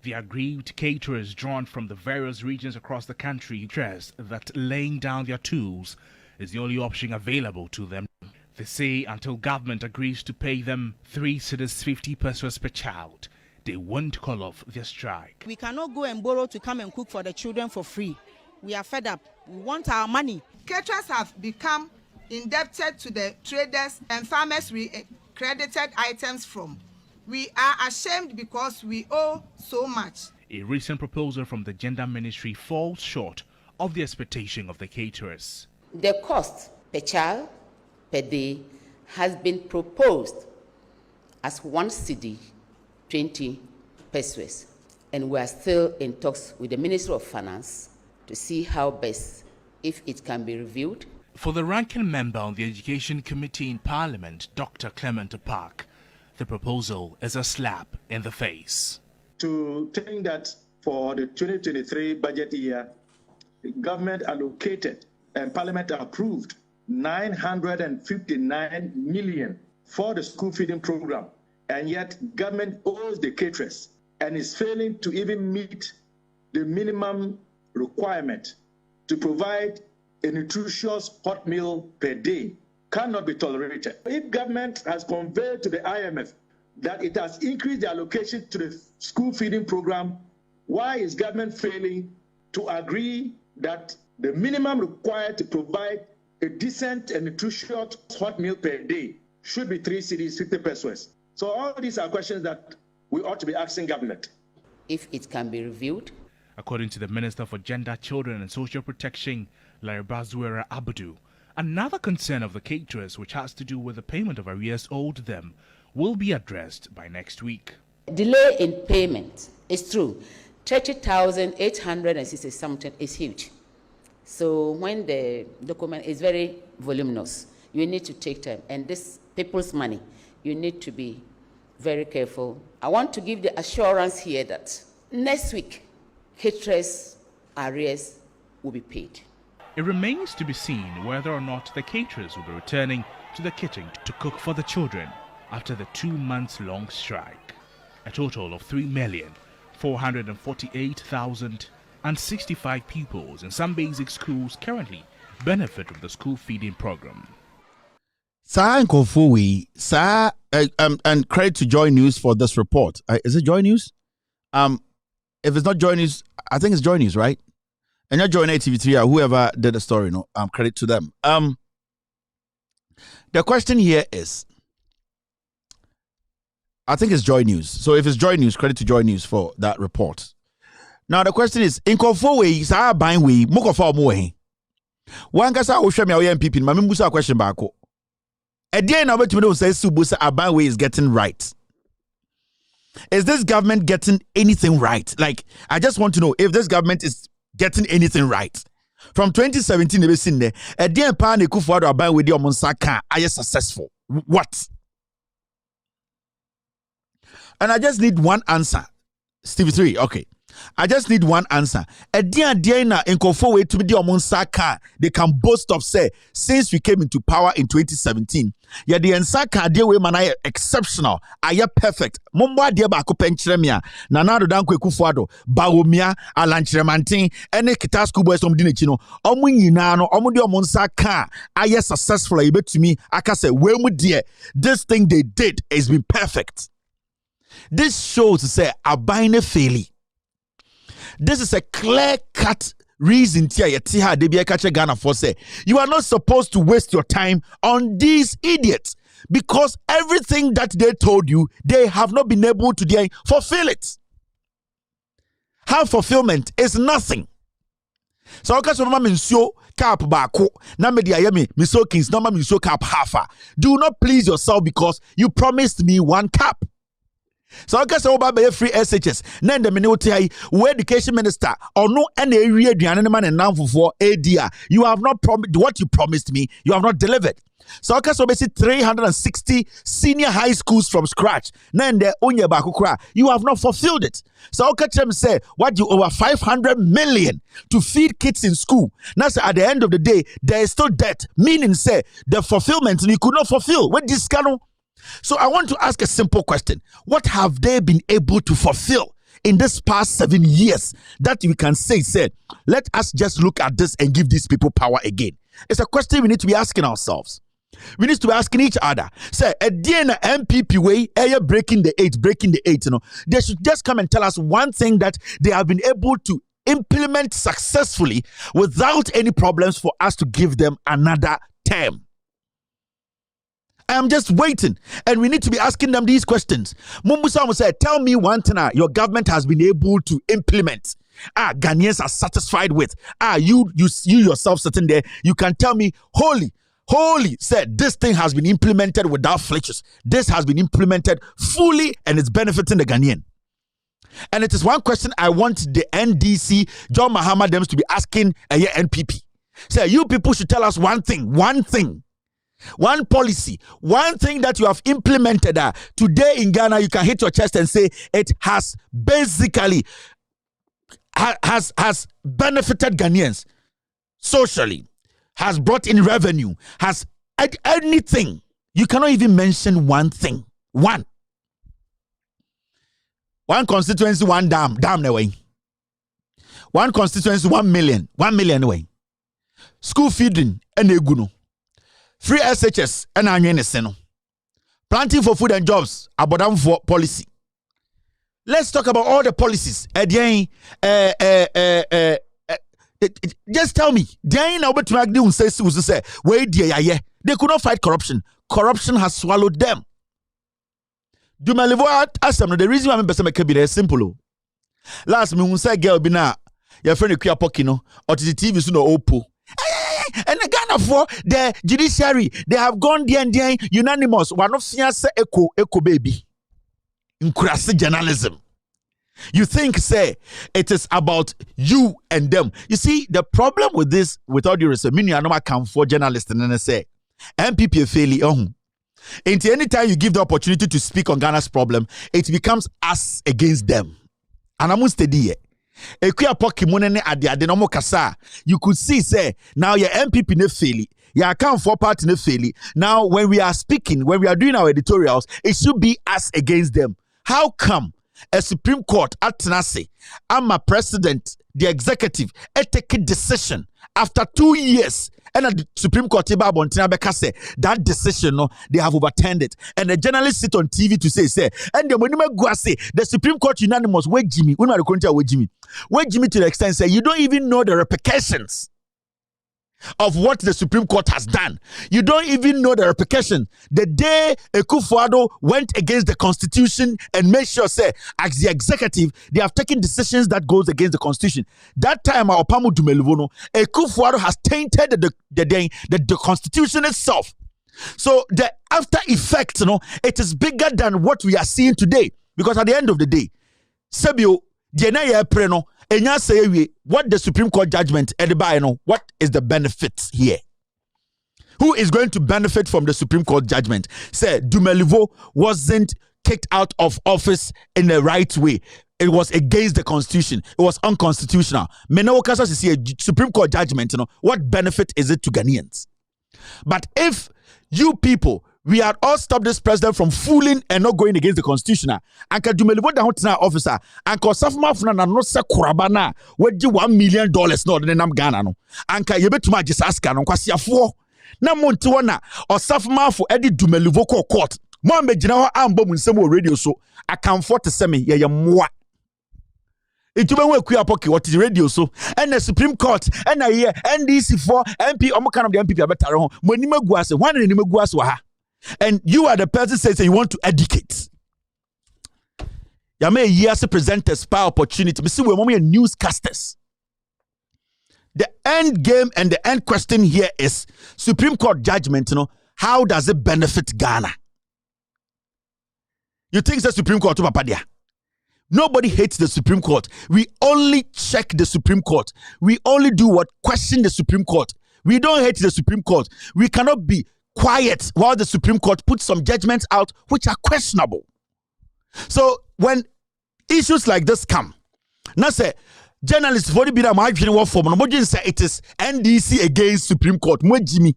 The aggrieved caterers drawn from the various regions across the country stress that laying down their tools is the only option available to them. They say until government agrees to pay them 3 cedis 50 pesos per child, they won't call off their strike. We cannot go and borrow to come and cook for the children for free. We are fed up. We want our money. Caterers have become indebted to the traders and farmers we credited items from. We are ashamed because we owe so much. A recent proposal from the Gender Ministry falls short of the expectation of the caterers. The cost per child per day has been proposed as 1 cedi 20 pesos, and we are still in talks with the Ministry of Finance to see how best, if it can be reviewed. For the ranking member on the Education Committee in Parliament, Dr. Clement Park, the proposal is a slap in the face. To think that for the 2023 budget year, the government allocated and Parliament approved 959 million for the school feeding program, and yet government owes the caterers and is failing to even meet the minimum requirement to provide a nutritious hot meal per day cannot be tolerated. If government has conveyed to the IMF that it has increased the allocation to the school feeding program, why is government failing to agree that the minimum required to provide a decent and nutritious hot meal per day should be 3 cedis 50 pesos? So all these are questions that we ought to be asking government. If it can be reviewed. According to the Minister for Gender, Children and Social Protection, Laribazuera Abudu, another concern of the caterers, which has to do with the payment of arrears owed them, will be addressed by next week. Delay in payment is true. 30,860 something is huge. So when the document is very voluminous, you need to take time. And this people's money, you need to be very careful. I want to give the assurance here that next week, caterers' arrears will be paid. It remains to be seen whether or not the caterers will be returning to the kitchen to cook for the children after the 2-month-long strike. A total of 3,448,065 pupils in some basic schools currently benefit from the school feeding program. Sir Nkofui, sir, and credit to Joy News for this report. Is it Joy News? If it's not Joy News, I think it's Joy News, right? And not Joy TV3 or whoever did the story. No, credit to them. The question here is, I think it's Joy News. So if it's Joy News, credit to Joy News for that report. Now the question is, Nkofui, sir, buying we mokofa mo. One kasa oshwe me MPP, ma membusa question back. Again, now to know say Subusa Abanwe is getting right. Is this government getting anything right? Like, I just want to know if this government is getting anything right. From 2017, they've seen there. Again, Pan Kufuado Abanwe di Omonsaka are you successful? What? And I just need one answer. Stevie 3, okay. I just need one answer. Again, na Nkofo way to be the Omonsaka. They can boast of say since we came into power in 2017. Yeah, the Nsaka de way man exceptional. Are perfect. Mumba de ba ko penchiremia. Nanado dan kwe kufuado. Baomia alanchiremantin. Ene kita school boys omdi nechino. Omu nyina no omu de Omonsaka. Are successful. You bet to me. Akase we mu die. This thing they did has been perfect. This shows to say abine faili. This is a clear-cut reason Ghana for say you are not supposed to waste your time on these idiots because everything that they told you, they have not been able to fulfill it. Half fulfillment is nothing. So okay, so mama minsio cap bako na me dia yemi miso kings na mama minsio cap halfa. Do not please yourself because you promised me one cap. So I guess about free SHS. Then the minute where education minister or no any area man and now for ADR. You have not promised what you promised me. You have not delivered. So I guess basically 360 senior high schools from scratch. Then the onye bakukra. You have not fulfilled it. So I catch them say what you over 500 million to feed kids in school. Now say at the end of the day there is still debt. Meaning say the fulfillment you could not fulfill. What this canon? So I want to ask a simple question. What have they been able to fulfill in this past 7 years that we can say, let us just look at this and give these people power again? It's a question we need to be asking ourselves. We need to be asking each other. Say, at the end of MPP way, breaking the eight, you know, they should just come and tell us one thing that they have been able to implement successfully without any problems for us to give them another term. I am just waiting, and we need to be asking them these questions. Mumbusa said, tell me one thing your government has been able to implement. Ghanaians are satisfied with. You yourself sitting there, you can tell me, holy, said this thing has been implemented without flitches. This has been implemented fully, and it's benefiting the Ghanaian. And it is one question I want the NDC, John Mahama, them to be asking NPP. Say, you people should tell us one thing, one policy, one thing that you have implemented today in Ghana. You can hit your chest and say it has basically has benefited Ghanaians socially, has brought in revenue, has anything. You cannot even mention one thing. One constituency, one dam away. One constituency, 1 million away. School feeding and eguno. Free SHS and Anyeneseno. Planting for food and jobs, abodam for policy. Let's talk about all the policies. Just tell me. They could not fight corruption. Corruption has swallowed them. The reason why I'm is simple. Last me say girl bina your friend Quayson Pokino or the TV so no opo. And the Ghana for the judiciary, they have gone there and there unanimous. One of say echo baby. Incredible journalism. You think say it is about you and them. You see the problem with this, with all due respect, meaning I know I come for journalists and then say MPP fairly Until anytime you give the opportunity to speak on Ghana's problem, it becomes us against them. And I'm steady. You could see say now your MPP ne faili, your account for party ne faili. Now when we are speaking, when we are doing our editorials, it should be us against them. How come a Supreme Court at Tenase, I'm a president, the executive, take a decision after 2 years, and the Supreme Court say that decision, no, they have overturned it. And the journalists sit on TV to say, and the money go say the Supreme Court unanimous. Wait, Jimmy, when are the Jimmy? Wait, Jimmy, to the extent say you don't even know the repercussions of what the Supreme Court has done. You don't even know the repercussion. The day Akufo-Addo went against the Constitution and made sure, say, as the executive, they have taken decisions that goes against the Constitution. That time, our Pamu Dumelivono, Akufo-Addo has tainted the Constitution itself. So the after effect, it is bigger than what we are seeing today. Because at the end of the day, Sebio, what the Supreme Court judgment, what is the benefit here? Who is going to benefit from the Supreme Court judgment? Say, Dumelivo wasn't kicked out of office in the right way. It was against the Constitution. It was unconstitutional. Menawakasa is a Supreme Court judgment, what benefit is it to Ghanaians? But if you people, we had all stopped this president from fooling and not going against the Constitution. And can Dumelivo the Hotina officer and cause Safmafuna and not say Kurabana, what do $1 million no than I'm Ghana no. And can you bet to my just ask and Quasia 4 na Montuana or Safmafu Eddie Dumelivo court. Mom Bejina Ambo in some radio so I can 47 ya moi. It will work pocket what is radio so and the Supreme Court and I hear NDC4 MP kind of the MP better home. Monima Guase, one in Guaswa. And you are the person says you want to educate. You may years presenters power opportunity. We see we're newscasters. The end game and the end question here is Supreme Court judgment. How does it benefit Ghana? You think the Supreme Court to Papadia? Nobody hates the Supreme Court. We only check the Supreme Court. We only do what? Question the Supreme Court. We don't hate the Supreme Court. We cannot be quiet while the Supreme Court puts some judgments out which are questionable. So when issues like this come, now say journalists for the bit of my form, no say it is NDC against Supreme Court. Jimmy.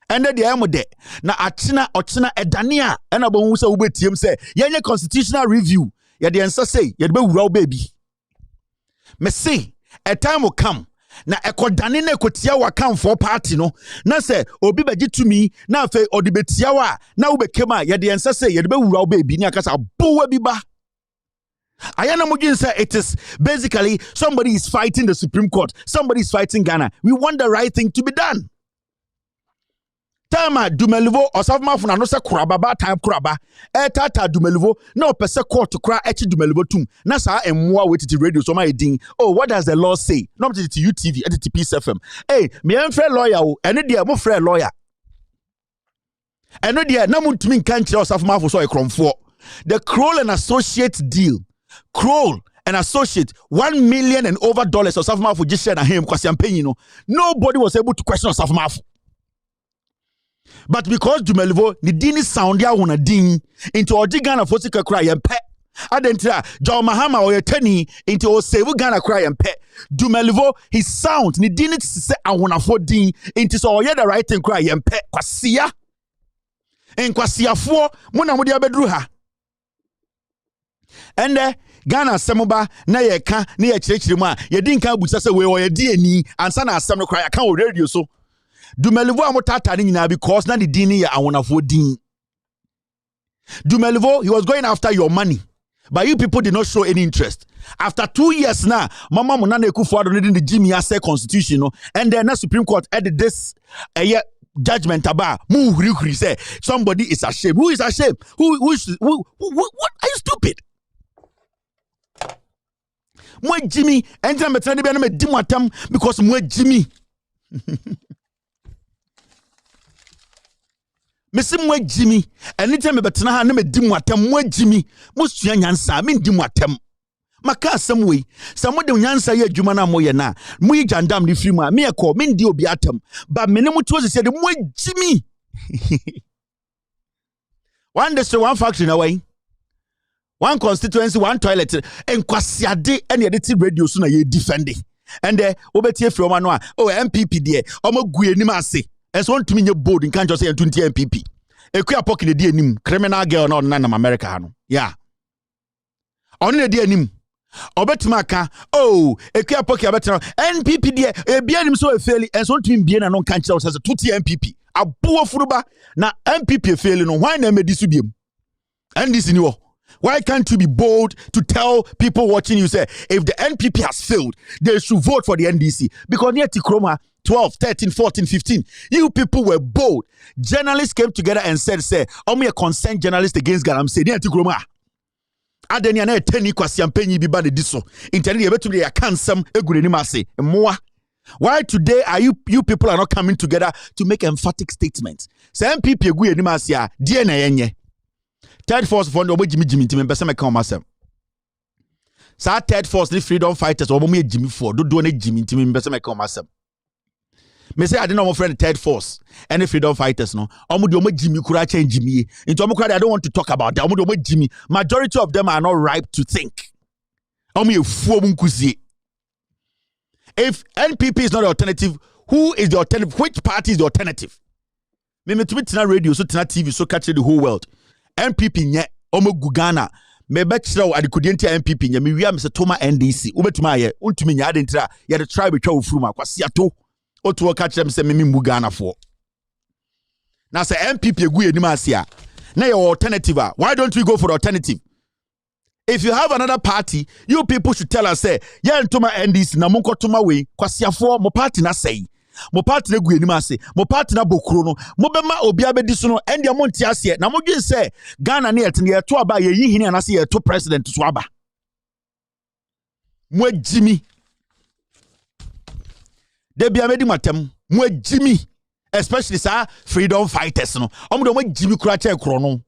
And then the amode na achina edania and abon say ubetiem say yenye constitutional review. Ya the answer say ya be wura baby. Me say a time will come. Na ekodane na ekotia waka for party no na se obi beji tumi na afa odi betia wa na wo bekema ye de ensa se ye de be wura obi ni akasa bowa bi ba ayana mujin say it is basically somebody is fighting the Supreme Court, somebody is fighting Ghana. We want the right thing to be done. Tama Dumelivo or Savmafuna no se kuraba time kuraba tata Dumelivo no pese court to cry echi Dumelivo tum na sa emwa with the radio so my ding. Oh, what does the law say? Not to UTV at the Peace FM. Hey, me am fair lawyer o ene dia mo fair lawyer. Eno dia na muntumi kan kire Savmafo so ekromfo. The Kroll and Associates deal. Kroll and Associate $1 million and over dollars of Savmafo just share na him kwasi ampenyi no. Nobody was able to question Savmafo. But because Dumelivo ni dini sound ya wona din into odi Ghana fosika cry yempe adentra John Mahama or yetani into o save Ghana cry yempe Dumelivo his sound ni dini se awona fo din into so ye the right thing cry yempe kwasia en kwasia fo mona modi abedru ha ende Ghana semoba na ye ka na ye kirekire mu a ye din kan busa se we o ye di ani ansa na asem no cry aka o radio so Dumelivo amotata ni nyina because na the dini ya awonafo din. Dumelivo, he was going after your money, but you people did not show any interest. After 2 years now, Mama Munane Akufo-Addo reading the Jimmy Ase Constitution, and then the Supreme Court added this judgment about who say somebody is ashamed. Who is ashamed? What are you stupid? Moi Jimmy, and I'm a because moi Jimmy. Mesi mwe Jimmy, anytime me betena ha na me di mu atem mwe Jimmy, musua nyansa me di mu atem. Maka asem we, sa mo de nyansa ye adwuma na mo ye na, mo yi jandam ni firi mu a me ekọ me ndi obi atem. Ba me ne mo to se de mwe Jimmy. One district, one factory na way. One constituency, one toilet. Enkwasiade ene ye de radio so na ye defending. And obetie firi o ma no a, oh MPP de, omo gu enim ase. As one to me, your board in can't just say 20 MPP. A queer pocket the DNM, criminal girl, not none of America. Yeah. Only the DNM. Obetimaka, oh, Ekia Poki Abetana, NPP, dear, a Bianim so a fairly, and so to Biana non cancer as a 2 MPP. A poor Furuba, na MPP failing on why name disubium. And this in your. Why can't you be bold to tell people watching you say, if the NPP has failed, they should vote for the NDC? Because near Tikroma, 12, 13, 14, 15, you people were bold. Journalists came together and said, I'm a concerned journalist against Ghana. I'm saying, near Tikroma. Adenia na eteni kwasi ampenyi bi ba de diso. Intended you betu ya cansam egure mase. Moa. Why today are you people are not coming together to make emphatic statements? Say MPP egure ni mase a die na yenye. Third force for no Jimmy ntimi pese me kan masem. Sa third force the freedom fighters obo me Jimmy for do na Jimmy ntimi pese me kan masem. Me say I didn't know my friend third force and the freedom fighters no. Omo de omo Jimmy kura change Jimmy. Into omo kura I don't want to talk about that. Omo de omo Jimmy. Majority of them are not ripe to think. Omo ye fuo munkuzie. If NPP is not the alternative, who is the alternative? Which party is the alternative? Me to be radio, so tina TV, so catch the whole world. NPP nye omo Gugana. Me betchra ade kudienti NPP nye me wia me se toma NDC. Ubetuma ye untumi nya ade ntra ye the tribe twa ofuruma kwasi ato. Otu catch them say me Mugana for. Now say MPP egu enim ase a. Na your alternative. Why don't we go for the alternative? If you have another party, you people should tell us say, yeah, ntoma NDC na monko toma we kwasiafo mo party na say. Mo party na gu enim ase, mo party na bokro no, mo bema obi abedi so no, endia mo ntia ase na mo dwen say Ghana na yet na to aba ye yihini anase ye to president so aba. Mo Jimmy Debi amedi matem mo Jimmy, especially sa freedom fighters no. Omo do mo Jimmy kura che kro no.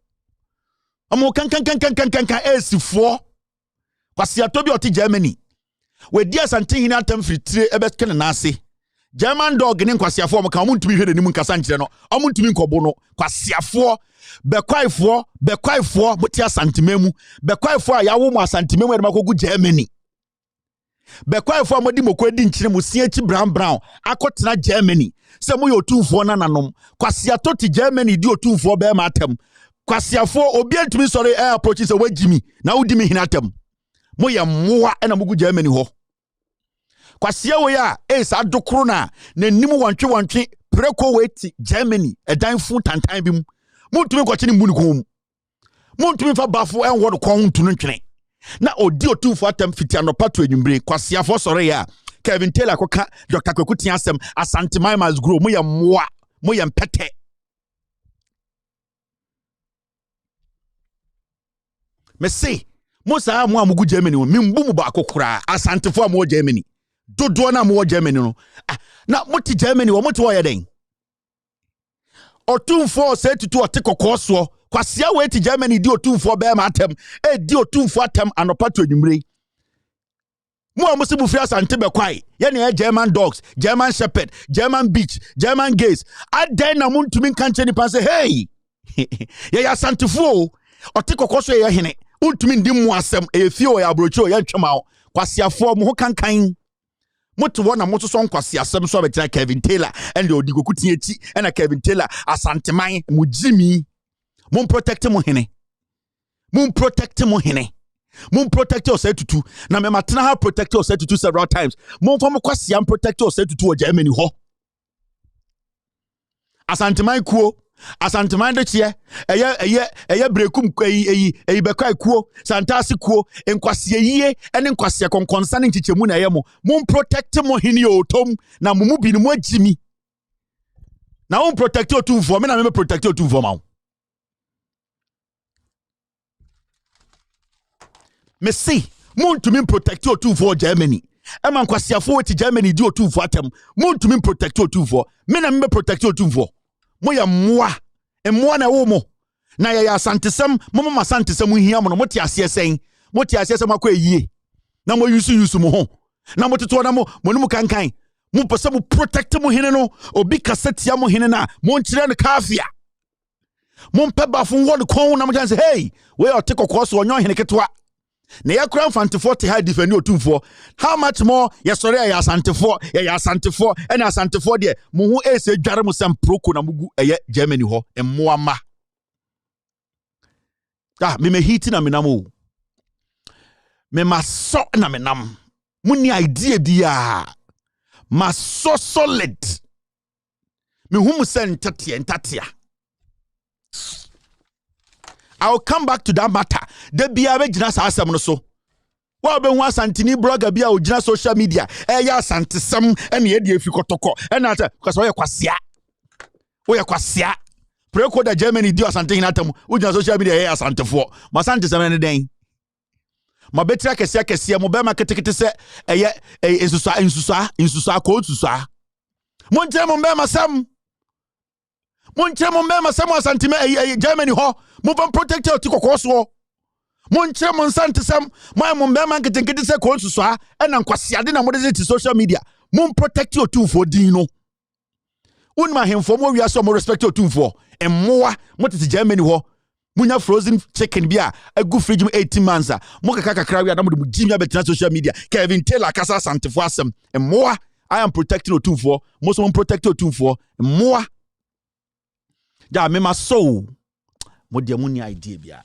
Omo kan esifo. Kwasi atobi oti Germany. We dia sante hini atem fitire ebekene na ase. German dog ne kwasiafo omo kan omo ntumi hwede ni mu nkasa nkyere no. Omo ntumi nkobo no. Kwasiafo bekwaifo mutia santimemu. Bekwaifo a yawo mu asantimemu e makogu Germany. Bekwaifo amodi mokwedi nkyere mu siechi brown akotena Germany. Se mo yotumfo nananom. Kwasiato ti Germany di otumfo be ma atem. Kwasiafo obi antumi sori approach se wagimi na wudi mi hinatem. Mo ye moa na mugu Germany ho. Kwasia we ya sa dokro na nimu wantwe preko weti Germany edanfu tantan bi mu. Muntumi kwakye ni mu ni kom. Muntumi fa bafo enwo do kon ntunu ntwene. Na odi otumfo atem fiti anopa to enwumbre kwasiafo sori ya Kevin Taylor koka Dr. Kwekuti asem Asante Maimas grow mo ye moa mo ye mpete. Me say Mosa mo amugu Germany me mbu mu ba kokora asantefo am wo Germany dodo na mo wo Germany no na moti Germany wo moti wo ye den otumfo say tutu ote kokoso kwasia we ti Germany di otumfo be ma atem di otumfo atem anopa to enwumre mo amusi bu fia asante be kwai ye na German dogs, German shepherd, German beach, German gays aden na mo ntumi kanche ni pa say hey ye ya asantefo ote kokoso ye hene untumi ndi mu asem efio ya abrocho ya twema kwasiafo mo ho kankan moto wona moto so nkwasi asem so be Kevin Taylor and odi gokuti echi na Kevin Taylor asanteman mu Jimmy mon protect mo hene mon protect mo hene mon protect yourself tutu na me matena ha protect yourself tutu several times mon fo mo kwasi am protect yourself tutu o Germany ho asanteman kuo Asanteman de chie eye brekum eyi bekwai kuo santasi kuo enkwase yie ene nkwase konkonsa ne nchichemu na yemo mum protect mo hini otom na mumu bi ni mo agimi na mum protect otumfo me na me protect otumfo ma me see mum to me protect otumfo Germany e man kwase afo weti Germany di otumfo atem mum to me protect otumfo me na me protect otumfo moya moa na wo mo na ya asantesem mo asantesem hia mo no moti asesen akwa yie na mo yusu mo ho na mo teto na mo no kankan mo pese mo protect mo hene no obi kasetia mo hene na mo nkire no kafia mo mpeba fun wo kon na mo kan say hey we o tekokọ so onyo hene ketwa na ya kura mfantefo te ha defend otumfo how much more yesore ya asantefo and asantefo de mo hu ese dware mo sem proko na mugu eye Germany ho emmoama me hiti na menamo Me maso na menam. Muni idea biya. Maso solid. Me humu sen tatia. I'll come back to that matter. The biya be jina sa asem no so. Wa be hu asantini blogger biya o jina social media. Ya asantesem ene ye de afi kotoko. Ena ata because we kwasia. We kwasia. Preko da Germany di asantehina atam. O jina social media ya asantefo. Masantesem ene den. Ma betra kesia mo be ma ketekete se eye insusa ko insusa. Monche mo be masam. Monche mo be masam asantime Germany ho. Mo van protect your tikoko so. Monche mo santesem mo be ma ketekete se ko insusa e na nkwasiade na mo de social media. Mon protect your two for din no. Unma hemfo mo wi aso mo respect your two for. Emmoa mo tete Germany ho. Munya frozen chicken bia agu fridge 18 months mo kaka wi adamu de jimia betina social media Kevin Taylor kasa santefo asem emmoa I am protecting otumfo mo so protect otumfo emmoa ja me ma so mo de munya idea bia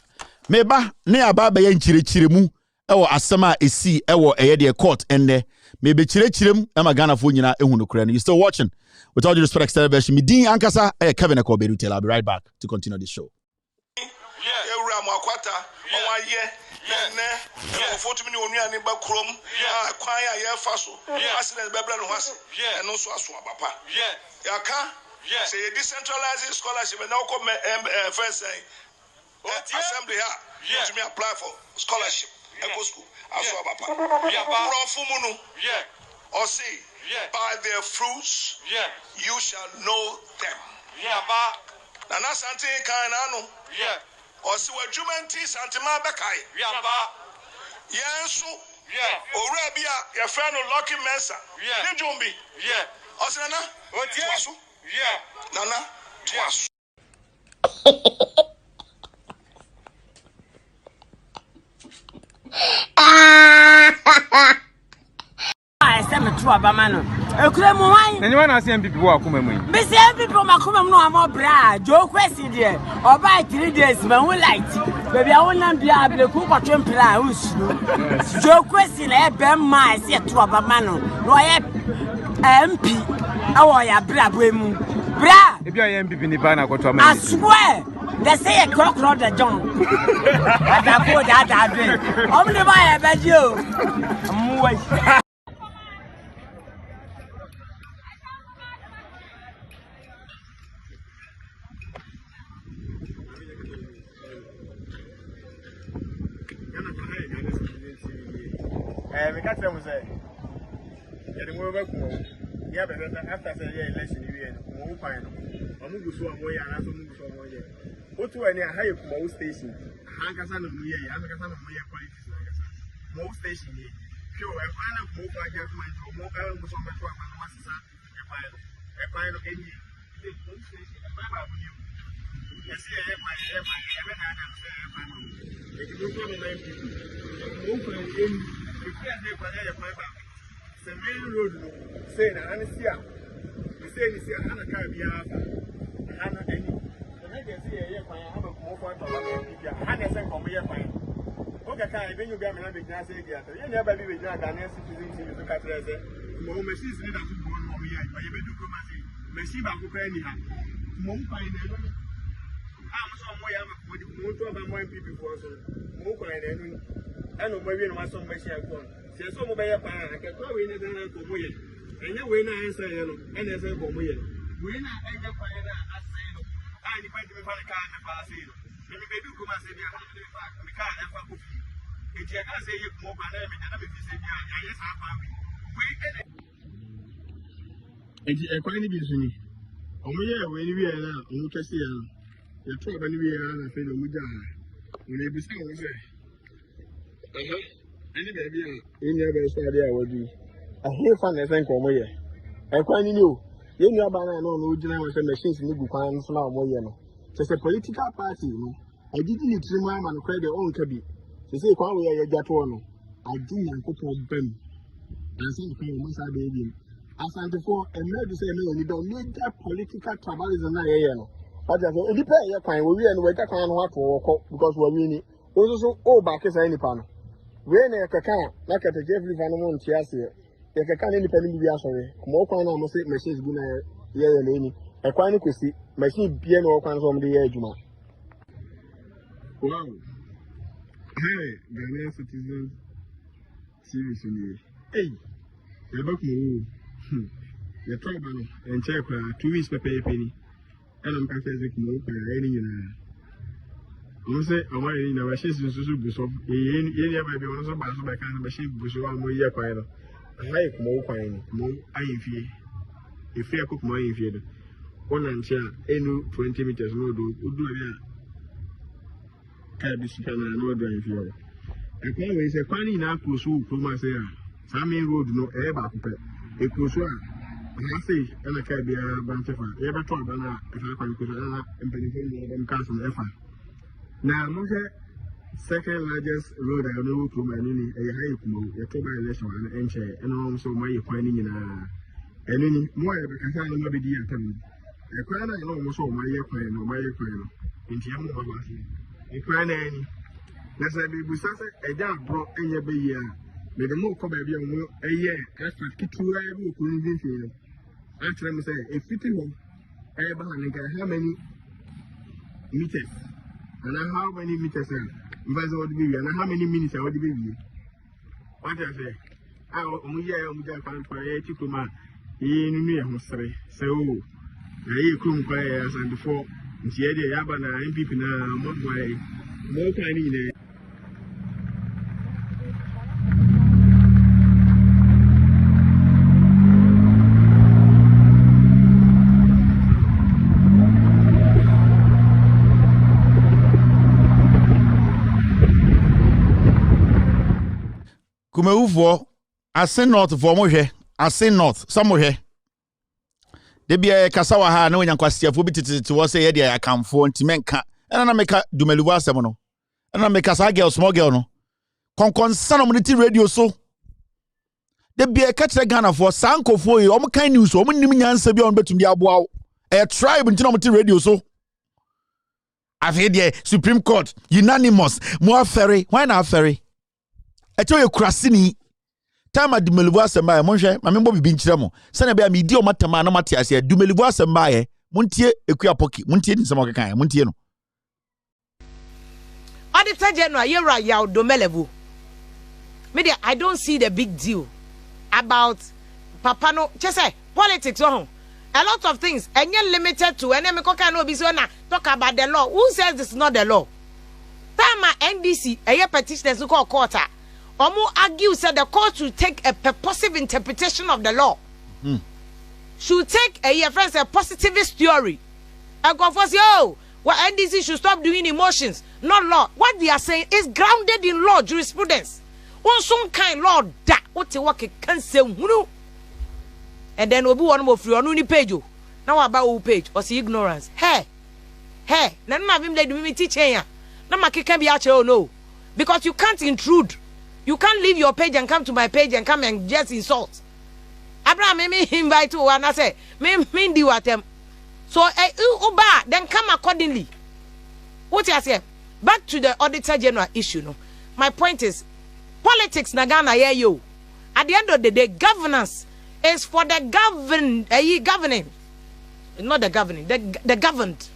meba ne aba ba ye nchirechire mu ewo asema esi ewo eye de court enne me be chirechirem e magana fo nyina ehunu nokura no. You still watching with all due respect extended version me din ankasa Kevin Ekoberu Taylor. I'll be right back to continue the show. Makwata owaye ne ofotu mini onu ani ba krom kwan ya ye fa so asine bebra no hase eno so aso abapa yaka say decentralized scholarship na ko first assembly to me apply for scholarship eco school aso abapa profu munu or say by their fruits you shall know them na na sante kan na no Osi wajumenti santima bekai. Yensu. Ore bia your friend Lucky Mensa. Ni jumbi. Osi nana. Twasu. Nana. Twasu. I said me true abamano. Ekure mu wan. Na nyima na se MPP wo akoma mu. Be se MPP wo makoma mu no amobra. Jo Quayson de. Oba 3 days ma hu light. Baby I won bia ableku kwatwe mpira usuru. Jo Quayson e be ma se true abamano. No ye MP. Awo ya bra boemu. Bra. E bia ye MPP ni ba na kwatwa ma. I swear. They say a crocodile the John. Ada ko da drink. Omle ba ye be jo. Amuwe. We got them say, yeah, the move yeah, but after say, yeah, election, you move fine. I'm going to show away and I'm going to show away. Go to any high Mo station. Hankasan of me, Hankasan of me, politics. Mo station, sure, I find a move by judgment or more than so much of a master. A pile of any station, a map of you. Yes, yeah, my ever had a if you look at the name people, open in. The main road say na anesia we say ni say ana ka bia fa ana any the make say ye kwan ha ba ko for to ba bia ana say ko ye kwan o ka ka e benyu bia me na be gina say dia ye na ba bi be gina Ghanaian citizenship so ka tell say mo machines ni da to go no ye ye be do ko ma say machine ba ko pa ni ha mo kwan na no mo so mo ya ma ko di mo to ba mo MPP for so mo kwan na no eno mo wi no ma so mo share ko se so mo be ye pa na ke ko we ni na ko mo ye enye we na answer ye no ene se ko mo ye we na enye pa ye na asay no ani pa di me fa ka na pa asay no me be du ko ma se bia me fa me ka na fa ko fi e je ka se ye ko mo ba na me na me fi se bia ya ye sa pa we ene e je e kwa ni bi su ni o mo ye we ni wi na o mo kese ye no ye to ba ni wi na fe no mu ja we na bi se wo se any baby in your best idea would be a hair fan as I come here. I quite knew. You know about no original machines in the Bukan Snow Moyano. Just a political party, I didn't need to remind and credit own cabby. To say, Quang, we are Jatono. I didn't put on them. And some kind of Massa baby. As I'm before, and maybe say, no, you don't need that political tribalism. But it depends your kind. We and we can't want to walk because we're winning. Also, back as any panel. we na kaka na kata Jeffrey Van Mon tiase ye kaka ne nipa ni bi asore kuma okwan na mo se machines gu na ye na ni e kwan ni kwesi machine bie na okwan so mo de ye adwuma wow hey Ghana citizen series ni hey ye ba ku ye try ba no en check 2 weeks pepe penny and I'm going to say, I'm say, I'm going to machines to Busso. Any of my own so bad, so I can't machine Busso and Moya Quayson. I like more quine, more IFE. If I cook my IFE, 1 and chair, 20 meters, no do, that. Can't be seen and no driving fuel. And Quayson is a quine in our close who from my say, Sammy road no air back. A close one. I say, and I can't be a bunch of fun. Ever told Bana if I can put an impediment and castle effort. Now, second largest road I know to my nini, a high kumo, a toba election and enche, and also my finding in a any more because I know the dear time. A crown I know also my equine or my equine. In Tiamu Babasi. A crown any. Let's say, Busasa, a dark bro, and your baby. But the more cover a year, that's what Kitu couldn't feel. Actually, say, if it how many meters and how many meters and how many minutes I would be. What I say, I only Chikuma, so I couldn't fire as and before. The Yabana and people now, more tiny. Kumeuvo ase north for mo hwe ase north samo hwe de bia kasawa ha na onyankwasiafo bitititi wo se ye de akamfo ntimenka ena na meka dumeluwa asem no ena meka sa girl small girl no konkonsa no mniti radio so de bia ka kire Ghana for sankofo yi o kan news o nim nyansa bia on betumi aboa e tribe ntino mti radio so afi de Supreme Court unanimous mo afere why na afere eto ye kurasini time dumelivu asamba mo hwe ma membo bibi nkire mo se na bia me di o matama na mate ase dumelivu asamba ye montie ekua poki montie nsem okekan montie no Auditor General Yera Yaw Domelevu. Media, I don't see the big deal about Papa no just say politics a lot of things and you're limited to and talk about the law. Who says this is not the law? Time NDC a petitioners who call court Omu argue said the court should take a purposive interpretation of the law. Should take a friends a positivist theory. And go for well, NDC should stop doing emotions, not law. What they are saying is grounded in law jurisprudence. One some kind law that what you work can say and then we'll be one more free on any page. Now about who page or see ignorance. Hey, none of him let me teach here. No matter can be out no. Because you can't intrude. You can't leave your page and come to my page and come and just insult. Abraham me invite you and I say, me do what them. So then come accordingly. What you say? Back to the Auditor General issue. No, my point is, politics Nagana yo. At the end of the day, governance is for the governing, not the governing, the governed.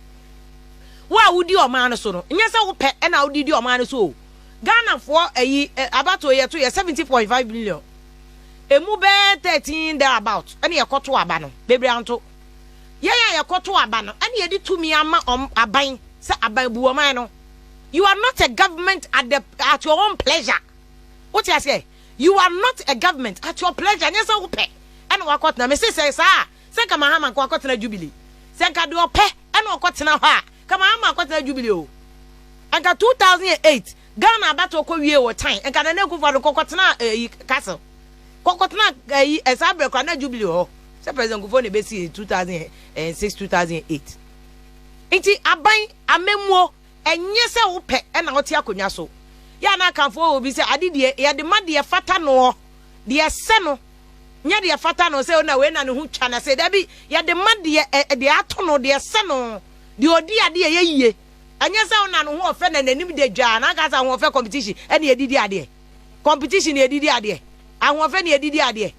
Why would you man so? Yes, I will pay and I would do your man so. Ghana for about 70.5 billion. A move 13 thereabout. Any a quarter abano, baby anto. Yeah, a quarter abano. And you did to me a buying, say a buy buamano. You are not a government at your own pleasure. What you say? You are not a government at your pleasure. Yes, I will pay. And what got na Mrs. says, say Kamahama Quakotna Jubilee. Say Kadu pay and what got now ha. Kamahama Quakotna Jubilee. And got 2008. Ghana battle ko wie wo time and kana neku for the Kokotna castle. Kokotna esabre kwa na Jubilee ho. Say President Kufo ne besi 2006 2008. Enti aban amemmo enye se wo pe na wote akonwa so. Ya na kanfo obi se ade de ya de ma de fata no de se no. Nya de fata no se na we na ne hu twa na se da bi ya de ma de ato no de se no. De odi ade ye yie. Anya sa una no ho ofe na nanim de dwa na ka sa ho ofe competition e na edidi ade competition ye didi ade ahofe ne ye didi ade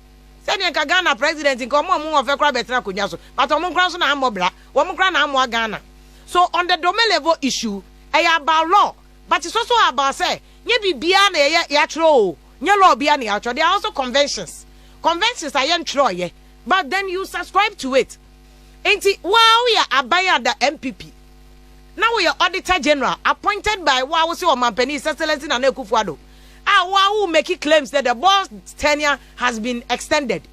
se ne ka Ghana president nko mo ofe kra betra konwa so but omo kra so na amobra omo kra na amo Ghana. So on the domain level issue about law, but it's also about say nye bibia na ya tro nye law bia na ya tro. There are also conventions are yen tro ye, but then you subscribe to it. Enti wow we are abaya the MPP. Now we are Auditor General appointed by wow say Omampani Excellency Nana Akufo-Addo. Wow make claims that the boss tenure has been extended.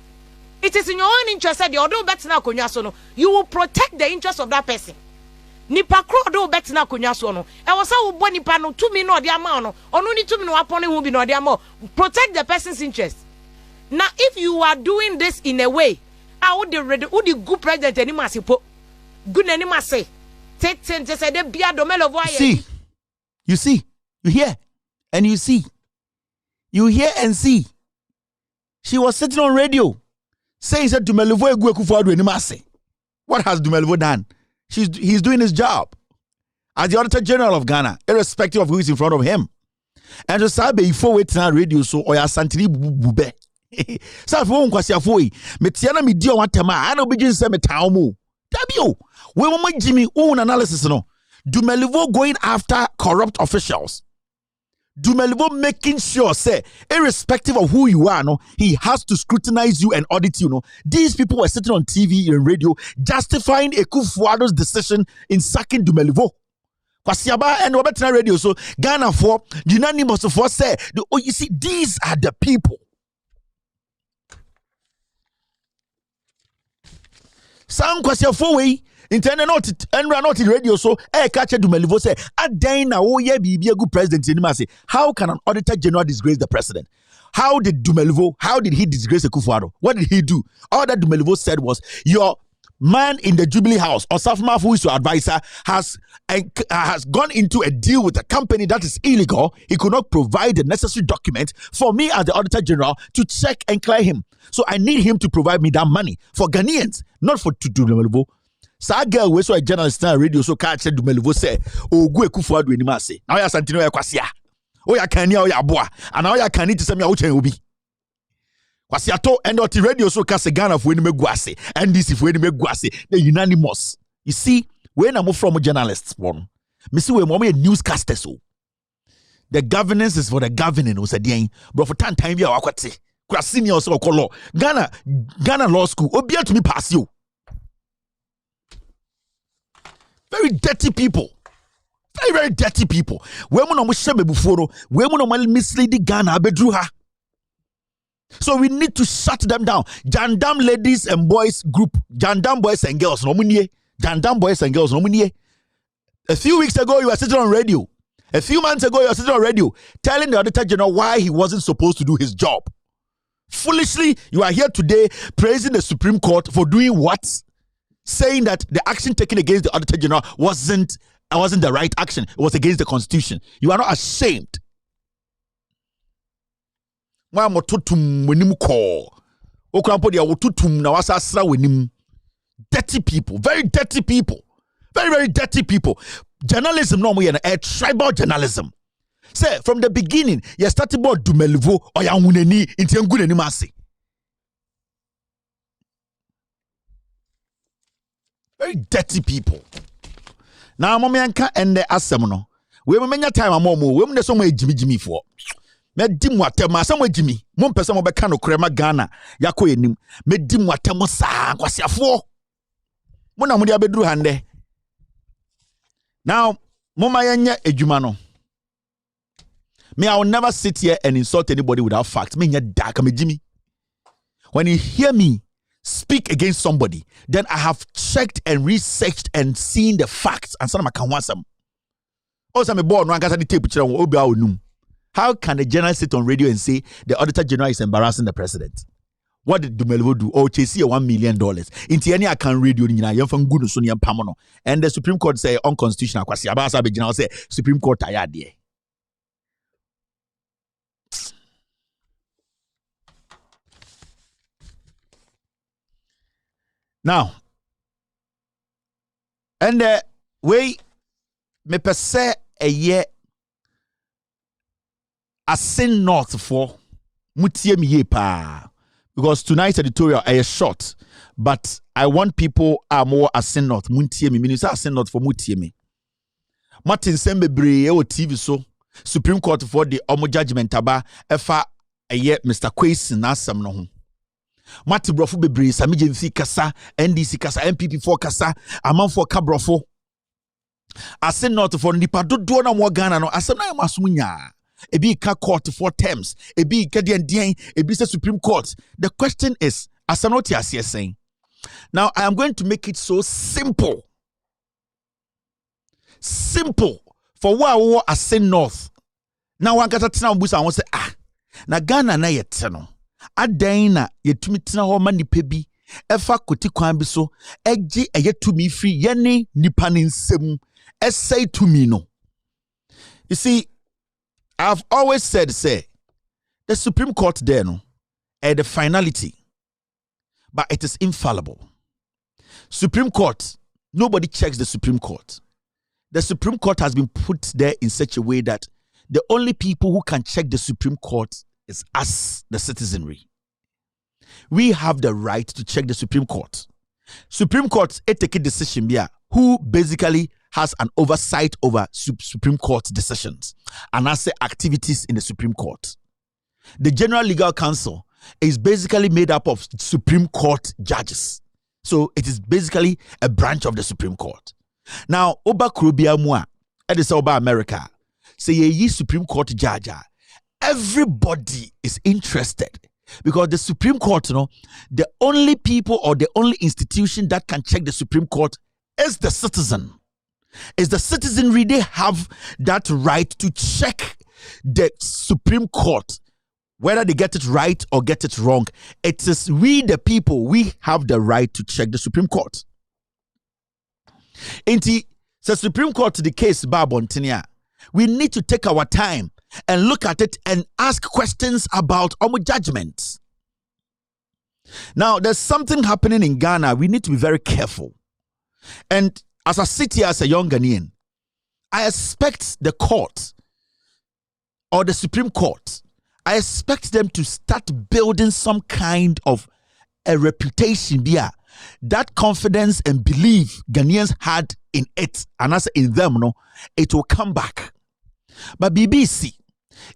It is in your own interest that the other better na konwa so no, you will protect the interest of that person. Nipa kro do better na konwa so no. E wo say wo bo nipa no tumi no de ama no. Onu ni tumi no apone hu bi no de ama. Protect the person's interest. Now if you are doing this in a way, would the good president any masipo good any say take say the bia domelo voye. You see, you hear, and you see, you hear and see. She was sitting on radio saying that Dumelevo Egu Akufo-Addo any masi. What has Dumelevo done? He's doing his job as the Auditor General of Ghana, irrespective of who is in front of him. And to sabe ifo wait na radio so oya santini bube. So if won kwasi afoi, metiana me di o watema, ana obegin se metaw mu. Dabio, we mama Jimmy own analysis no. Dumelevo going after corrupt officials. Dumelevo making sure say irrespective of who you are no, he has to scrutinize you and audit you no. These people were sitting on TV and radio justifying Akufo-Addo's decision in sacking Dumelevo. Kwasiaba and Robertina radio so Ghana for unanimous for say you see these are the people. Sam Kwasiafo we intended not and ran out in radio so catch Dumelevo say adan na wo ye be a good president in say how can an Auditor General disgrace the president? How did he disgrace Akufo-Addo? What did he do? All that Dumelevo said was your man in the Jubilee House, or Safma, who is your advisor, has gone into a deal with a company that is illegal. He could not provide the necessary document for me as the Auditor General to check and clear him. So I need him to provide me that money for Ghanaians, not for Dumelevo. So I girl we so a journalist on radio so catch Dumelevo say, "Oh, go Akufo-Addo any mase. Now ya Santino ya kwasia. Oh ya kania oh ya boa. And now ya kani to say me a uchen obi." Kwasiato and the radio so kase Ghana for any meguase and this if we any meguase the unanimous. You see, when I'm from journalists one, me see we mommy newscasters so. The governance is for the governing was a day, but for time we are wakwate. Senior so call Ghana Law School. Obia to me pass you. Very dirty people. Very, very dirty people. We mo no shame before. We mo no mislead Ghana bedru ha. So we need to shut them down. Jandam ladies and boys group. Jandam boys and girls. No munye. Jandam boys and girls. No munye. A few weeks ago, you were sitting on radio. A few months ago, you were sitting on radio telling the Auditor General why he wasn't supposed to do his job. Foolishly, you are here today praising the Supreme Court for doing what? Saying that the action taken against the Auditor General wasn't the right action. It was against the Constitution. You are not ashamed. Dirty people, very dirty people, very, very dirty people. Journalism, no more a tribal journalism. Say from the beginning, you started about Dumelevo or Yamuneni in Tianguneni Masi. Very dirty people. Now, Momianka and the Asemono. We will many time a momo, we will somewhere Jimmy for. Medim watema somewhere Jimmy. Mon person be kano krema Ghana. Gyakye nim. Medim watema sa kwasiafo. Mona mudi abedru hande. Now, moma yenye ejumano. Me, I will never sit here and insult anybody without facts. Me, dark, me Jimmy. When you hear me speak against somebody, then I have checked and researched and seen the facts. And some I can want some. Also, I'm born. How can a journalist sit on radio and say the Auditor General is embarrassing the president? What did Dumelevo do? Oh, chase $1 million. Into any account radio, and the Supreme Court say unconstitutional. Say Supreme Court tired there. Now, and we me per se a year Asin North for mutie mi ye pa, because tonight's editorial is short, but I want people are more Asin North mutie mi. Meaning Asin North for mutie mi. Martin Sembebre o TV so Supreme Court for the omo judgment aba efa eye Mr. Quayson asem no ho. Mati brofo bebre sami jemfi kasa NDC kasa MPP for kasa amanfo ka brofo. Ase not for nipa dodo na mo Ghana no asem na masom nya. Ebi ka court for terms, ebi ka den ebi say Supreme Court. The question is asem no tiase saying. Now I am going to make it so simple. Simple for wa Ase North. Now one kata tina mbusa won say na Ghana na yete no adan na yetumi tina ho ma nipa bi efa koti kwan bi so eji eyetumi free yene nipa ne nsem esai tumi no. You see, I've always said say the Supreme Court there no the finality, but it is infallible. Supreme Court, nobody checks the Supreme Court. The Supreme Court has been put there in such a way that the only people who can check the Supreme Court is us, the citizenry. We have the right to check the Supreme Court. Supreme Court, take a decision here, who basically has an oversight over Supreme Court decisions and as activities in the Supreme Court. The General Legal Council is basically made up of Supreme Court judges. So it is basically a branch of the Supreme Court. Now, Oba Krobia Mua, it Oba America, say ye Supreme Court judge. Everybody is interested because the Supreme Court, the only people or the only institution that can check the Supreme Court is the citizen. Is the citizenry. They have that right to check the Supreme Court, whether they get it right or get it wrong. It is we, the people, we have the right to check the Supreme Court. Inti, the Supreme Court, the case Babontinia, we need to take our time and look at it and ask questions about our judgments. Now, there's something happening in Ghana. We need to be very careful. And as I sit here as a young Ghanaian, I expect the court or the Supreme Court, I expect them to start building some kind of a reputation there. That confidence and belief Ghanaians had in it, and as in them, it will come back. But BBC,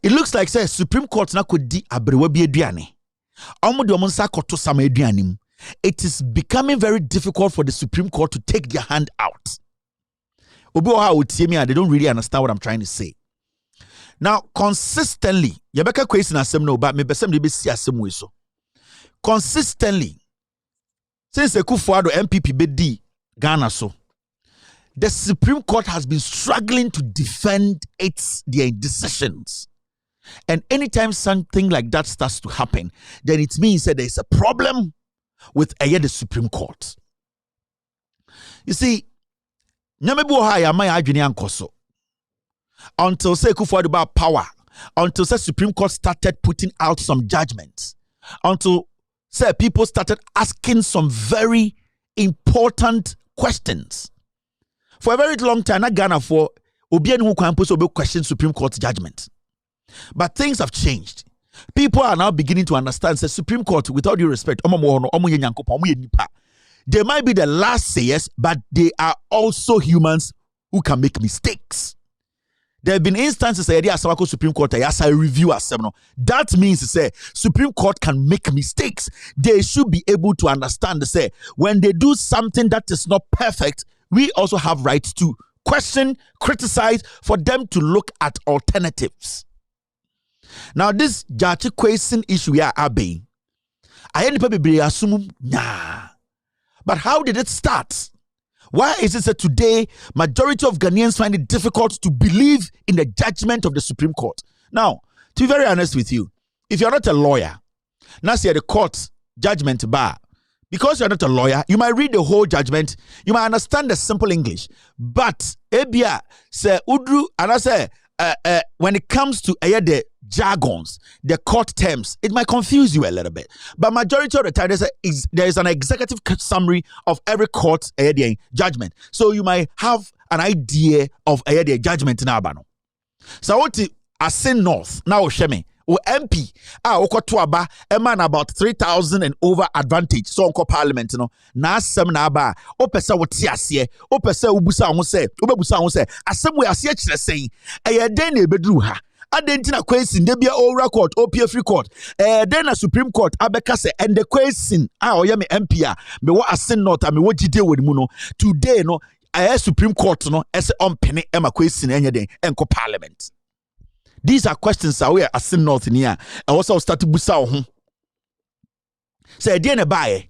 it looks like say Supreme Court na could di abrewa bi aduane. Omo sa koto sama aduane. It is becoming very difficult for the Supreme Court to take their hand out. Obi oha utie me, they don't really understand what I'm trying to say. Now, consistently, yabeka Quayson asem no ba me besem de be si asem we so. Consistently, since Ekufuado MPP be di Ghana so, the Supreme Court has been struggling to defend their decisions. And anytime something like that starts to happen, then it means that there is a problem with the Supreme Court. You see, until say Ekufuado about power, until say Supreme Court started putting out some judgments, until say people started asking some very important questions. For a very long time, not Ghana for Obian who can question Supreme Court judgment. But things have changed. People are now beginning to understand the Supreme Court, without due respect, they might be the last sayers, but they are also humans who can make mistakes. There have been instances where the Supreme Court has a review as that means to say Supreme Court can make mistakes. They should be able to understand to say when they do something that is not perfect, we also have rights to question, criticize, for them to look at alternatives. Now, this Gyakye Quayson issue here, Abe, but how did it start? Why is it that today majority of Ghanaians find it difficult to believe in the judgment of the Supreme Court? Now, to be very honest with you, if you're not a lawyer, now say the court judgment bar, because you're not a lawyer, you might read the whole judgment, you might understand the simple English, but ebia say udru and I say when it comes to the jargons, the court terms, it might confuse you a little bit. But majority of the time, there is an executive summary of every court judgment. So you might have an idea of the judgment in Abano. So what Asin North. Now sheme. O MP okoto aba man about 3,000 and over advantage so onko parliament no na asem na aba o pese wo ti ase o pese obusa ho se obebusa ho se asem we ase kire sen eye den na ebeduru ha adenti na Quayson de bia o record OPF record den na Supreme Court abeka se and the Quayson oye me MP a me wo Asin North a me wo gide wodi mu no today no Supreme Court no ese on pene e ma Quayson enye den enko parliament. These are questions that we are Asin North in here. And also start to busa ho. Say again buy.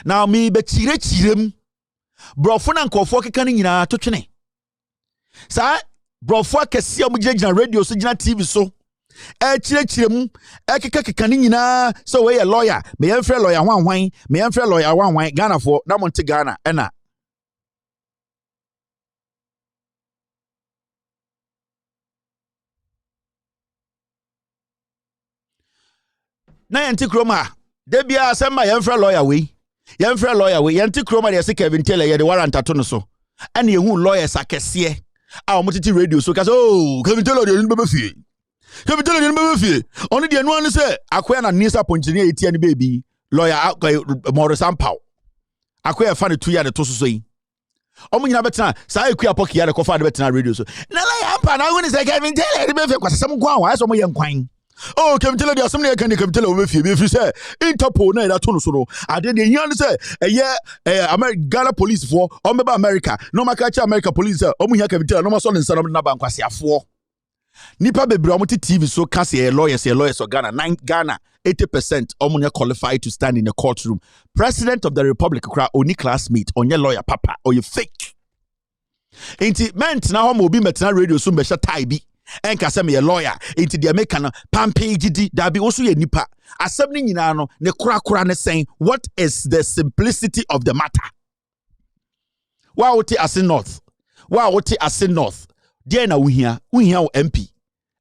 Now me be chirem. Brofo na nkofo keka ni nyina to twene. Sa brofo akese am gina radio so gina TV so. Chirem keka ni nyina so we a lawyer. Me yemfre lawyer hwan. Me yemfre lawyer hwan Ghana for na monte Ghana ena. Na yenti kroma de bia asema yemfra lawyer we yenti kroma de se Kevin Taylor ye de warrant ato no so ene ye hu lawyers akese a omotiti radio so kaso Kevin Taylor de nbe befie oni de anu anu se akoya na nisa ponchini etia ni baby lawyer Morris Ampao akoya fa ne 2 year de to so yi omo nyina betena sa ekua pokia de kofa de betena radio so na lawyer Ampao na woni se Kevin Taylor de befie kwasem kwa wa so mo ye nkwan. Oh, Kevin Taylor, there's something I can tell over if you say Interpol, na that tone so. I didn't hear say American Ghana police for America. No makacha America police. Omuya Kevin Taylor, no more son and son of Nabankwasi for. Nipa bebre omuti TV so can say lawyers or Ghana. 80% omunya qualified to stand in the courtroom. President of the Republic, only classmate, on your lawyer papa, or you fake. Inti meant now homo be metna radio soon besha taibi. Enka se me a lawyer into the American pampage di dabi also ye nipa asem ni nyina no ne kura ne saying what is the simplicity of the matter. Wa woti Asin North dey na uhia wo MP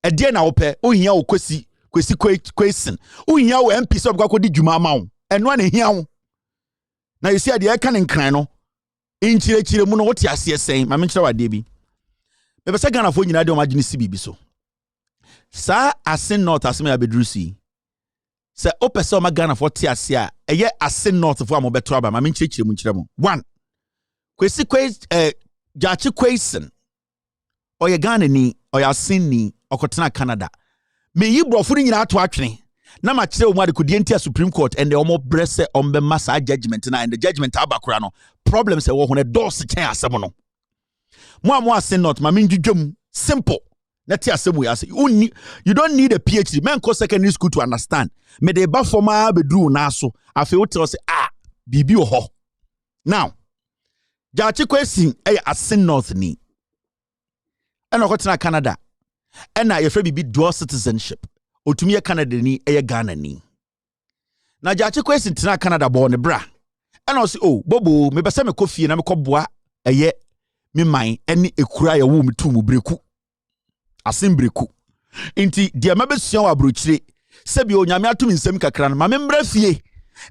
e dey na wo pe uhia wo kwesi Quayson uhia wo MP so bka kodi dwuma ma wo eno na hia wo na you see dey e kan nkran no inchire mu no woti ase saying ma me kire wade bi Bebe se Ghana fo nyina de o magini si bibi so. Sa Asin North aseme ya bedrusi. Se o pese o ma Ghana fo ti ase a eye Asin North fo amobeto aba ma menchirechire mu nchire mu. 1. Gyakye Quayson. Oye Ghana ni, oye Asin ni, okotena Canada. Me yi brofo ni nyina ato atwene. Na ma kire o mu ade kodie ntia Supreme Court and the omo brese ombe masa judgment na and the judgment abakura no. Problem se wo ho ne dose chen asem no. Mo Asin North ma minjudwum simple na ti asem we ase you don't need a PhD men ko secondary school to understand me de ba forma bedru na so afi wo tell say bibi ho now Gyakye Quayson Asin North ni ena ko tena Canada ena ye fra bibi dual citizenship otumi ye Canada ni Ghana ni na Gyakye Quayson tena Canada bo ne bra ena o say bobo me bese me kofie na me koboa me man eni ekura ya wo metu mu breku asim breku inti dia mabesua wa brochire sebi onyame atum nsem kakra na mamembra fie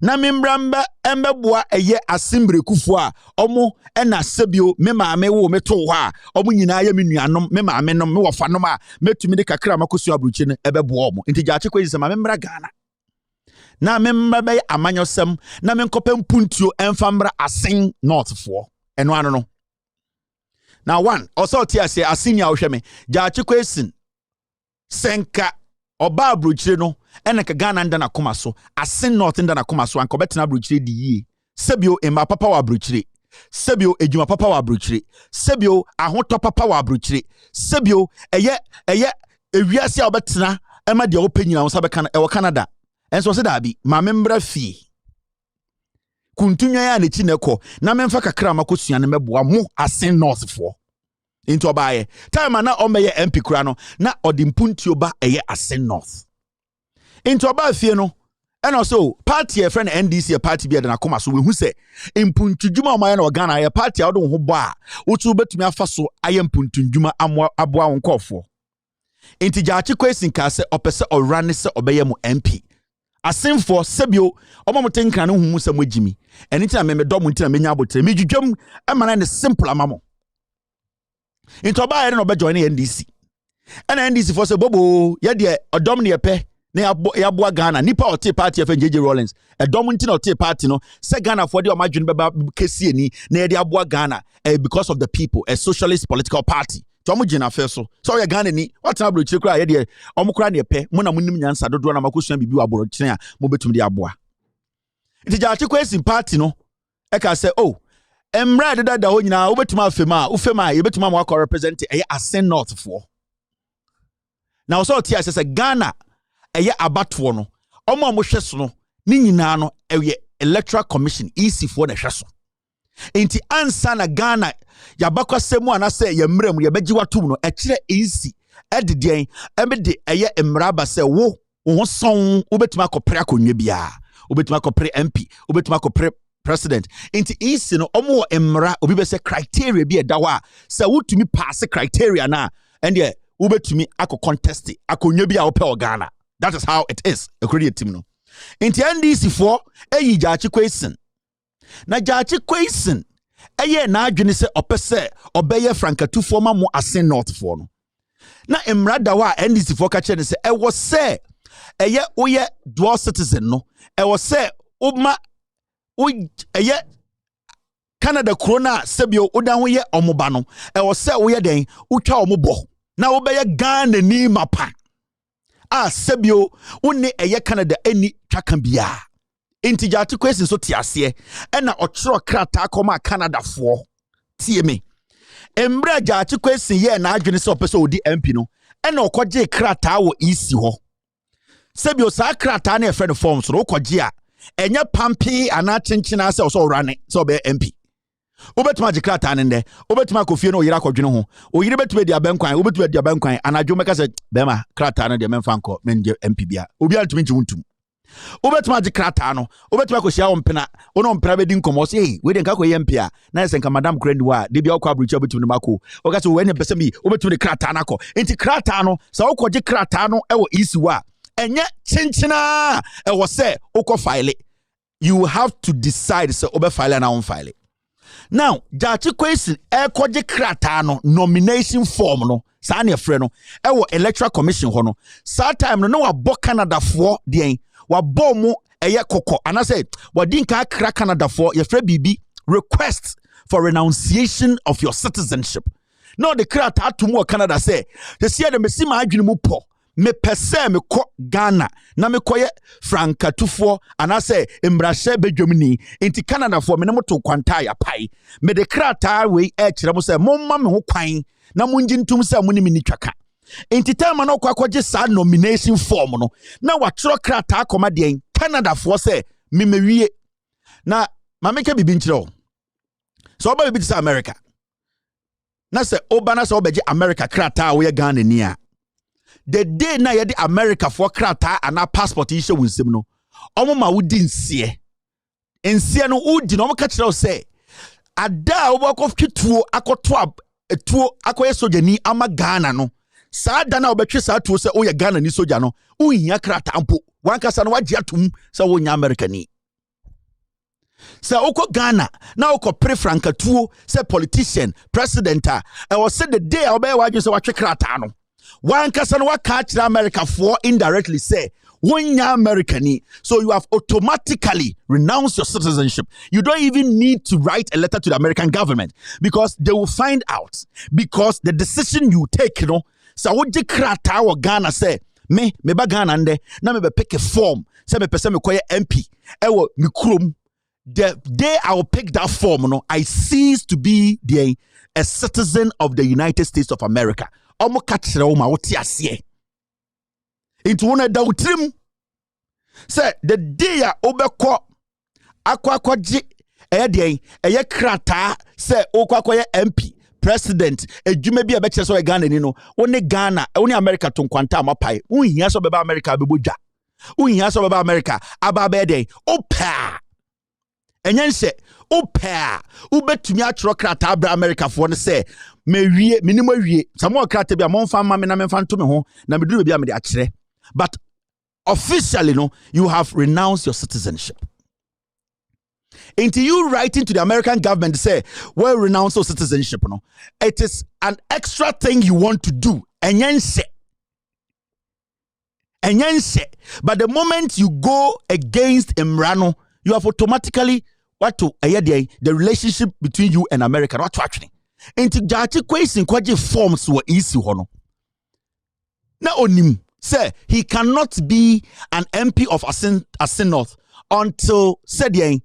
na membramba embeboa asim breku fo a omo ena sebio me maame wo meto ho a omo nyina ya menuanom me maame no me wofanom a metumi de kakra makosua brochire ne ebeboa omo inti Gyakye Quayson mamembra Ghana na memmbra be amanyosem na menkopem puntuo emfambra Asin North fo eno ano no. Now 1, also tia say asinia ohweme Gyakye Quayson senka oba brochire no ene ka Ghana nda na koma so Asin North nda na koma so anko betena brochire di yie sebio emma papa wa brochire sebio ejuma papa wa brochire sebio ahoto papa wa brochire sebio eye ewiase a obetena ema de opanyina wo sabe kan e Canada enso se da bi ma membra fie kuntunwa ya na chi neko na memfa kakra makosua ne meboa mo Asin North fo into obaye time na o meye MP kura no na odimpuntio ba eye Asin North into oba fie no eno so party e friend NDC party bi na koma so we hu se impuntudwuma o maye na Ghana ye party a wo ho bo a wotu betumi afa so aye impuntudwuma aboa won kofo into Gyakye Quayson ka se opese o run se obeye mu MP Asin for sebio omomote nkran no hu se mogimi enitina me dom ntina menya abotre medwudwam amana ne simple amamo into oba no be join NDC And NDC for say bobo ye de odom ne pe na yabo Ghana nipa o te party of JJ Rawlings edom nti na o te party no say Ghana for the omadwene beba kesi ani na ye de abo Ghana because of the people, a socialist political party. Tomu jina feso. So ya Ghana ni what na bro chikra ye de omukra ne pe mo na munim nyansa dodo na makosua bibi wa boro kire a mo betum de aboa. Nti Gyakye Quayson party no e ka say oh emra de da ho nyina wo betum afema ufema ye betum am akọ represent e Asen North for. Now so tia say Ghana eye abatoɔ no ɔmo hwɛ so no ni nyina no eye electoral commission EC for na hwɛ so. Enti ansa na Ghana yabakɔsɛmu anase ye mmerem ye bɛgye watum no ɛkyerɛ EC ɛdedɛn ɛmede ɛyɛ mmeraba sɛ wo son wobɛtuma akɔpre akonnwa bia wobɛtuma akɔpre MP wobɛtuma akɔpre president. Enti EC no ɔmo wɔ mmara obi bɛ sɛ criteria bi ɛda hɔ a sɛ wotumi pass criteria na ɛnde wobɛtumi akɔ contest akonnwa bi a wopɛ wɔ Ghana. That is how it is. Ekuri team no. Enti NDC for eyi Gyakye Quayson. Na Gyakye Quayson eye na adwene se opese obeye frankatu for ma mo Asen North for no. Na emra da wa NDC for ka che ne se e wo se eye oye dual citizen no. E wo se oma eye Canada corona sebio odan ho ye omoba no. E wo se wo ye den utwa omobo. Na wo beye Ghana ni mapa. Sebio unne eye Canada eni twaka bia. Enti Gyakye Quayson so tiase e na ochro krata koma Canada for tie me embre Gyakye Quayson ye na adwene se opese odi MP no e na okoje krata wo EC ho sebio sa krata na e friend form so okoje a enye pampi ana chenchina se so rane se obe MP obetuma je krata ne nde obetuma kofie no yira kodwene ho oyire betuma di abankwan obetuma di abankwan anadwo meka se bema krata no de memfa nko menje MP bia obi altumi nchi wuntum obetuma je krata no obetuma ko hia ompena ono ompena bedi nkomo so hey we de nka ko ye MP a na se nka madam krandi wa de bia okwa abruchi obetuma ne mako oka so we ne pese mi obetuma de krata na ko enti krata no sa okoje krata no ewo isi wa enye chinchina ewo se okọ file you have to decide so obe file na on file. Now, Gyakye Quayson ekoje krata no nomination form no sa na efre no ewo electoral commission ho no sa time no wa bo Canada for den wa bo mu eye kokko anase wadi nka kra Canada for yefre bibi request for renunciation of your citizenship. No the krata atumu Canada say the see the mesi ma adwene mu po me pese me ko Ghana na me koye frankatufo anase embrahye bedwamni enti Canada for me ne moto kwanta ya pai me de krata we e kire mo se momma me ho kwan na munji ntum se mo ni mi twaka enti time na okwakoje sa nomination form no na watro krata akoma de Canada for se me mewie na ma meke bibi nkire o so oba bibi sa America na se oba na se obaje America krata we Ghana ni a the day na yedi America for krata ana passport issue wunsem no omo ma wudi nsie no udi no ka kire o se ada obako twituo akoto etuo akoye soja ni ama Ghana no saa da na obetwe saa tuo se oye Ghana ni soja no uhia krata ampo wankasa no wagye atum se wonya America ni se oko Ghana na oko pre frankatuo se politician president e was said the day obey wagye se watwe krata no wankasa no waka kire America for indirectly say wonya America ni, so you have automatically renounced your citizenship. You don't even need to write a letter to the American government because they will find out, because the decision you take, you know, so what the krata or Ghana say me ba Ghana nde na me be pick a form say me pese me koye MP ewo me krom. The day I will pick that form, you know, I cease to be a citizen of the United States of America. Omo kachire o ma wote ase into one da utrim say the day ya obekọ akwaji eye krata say okwakoye MP president edwuma bi abekye so Ghana ni no one Ghana one America to nkwanta amapai unhia so beba America bebodwa unhia so beba America aba be den opa enyense opa ubetumi atro krata abra America for no say mewie minimo wie samo krata bia monfa ma me na memfa nto me ho na meduru bia me de akire. But officially, no, you have renounced your citizenship. Until you writing to the American government say, well, renounce your citizenship, no, it is an extra thing you want to do. enyense. But the moment you go against Imrano, you have automatically the relationship between you and America. What actually? Into Gyakye Quayson kwaje forms were easy hono. Na onim say he cannot be an MP of Asin North until said yen.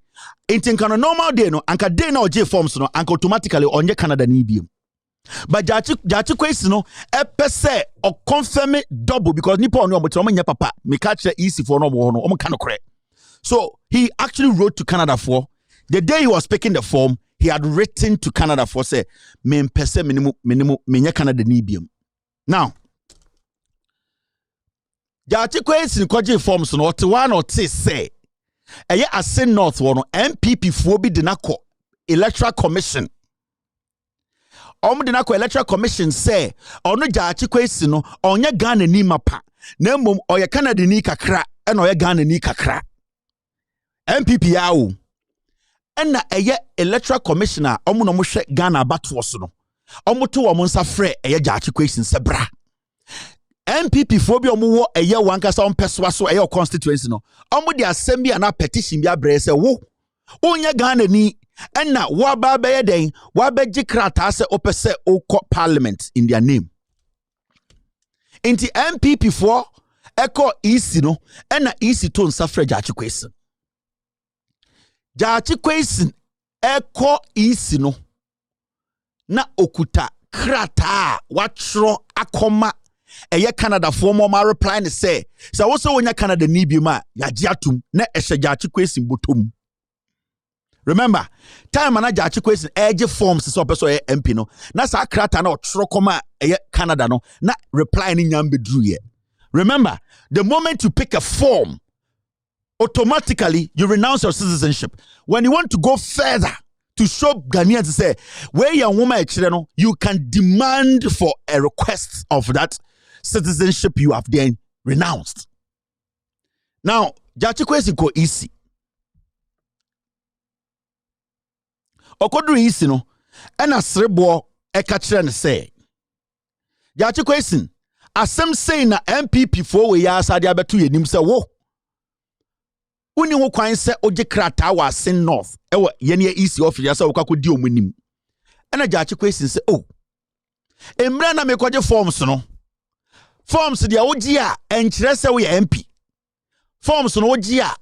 Into normal day no anka day na oje forms no anka automatically onye Canada ni biom. But Gyakye Quayson no epese or confirm double because nipa onu omotra omo nya papa me catch easy for no no omo kan correct. So he actually wrote to Canada for the day he was picking the form. He had written to Canada for say me mpese minimum me Canada ni biom. Now Gyakye Quayson kwaje forms no ote one or te say eye Asin North one MPP fo bi de nakọ Electoral Commission. The Electoral Commission say ono Gyakye Quayson no onye Ghana ni mapa na mom oye Canada ni kakra e na oye Ghana ni kakra MPP yawo na eye Electoral Commissioner omo no mo hwe Ghana abato so no omo to wo nsa frɛ eye Gyakye Quayson se bra MPP fo bi omo wo eye wankasa on peswa so eye constituency no omo de asɛm bi ana petition bi abrɛ se wo onye Ghana ni enna waba beye den wabeji krata se opese oko parliament in their name inti MPP for eko isi no enna isi to nsafre Gyakye Quayson. Gyakye Quayson eko isi no na okuta krata watro akoma eye Canada for mo ma reply ne say wo so wonya Canada ni bi ma yaje atum na ehye Gyakye Quayson botom. Remember, time na Gyakye Quayson age forms so person MP no. Na sa krata na otro koma Canada no. Na reply ni nyam bedru ye. Remember, the moment you pick a form, automatically you renounce your citizenship. When you want to go further to show Ghanaians to say where your woman no, you can demand for a request of that citizenship you have then renounced. Now, Gyakye Quayson go easy. Okodru isi no ena srebo eka kire ne say Gyakye Quayson asem say na MPP fo we ya asade abeto yenim say wo uni ho kwan se oje krata wa Asin North ewo yene isi office say okakodi omunim ena Gyakye Quayson say oh emra na mekoje forms no forms dia oji a enkire se we MP forms no oji a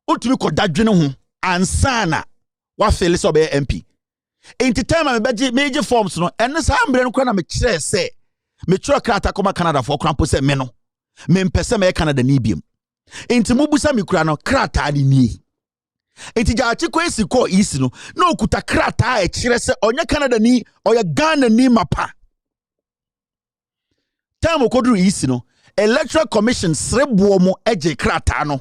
otumi kodadwene ho ansana wa feel so be MP. Inti time me beji major forms no ene sa ambre no na me kire se me tro krata koma Canada for krampo se me no me mpese me Canada ni biem. Inti mubusa mi kura no krata ni. Inti Gyakye Quayson ko isi no na okuta krata e kire se onye Canada ni oya Ghana ni mapa. Time okodru isi no Electoral Commission srebo mo eje krata no.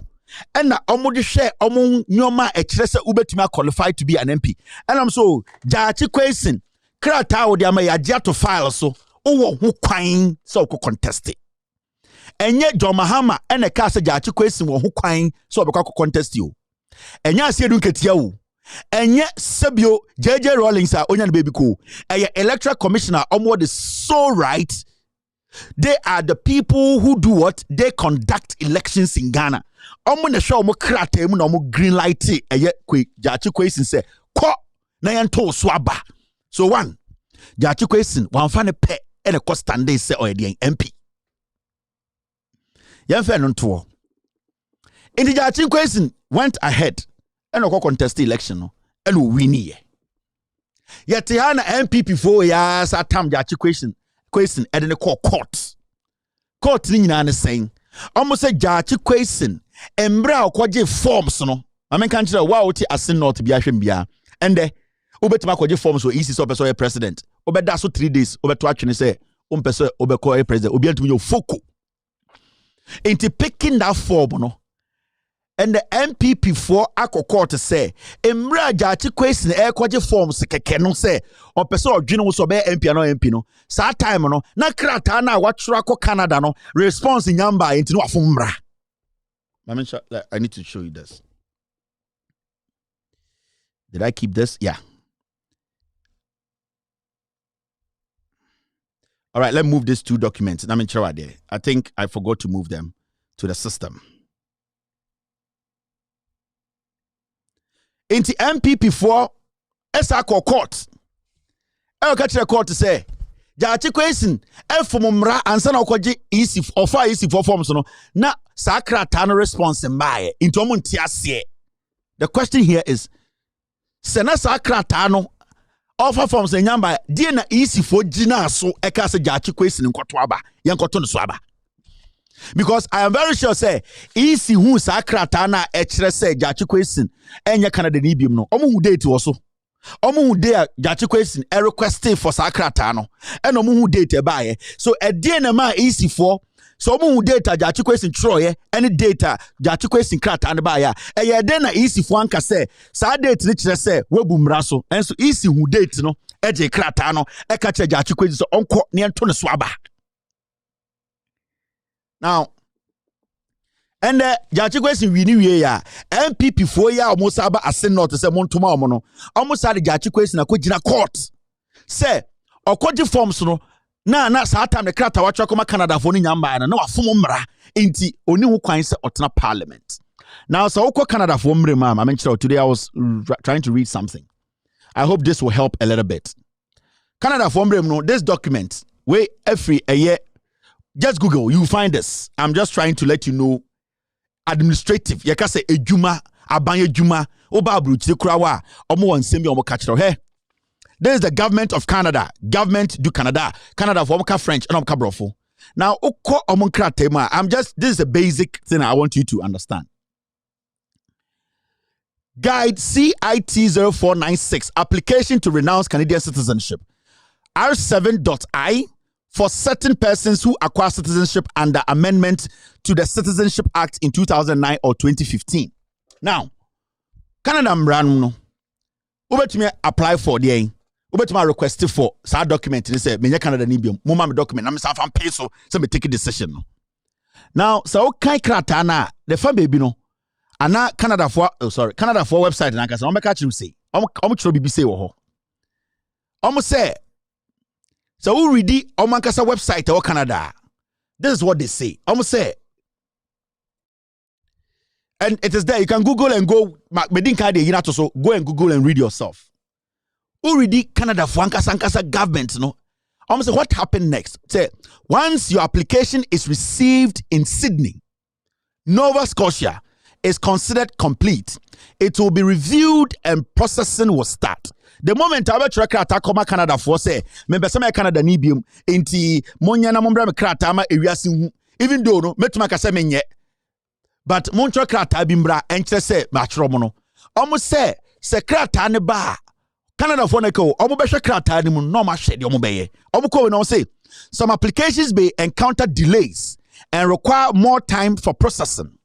And na omo de hwe omo nyoma e kire se ubetumi qualified to be an MP. And I'm so Gyakye Quayson krata wo de ama ya to file so wo ho kwan so ko contest. Enye John Mahama ene ka se Gyakye Quayson wo ho kwan so obekwa contest yo. Enye asiedu nketia wo. Enye Sebio JJ Rawlings a onya ne baby ko. Eye Electoral Commissioner omo the so right. They are the people who do what? They conduct elections in Ghana. Omo na show omo krata emu na omo green light eye Gyakye Quayson say ko na yento so aba. So one Gyakye Quayson wan fa ne pe e ne cost stand say oyede MP. Yan fa no nto. Indi Gyakye Quayson went ahead and go contest election no and win ye. Yet ya na MPP for ya sa tam Gyakye Quayson e de ne call court. Court ni nyina ne saying almost say Gyakye Quayson embra okwaje forms no amen kan kire wa oti Asin North bia hwem bia ende obetima kwaje forms so easy so person ye president obeda so 3 days obeto atwene say ompese obekọ ye president obi antumi yo foko into picking that form no and the MPP for akoko to say embra Gyakye Quayson kwaje forms keke no say opese odwene wo so be MP no MP no sa time no na krata na watchro akọ Canada no response nyamba into no afumra. I need to show you this. Did I keep this? Yeah. All right, let's move these 2 documents. I think I forgot to move them to the system. Into MPP4 Esako court. I catch the court to say, Gyakye Quayson, Mra answer na kwaji easy offer easy for forms no. Na sakra tano response mbaye into omuntiase. The question here is, Sena sakra tano offer forms nyamba die na easy for gina so eka se Gyakye Quayson nkoto aba yenkoto no so aba. Because I am very sure say easy who sakra tana echre say Gyakye Quayson enye Canada ni biom no omo hu date wo so omo hu date Gyakye Quayson e requesting for sakra tano e no mo hu date e baaye so e die na ma easy for so omo hu date Gyakye Quayson troye any data Gyakye Quayson krata ne baaye e ye de na easy for anka say sa date ni kire say wabu mra so enso easy hu date no e je krata no e ka kire Gyakye Quayson so onko ne ento ne so aba. Now, and Gyakye Quayson we ya MPP 4 ya almost aba asen not say montoma omo almost had Gyakye Quayson akogina court say okoji forms no na saa time the krata watch akoma Canada for ni nyamba na wafom mra enti oni hu kwan say otena parliament. Now so okọ Canada for mre ma I mentioned today I was trying to read something. I hope this will help a little bit. Canada for mre no this document where every a year. Just Google, you find this. I'm just trying to let you know. Administrative, you can say ejuma, abanye juma, oba bruchi krawa, omo wansemi omo kachiro. Hey, there is the government of Canada. Government du Canada. Canada for omka French and omka brofo. Now, oko omonkra tema. This is a basic thing I want you to understand. Guide CIT 0496, application to renounce Canadian citizenship. R7.I. for certain persons who acquire citizenship under amendment to the Citizenship Act in 2009 or 2015. Now, Canada Mbrano, ubetumi apply for the ubetumi request for sa document and say me Canada nibium mo ma me document na me sa fan pay so me take a decision no. Now, so kai krata na the fan baby no ana Canada for website na kasa o me catch you say o chro bibi say wo ho. O say so who read the Omankasa website or Canada? This is what they say. Almost say, and it is there. You can Google and go. Go and Google and read yourself. Who read the Canada for Ankasa government? No. Almost say what happened next. Say once your application is received in Sydney, Nova Scotia is considered complete. It will be reviewed and processing will start. The moment I will try to Canada for say, member some Canada nibium inti monya na mombra me krata ma ewiase even though no metuma ka say menye but montro krata bimbra enche say matro mo no almost say krata ne ba Canada for ne ko omo be hwe krata ni mu no ma hwe de omo be ye omo ko we no say some applications may encounter delays and require more time for processing.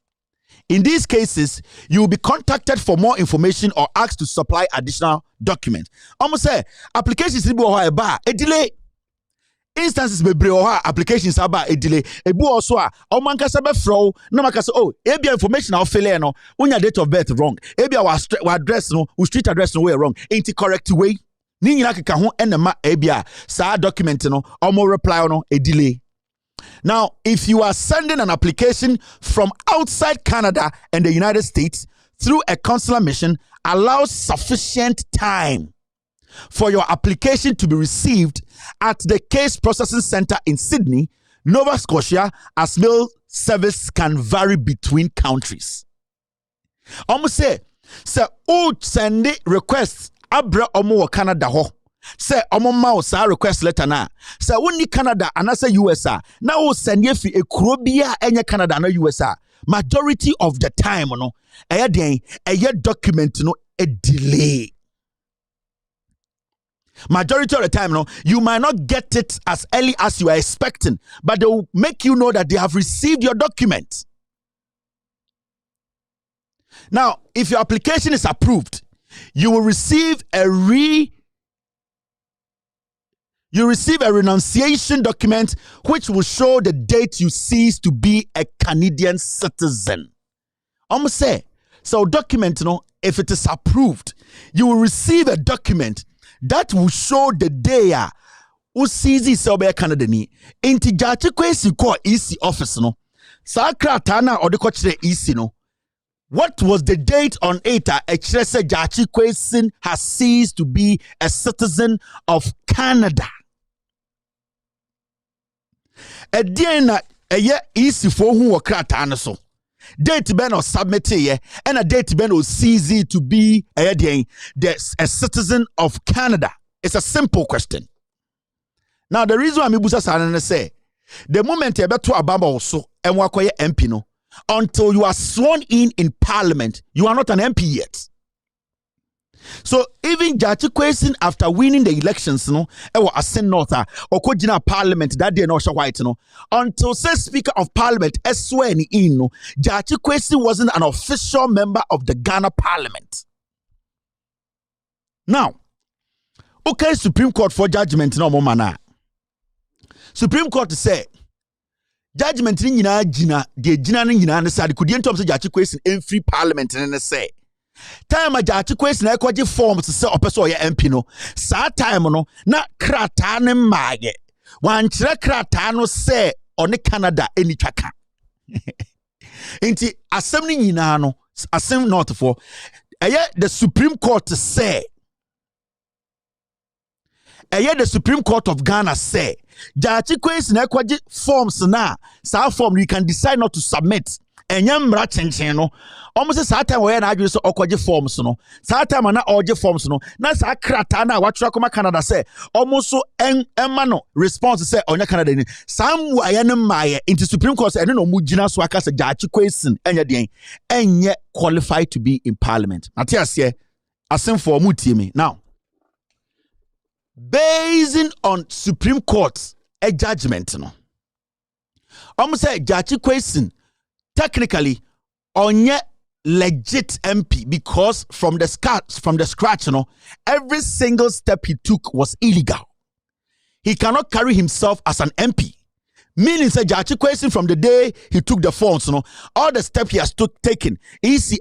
In these cases, you will be contacted for more information or asked to supply additional documents. Almost say applications a delay. Instances bebre applications about a delay. Ebu also omankasa be fro no makasa ebia information or failure no unya date of birth wrong. Ebia wa address no, street address no way wrong. Ain't the correct way. Ni nyina keka ho enema ebia sa document no omo reply no a delay. Now, if you are sending an application from outside Canada and the United States through a consular mission, allows sufficient time for your application to be received at the Case Processing Center in Sydney, Nova Scotia, as mail service can vary between countries. Almost say, send requests abra omo Canada ho. Say omo sa request letter na say woni Canada and say USA na wo send yefi ekrobia enye Canada na USA majority of the time no eye document no a delay. Majority of the time no you might not get it as early as you are expecting, but they will make you know that they have received your document. Now, if your application is approved, you will receive a renunciation document which will show the date you cease to be a Canadian citizen. Almost say, so document, if it is approved, you will receive a document that will show the day usizi se obe Canada ni enti Gyakye Quayson ko EC office no sa krata na ode ko kire EC no. What was the date on it? Actually said Gyakye Quayson has ceased to be a citizen of Canada. Ediana eye EC for who were krata na so. Date ben or submit ye and a date ben or cease to be a citizen of Canada. It's a simple question. Now the reason I'm busa sana say the moment you beto abamba also and wakoye MP no until you are sworn in Parliament, you are not an MP yet. So even Gyakye Quayson after winning the elections, no, ewa Asen North or kojina Parliament that day no white no until say Speaker of Parliament sworn in no, Gyakye Quayson wasn't an official member of the Ghana Parliament. Now, okay, Supreme Court for judgment no mana. Supreme Court say judgment ni nyina gina de gina ni nyina ne say could you talk say Gyakye Quayson in free Parliament ne say time a Gyakye Quayson e kwaje form to say opeso ye MP no sa time no na krata ne maage wan kire krata no say one Canada eni twaka enti asem ni nyina no asem not for the Supreme Court say the Supreme Court of Ghana say Gyakye Quayson e kwaje forms na sa form you can decide not to submit enyamra chenchen no almost say time we na adwe so okwaje forms no sa time na oje forms no na sa krata na watwa koma Canada say almost so emma no response say onya Canada ni sam waye ne maye into Supreme Court say no mu gina so aka say Gyakye Quayson enye den enye qualified to be in Parliament atias here asem for mu tie me now basing on Supreme Court a judgment no say Gyakye Quayson technically onye legit MP because from the scratch every single step he took was illegal. He cannot carry himself as an MP. Meaning say Gyakye Quayson from the day he took the phones all the steps he has taken easy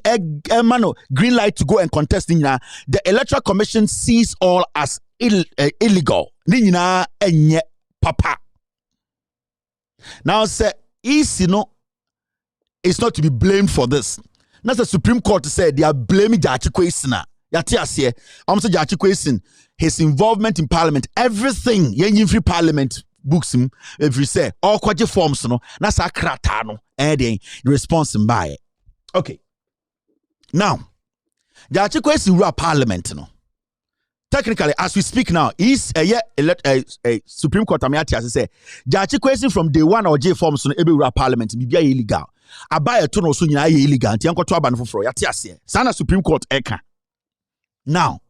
green light to go and contest the Electoral Commission sees all as illegal. Nina enye papa. Now say easy is not to be blamed for this. That's the Supreme Court said they are blaming Gyakye Quayson. Yatias here. Say Gyakye Quayson, his involvement in Parliament, everything yen free Parliament books him if you say all kwaje forms na sa krata no the response by. Okay. Now, Gyakye Quayson rule Parliament technically, as we speak now, is a Supreme Court amiati say Gyakye Quayson from day one or J forms no ebe Parliament be illegal. Abaya to no so nyina illegal. Nti enko to aba no foforo yate ase. Sana Supreme Court eka. Now,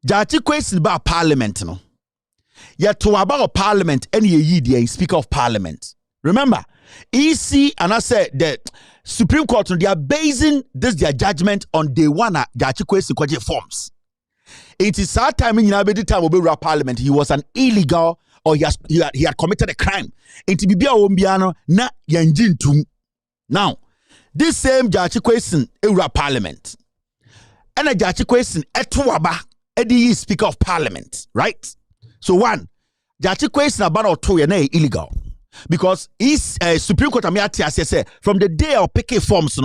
Gyakye Quayson ba Parliament no. Yet to about Parliament any ye Speaker of Parliament. Remember, EC and I said that Supreme Court they are basing their judgment on day one Gyakye Quayson kwaje forms. It is that time in Yabedi Parliament, he was an illegal or he had committed a crime. Into Bibia Ombiano, na Yanjintum. Now, this same Gyakye Quayson era Parliament. And a Gyakye Quayson etuaba edi Speaker of Parliament, right? So one, Gyakye Quayson about or two illegal. Because his Supreme Court amiati say from the day of PK forms,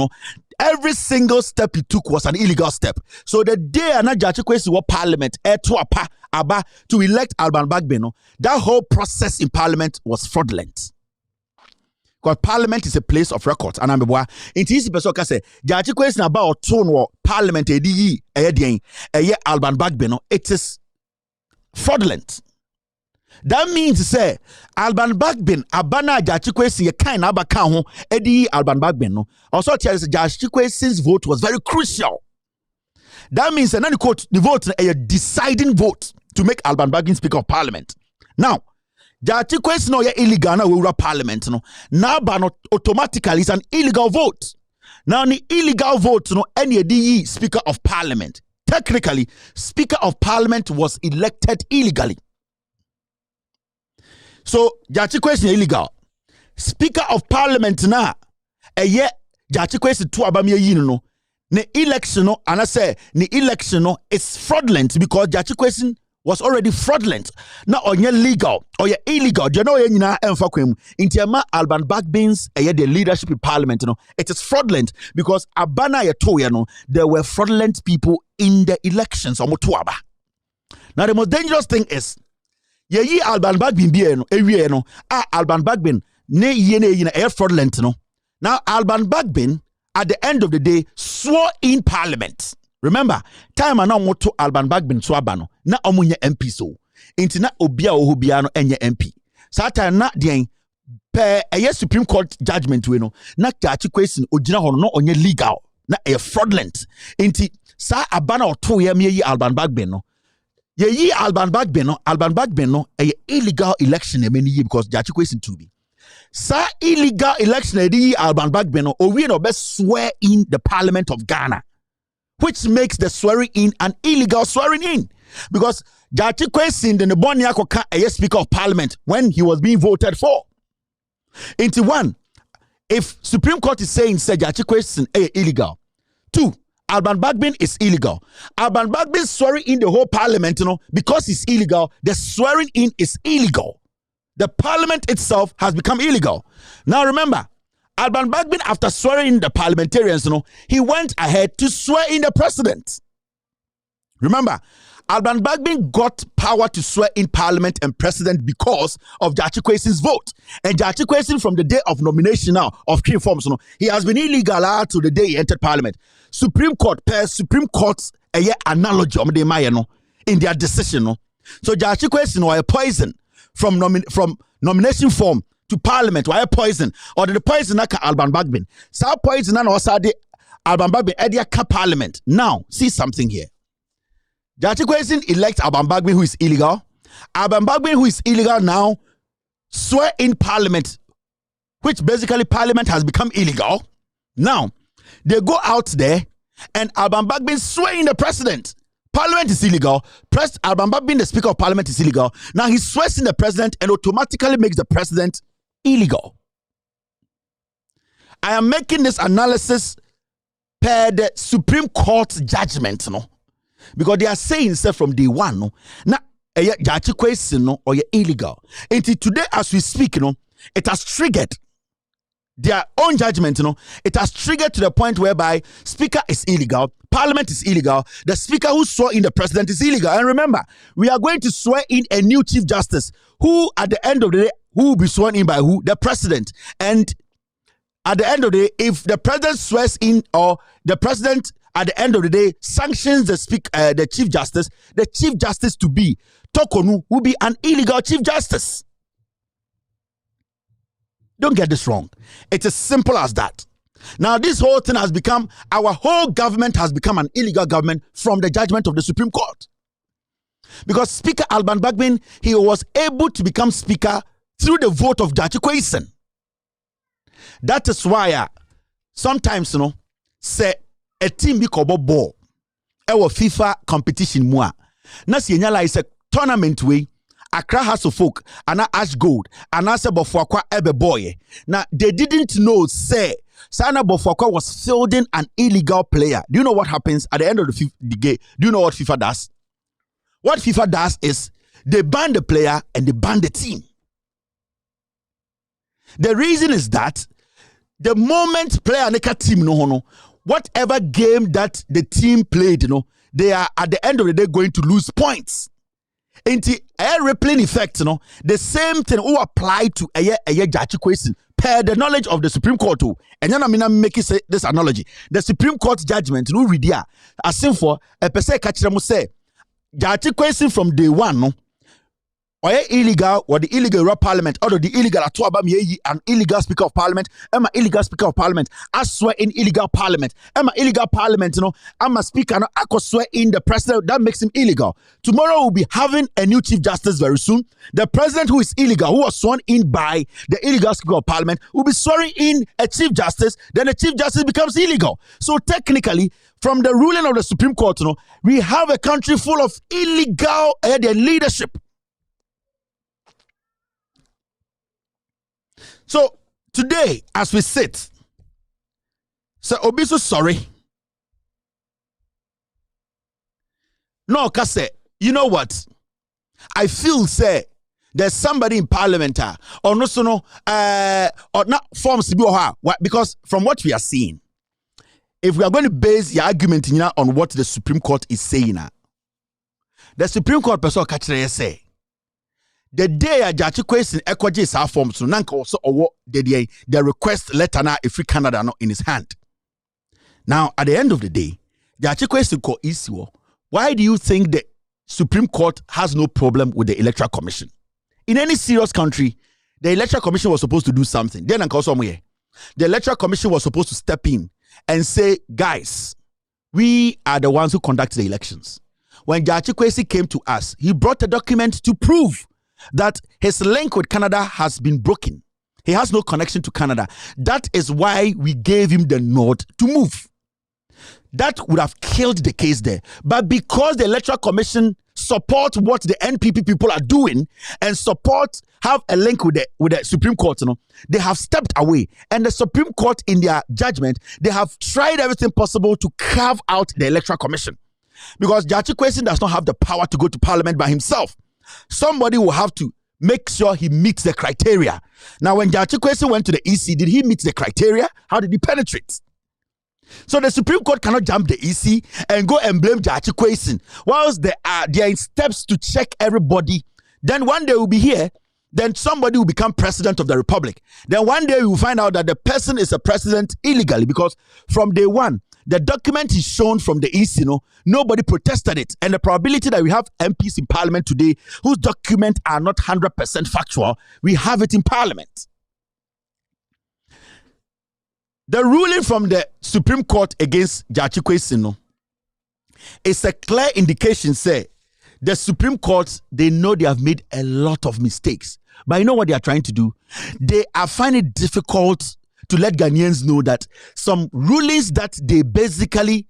every single step he took was an illegal step. So the day Gyakye Quayson was Parliament to elect Alban Bagbeno, that whole process in Parliament was fraudulent. Because Parliament is a place of records. And I'm a in easy person can say Gyakye Quayson about tone Parliament Alban Bagbeno, it is fraudulent. That means to say Alban Bagbin abana Gyakye Quayson ye kind abaka ho edi Alban Bagbin no. Also tell us Gyakye Quayson's vote was very crucial. That means that the vote a deciding vote to make Alban Bagbin Speaker of Parliament. Now, Gyakye Quayson no ye illegal na we Parliament no. Now ban automatically is an illegal vote. Now the illegal vote no any edi Speaker of Parliament. Technically, Speaker of Parliament was elected illegally. So, Gyakye Quayson illegal. Speaker of Parliament na Gyakye Quayson to abamye yin no. Ne election no, and I say ne election no is fraudulent because Gyakye Quayson was already fraudulent. Now on your legal or your illegal, you know Intiama Alban Bagbins the leadership in parliament, it is fraudulent because Abana Yato, there were fraudulent people in the elections. Now the most dangerous thing is ye Alban Bagbin Alban Bagbin ne fraudulent. Now Alban Bagbin at the end of the day swore in parliament. Remember, time na moto Alban Bagbin swabano na omunye MP so. Inti na obia ohubia no enye MP. Sata na den pe Supreme Court judgment we no na Gyakye Quayson ogina ho no onye legal na fraudulent. Inti sa abana oto ye me yi Alban Bagbin no. Ye yi Alban Bagbin no illegal election e many because Gyakye Quayson to be. Sa illegal election e yi Alban Bagbin no owie no be swear in the Parliament of Ghana, which makes the swearing in an illegal swearing in. Because Gyakye Quayson the Neboniakoka a Speaker of Parliament when he was being voted for. Into one, if Supreme Court is saying say Gyakye Quayson illegal. 2, Alban Bagbin is illegal. Alban Bagbin swearing in the whole Parliament, because it's illegal, the swearing in is illegal. The Parliament itself has become illegal. Now remember, Alban Bagbin, after swearing in the parliamentarians, he went ahead to swear in the president. Remember, Alban Bagbin got power to swear in parliament and president because of Gyakye Quayson's vote. And Gyakye Quayson, from the day of nomination now of key forms, he has been illegal to the day he entered parliament. Supreme Court analogy in their decision. So Gyakye Quayson was a poison from nomination form to parliament. Why poison or the poison naka Alban Bagbin? So poison and also the Alban Bagbin edia parliament. Now see something here. Gyakye Quayson elect Alban Bagbin who is illegal. Alban Bagbin who is illegal now swear in parliament, which basically parliament has become illegal. Now they go out there and Alban Bagbin swear in the president. Parliament is illegal. Alban Bagbin, the Speaker of Parliament, is illegal. Now he swears in the president and automatically makes the president illegal. I am making this analysis per the Supreme Court judgment, because they are saying from day one, now Gyakye Quayson or you're illegal. Until today, as we speak, it has triggered their own judgment. It has triggered to the point whereby Speaker is illegal, Parliament is illegal, the Speaker who swore in the president is illegal. And remember, we are going to swear in a new Chief Justice who, at the end of the day, who will be sworn in by who? The president. And at the end of the day, if the president swears in or the president at the end of the day sanctions the Chief Justice to be Tokonu will be an illegal Chief Justice. Don't get this wrong. It's as simple as that. Now, this whole thing has become, our whole government has become an illegal government from the judgment of the Supreme Court. Because Speaker Alban Bagbin, he was able to become Speaker through the vote of Gyakye Quayson. That is why sometimes, say a team be kobo ball. Our FIFA competition mua. Nasi nyala is a tournament way. Accra House of Folk, and Ash Gold, and Asa Bofwakwa Ebe Boy. Now, they didn't know, say, Sana Bofwakwa was fielding an illegal player. Do you know what happens at the end of the game? Do you know what FIFA does? What FIFA does is they ban the player and they ban the team. The reason is that the moment player neka team whatever game that the team played, they are at the end of the day going to lose points. Into a rippling effect, the same thing who apply to a Gyakye Quayson per the knowledge of the Supreme Court too. And then I'm making this analogy. The Supreme Court judgment, no read here. As simple a per se catch them say Gyakye Quayson from day one, or illegal or the illegal parliament or the illegal at an illegal Speaker of Parliament, I'm an illegal Speaker of Parliament. I swear in illegal Parliament. I'm an illegal Parliament, I'm a Speaker, I could swear in the President, that makes him illegal. Tomorrow we'll be having a new Chief Justice very soon. The President who is illegal, who was sworn in by the illegal Speaker of Parliament, will be swearing in a Chief Justice, then the Chief Justice becomes illegal. So technically, from the ruling of the Supreme Court, we have a country full of illegal leadership. So today, as we sit, so Obiso sorry. No, Kase, you know what? I feel say there's somebody in parliament or no so no or not forms to be because from what we are seeing, if we are going to base the argument on what the Supreme Court is saying, the Supreme Court person say the day a Gyakye Quayson ekwaje sa form so nanka also the request letter na if Canada no in his hand. Now at the end of the day, Gyakye Quayson ko issue. Why do you think the Supreme Court has no problem with the Electoral Commission? In any serious country, the Electoral Commission was supposed to do something. Then the Electoral Commission was supposed to step in and say, guys, we are the ones who conduct the elections. When Gyakye Quayson came to us, he brought a document to prove that his link with Canada has been broken. He has no connection to Canada. That is why we gave him the nod to move. That would have killed the case there. But because the Electoral Commission support what the NPP people are doing and have a link with the Supreme Court, they have stepped away. And the Supreme Court, in their judgment, they have tried everything possible to carve out the Electoral Commission. Because Gyakye Quayson does not have the power to go to Parliament by himself. Somebody will have to make sure he meets the criteria. Now, when Gyakye Quayson went to the EC, did he meet the criteria? How did he penetrate? So the Supreme Court cannot jump the EC and go and blame Gyakye Quayson. Whilst they are in steps to check everybody, then one day we'll be here, then somebody will become president of the republic. Then one day we will find out that the person is a president illegally because from day one, the document is shown from the EC, nobody protested it. And the probability that we have MPs in parliament today whose documents are not 100% factual, we have it in parliament. The ruling from the Supreme Court against Gyakye Quayson is a clear indication, say, the Supreme Court, they know they have made a lot of mistakes. But you know what they are trying to do? They are finding it difficult to let Ghanaians know that some rulings that they basically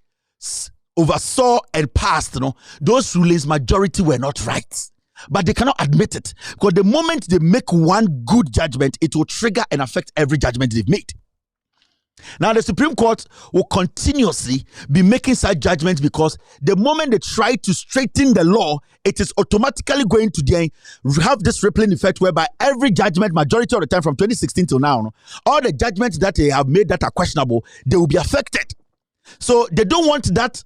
oversaw and passed, those rulings, majority were not right. But they cannot admit it. Because the moment they make one good judgment, it will trigger and affect every judgment they've made. Now, the Supreme Court will continuously be making such judgments because the moment they try to straighten the law, it is automatically going to have this rippling effect whereby every judgment, majority of the time from 2016 till now, all the judgments that they have made that are questionable, they will be affected. So they don't want that,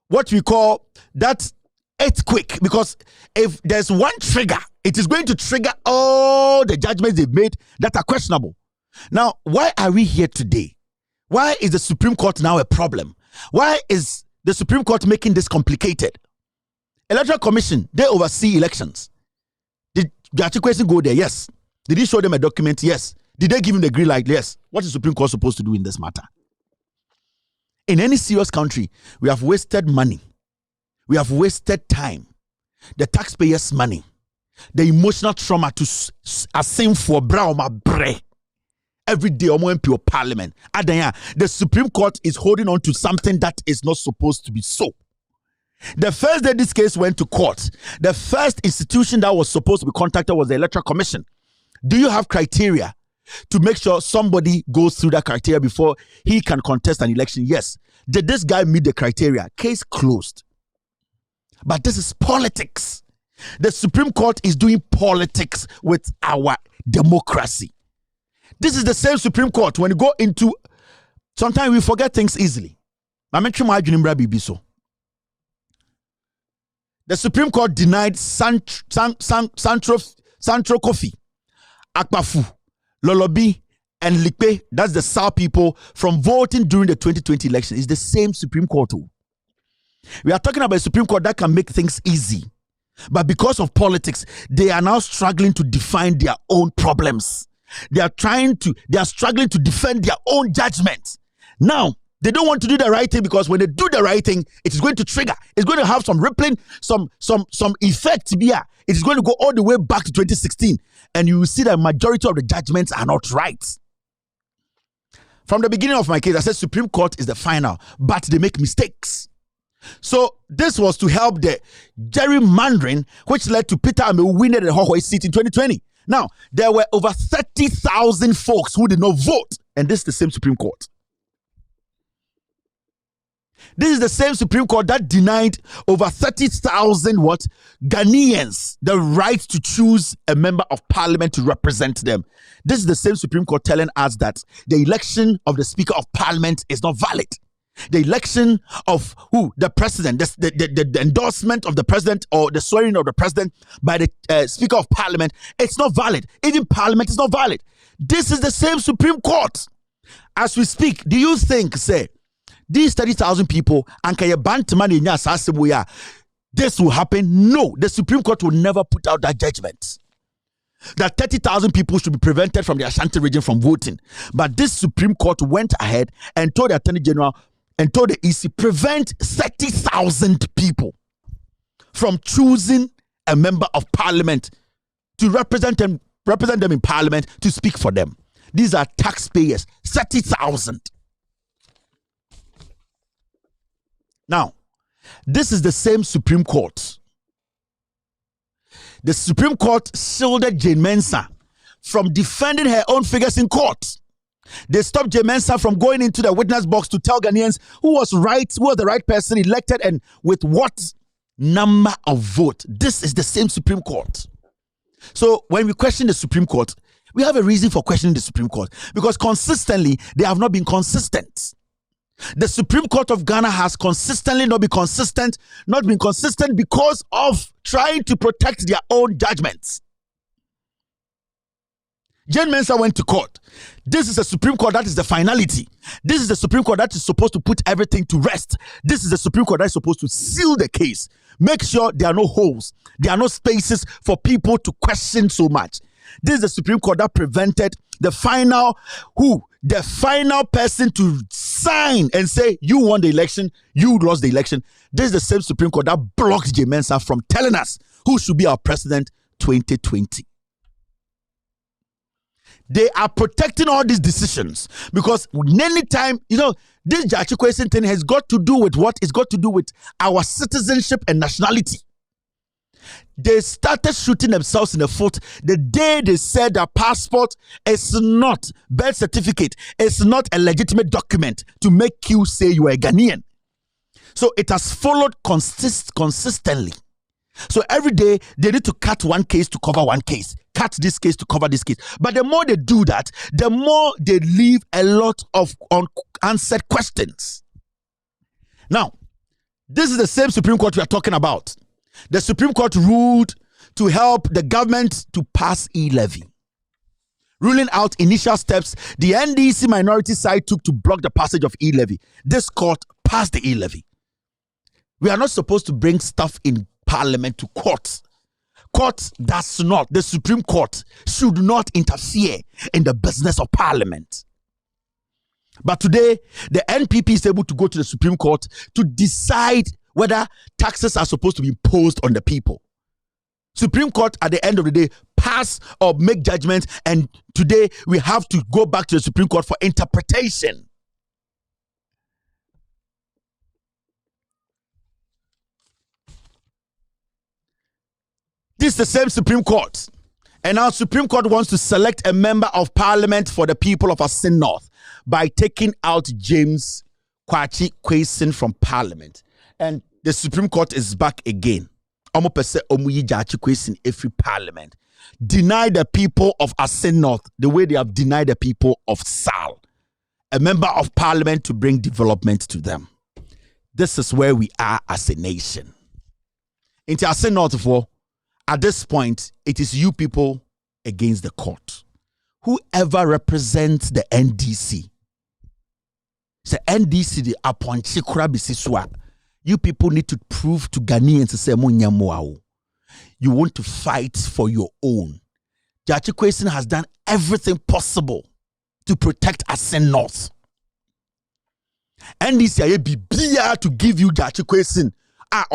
what we call that earthquake, because if there's one trigger, it is going to trigger all the judgments they've made that are questionable. Now, why are we here today? Why is the Supreme Court now a problem? Why is the Supreme Court making this complicated? Electoral Commission, they oversee elections. Did Gyakye Quayson go there? Yes. Did he show them a document? Yes. Did they give him the green light? Yes. What is the Supreme Court supposed to do in this matter? In any serious country, we have wasted money. We have wasted time. The taxpayers' money. The emotional trauma to assign for Brauma Bre. Every day, MP Parliament. The Supreme Court is holding on to something that is not supposed to be so. The first day this case went to court, the first institution that was supposed to be contacted was the Electoral Commission. Do you have criteria to make sure somebody goes through that criteria before he can contest an election? Yes. Did this guy meet the criteria? Case closed. But this is politics. The Supreme Court is doing politics with our democracy. This is the same Supreme Court. When you go into, sometimes we forget things easily. The Supreme Court denied Santro Kofi, Akpafu, Lolobi, and Likpe, that's the South people, from voting during the 2020 election. It's the same Supreme Court. We are talking about a Supreme Court that can make things easy. But because of politics, they are now struggling to define their own problems. They are struggling to defend their own judgment. Now, they don't want to do the right thing because when they do the right thing, it is going to trigger. It's going to have some rippling, some effect here. It is going to go all the way back to 2016. And you will see that majority of the judgments are not right. From the beginning of my case, I said Supreme Court is the final, but they make mistakes. So this was to help the gerrymandering, which led to Peter Amewu winning the Hohoi seat in 2020. Now, there were over 30,000 folks who did not vote, and this is the same Supreme Court. This is the same Supreme Court that denied over 30,000 Ghanaians the right to choose a member of parliament to represent them. This is the same Supreme Court telling us that the election of the Speaker of Parliament is not valid. The election of the president, the endorsement of the president or the swearing of the president by the Speaker of Parliament, it's not valid. Even Parliament is not valid. This is the same Supreme Court. As we speak, do you think, say, these 30,000 people, this will happen? No, the Supreme Court will never put out that judgment that 30,000 people should be prevented from the Ashanti region from voting. But this Supreme Court went ahead and told the Attorney General and told the EC, prevent 30,000 people from choosing a member of parliament to represent them in parliament to speak for them. These are taxpayers, 30,000. Now, this is the same Supreme Court. The Supreme Court shielded Jane Mensah from defending her own figures in court. They stopped Jane Mensah from going into the witness box to tell Ghanaians who was the right person elected and with what number of vote. This is the same Supreme Court. So when we question the Supreme Court, we have a reason for questioning the Supreme Court because consistently they have not been consistent. The Supreme Court of Ghana has consistently not been consistent because of trying to protect their own judgments. Jane Mensah went to court. This is a Supreme Court that is the finality. This is the Supreme Court that is supposed to put everything to rest. This is the Supreme Court that is supposed to seal the case. Make sure there are no holes. There are no spaces for people to question so much. This is the Supreme Court that prevented the final person to sign and say, you won the election, you lost the election. This is the same Supreme Court that blocked Jane Mensah from telling us who should be our president 2020. They are protecting all these decisions because anytime, this Gyakye Quayson thing has got to do with what? It's got to do with our citizenship and nationality. They started shooting themselves in the foot the day they said that passport is not, birth certificate is not a legitimate document to make you say you are a Ghanaian. So it has followed consistently. So every day they need to cut one case to cover one case, cut this case to cover this case. But the more they do that, the more they leave a lot of unanswered questions. Now, this is the same Supreme Court we are talking about. The Supreme Court ruled to help the government to pass e-levy, ruling out initial steps the NDC minority side took to block the passage of e-levy. This court passed the e-levy. We are not supposed to bring stuff in parliament to court. Court does not. The Supreme Court should not interfere in the business of parliament. But today, the NPP is able to go to the Supreme Court to decide whether taxes are supposed to be imposed on the people. Supreme Court, at the end of the day, pass or make judgment, and today we have to go back to the Supreme Court for interpretation. This is the same Supreme Court. And now Supreme Court wants to select a member of parliament for the people of Asin North by taking out James Gyakye Quayson from parliament. And the Supreme Court is back again. Omo pese omuyi Gyakye Quayson every parliament. Deny the people of Asin North the way they have denied the people of Sal, a member of parliament to bring development to them. This is where we are as a nation. Into Asin North for at this point, it is you people against the court. Whoever represents the NDC, the NDC, the Aponchikura Bisiswa, you people need to prove to Ghanaians to say, you want to fight for your own. Gyakye Quayson has done everything possible to protect Asin North. NDC aye bibia to give you Gyakye Quayson. But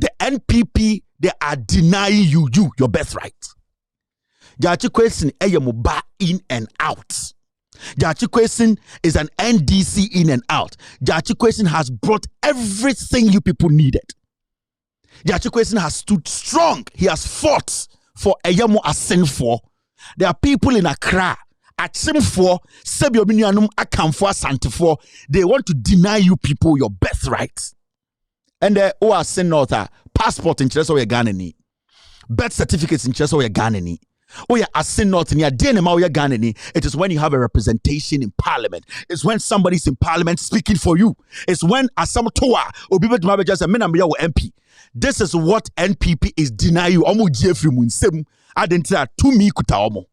the NPP, they are denying you your birthright. Gyakye Quayson in and out. Gyakye Quayson is an NDC in and out. Gyakye Quayson has brought everything you people needed. Gyakye Quayson has stood strong. He has fought for Eyamo Asin for. There are people in Accra achimfo sebi obi nuanum akamfo asantefo they want to deny you people your birthright. And who are sent north passport in Chelsea or Ghana ni birth certificates in Chelsea or Ghana ni. Oh yeah, as sin not near Ghana. It is when you have a representation in parliament. It's when somebody's in parliament speaking for you. It's when Asam Toa or people to just a MP. This is what NPP is denying you. Omo Jeffrey Munsem identity to me kuta omo.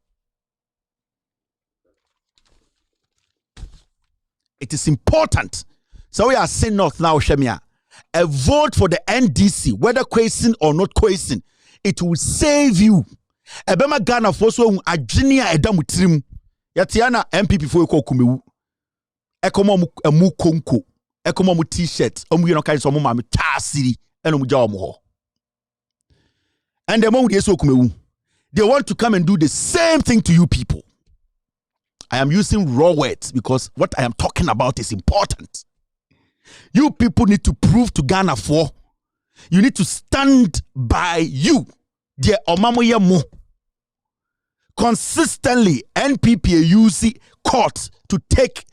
It is important. So we are saying north now, Shemia. A vote for the NDC, whether Quayson or not Quayson, it will save you. Ebema Ghana for so agenia edamutrim. Yatiana MPP for ko kumewu. Ekomo mu konko. Ekomo mu t-shirt. Omu yeno kai so mo ma me tasiri eno mu jawo mo ho. And the moment they so kumewu, they want to come and do the same thing to you people. I am using raw words because what I am talking about is important. You people need to prove to Ghana for. You need to stand by you. Dear Omamoye Mo. Consistently, NPP use court to take